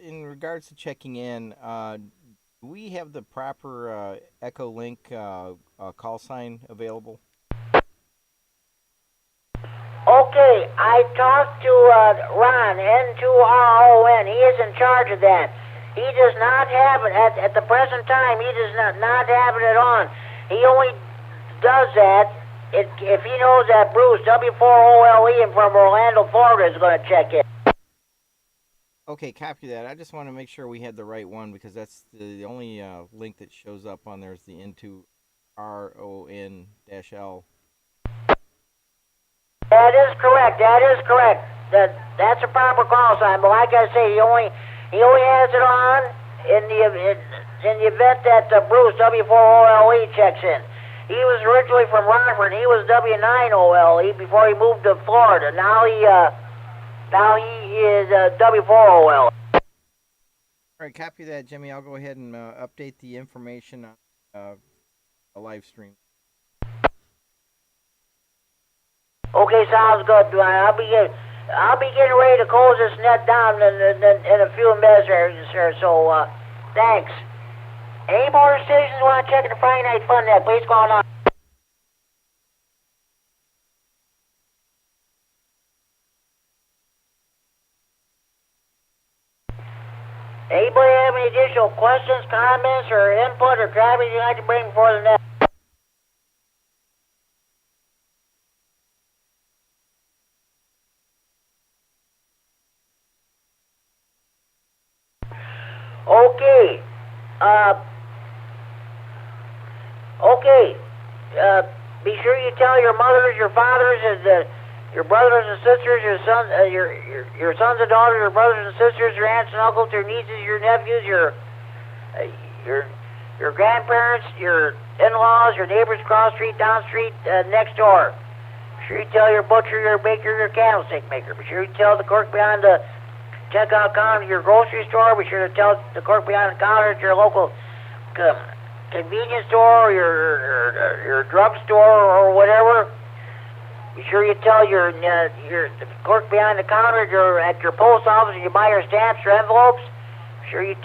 in regards to checking in, do we have the proper EchoLink call sign available? Okay, I talked to Ron, N2RON. He is in charge of that. He does not have it, at the present time, he does not have it on. He only does that if he knows that Bruce, W4OLE, and from Orlando, Florida, is going to check in. Okay, copy that. I just want to make sure we had the right one because that's the only link that shows up on there is the N2RON-L. That is correct. That's a proper call sign. But like I say, he only has it on in the event that Bruce W4OLE checks in. He was originally from Rockford. He was W9OLE before he moved to Florida. Now he is W4OLE. All right, copy that, Jimmy. I'll go ahead and update the information on the live stream. Okay, sounds good. I'll be getting ready to close this net down in a few minutes, sir. So thanks. Any more stations want to check in the Friday Night Fun Net? Please call on. Anybody have any additional questions, comments, or input or traffic you'd like to bring before the net? Okay. Be sure you tell your mothers, your fathers, and your brothers and sisters, your sons and daughters, your brothers and sisters, your aunts and uncles, your nieces, your nephews, your grandparents, your in-laws, your neighbors across the street, down the street, next door. Be sure you tell your butcher, your baker, your candlestick maker. Be sure you tell the clerk behind the checkout counter at your grocery store. Be sure to tell the clerk behind the counter at your local convenience store, or your drugstore, or whatever. Be sure you tell your the clerk behind the counter at your post office when you buy your stamps or envelopes. Be sure you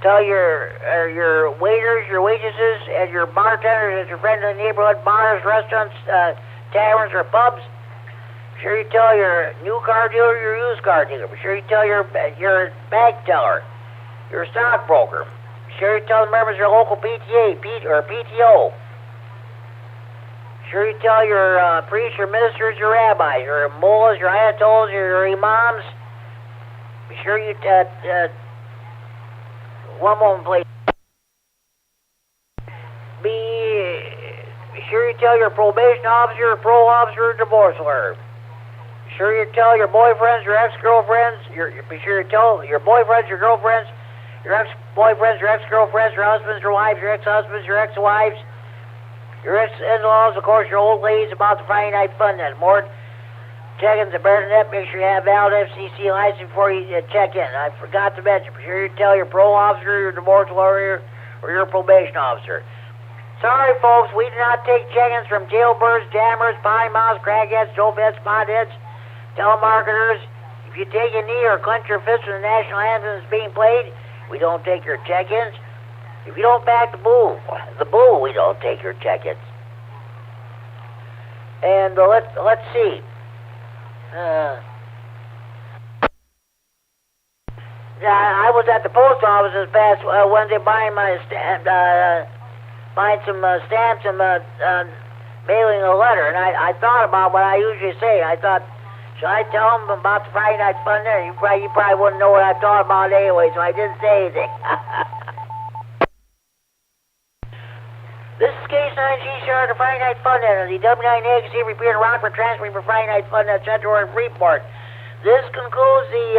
tell your waiters, your waitresses, and your bartenders, and your friends in the neighborhood bars, restaurants, taverns, or pubs. Be sure you tell your new car dealer, your used car dealer. Be sure you tell your bag teller, your stockbroker. Be sure you tell the members of your local PTA or PTO. Be sure you tell your priests, your ministers, your rabbis, your mullahs, your ayatollahs, your imams. Be sure you one moment, please. Be sure you tell your probation officer, your parole officer, divorce lawyer. Be sure you tell your boyfriends, your ex-girlfriends. Be sure you tell your boyfriends, your girlfriends, your ex-boyfriends, your ex-girlfriends, your husbands, your wives, your ex-husbands, your ex-wives, your ex-in-laws, of course, your old ladies about the Friday Night Fun Net. More check-ins at Bernadette. Make sure you have valid FCC license before you check in. I forgot to mention. Be sure you tell your parole officer, your divorce lawyer, or your probation officer. Sorry, folks, we do not take check-ins from jailbirds, jammers, potty mouths, crackheads, dopeheads, potheads, telemarketers. If you take a knee or clench your fist when the national anthem is being played, we don't take your check-ins. If you don't back the bull, we don't take your check-ins. And let's see. I was at the post office this past Wednesday buying some stamps and mailing a letter, and I thought about what I usually say. I thought, should I tell them about the Friday Night Fun there? You probably wouldn't know what I thought about anyway, so I didn't say anything. This is K9GCR, the Friday Night Fun Net, the W9AXD Repeater Rockford transferring for Friday Night Fun Net Central and Freeport. This concludes the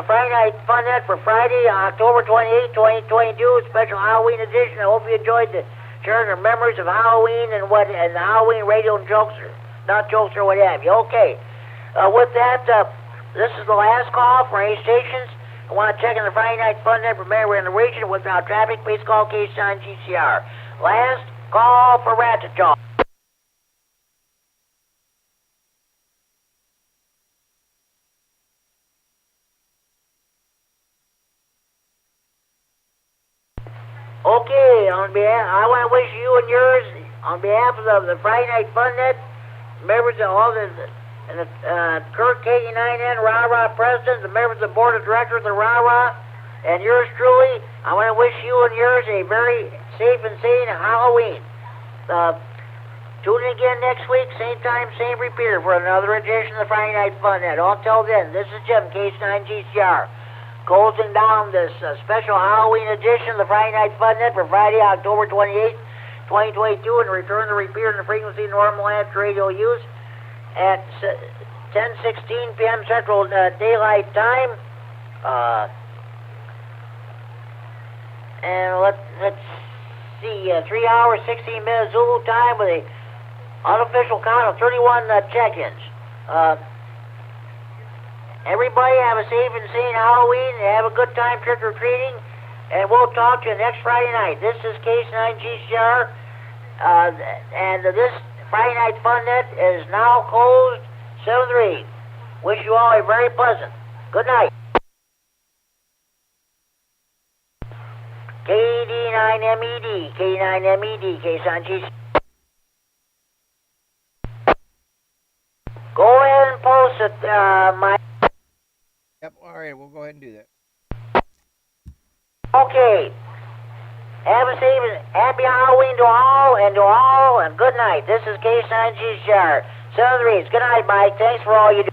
Friday Night Fun Net for Friday, October 28, 2022, special Halloween edition. I hope you enjoyed the sharing their memories of Halloween and the Halloween radio jokes, or not jokes or what have you. Okay. With that, this is the last call for any stations. I want to check in the Friday Night Fun Net. Remember, we're in the region without traffic. Please call K9 GCR. Last call for Ratchet Jaw. Okay, I want to wish you and yours, on behalf of the Friday Night Fun Net, members of all the Kurt KD9MED Rah-Rah President, the members of the Board of Directors of Rah-Rah, and yours truly, I want to wish you and yours a very safe and sane Halloween. Tune in again next week, same time, same repeater, for another edition of the Friday Night Fun Net. Until then, this is Jim, K9 GCR, closing down this special Halloween edition of the Friday Night Fun Net for Friday, October 28th, 2022, and return the repeater to frequency normal amateur radio use at 10:16 p.m. Central Daylight Time. And let's see, 3 hours, 16 minutes Zulu time with a unofficial count of 31 check-ins. Everybody have a safe and sane Halloween and have a good time trick-or-treating, and we'll talk to you next Friday night. This is K9 GCR, and this Friday Night Fun Net is now closed, 7-3. Wish you all a very pleasant good night. KD9MED, K9MED, K9 GCR. Go ahead and post it, Mike. Yep, alright, we'll go ahead and do that. Okay. Have a safe and happy Halloween to all, and good night. This is K9 GCR. 7-3. Good night, Mike. Thanks for all you do.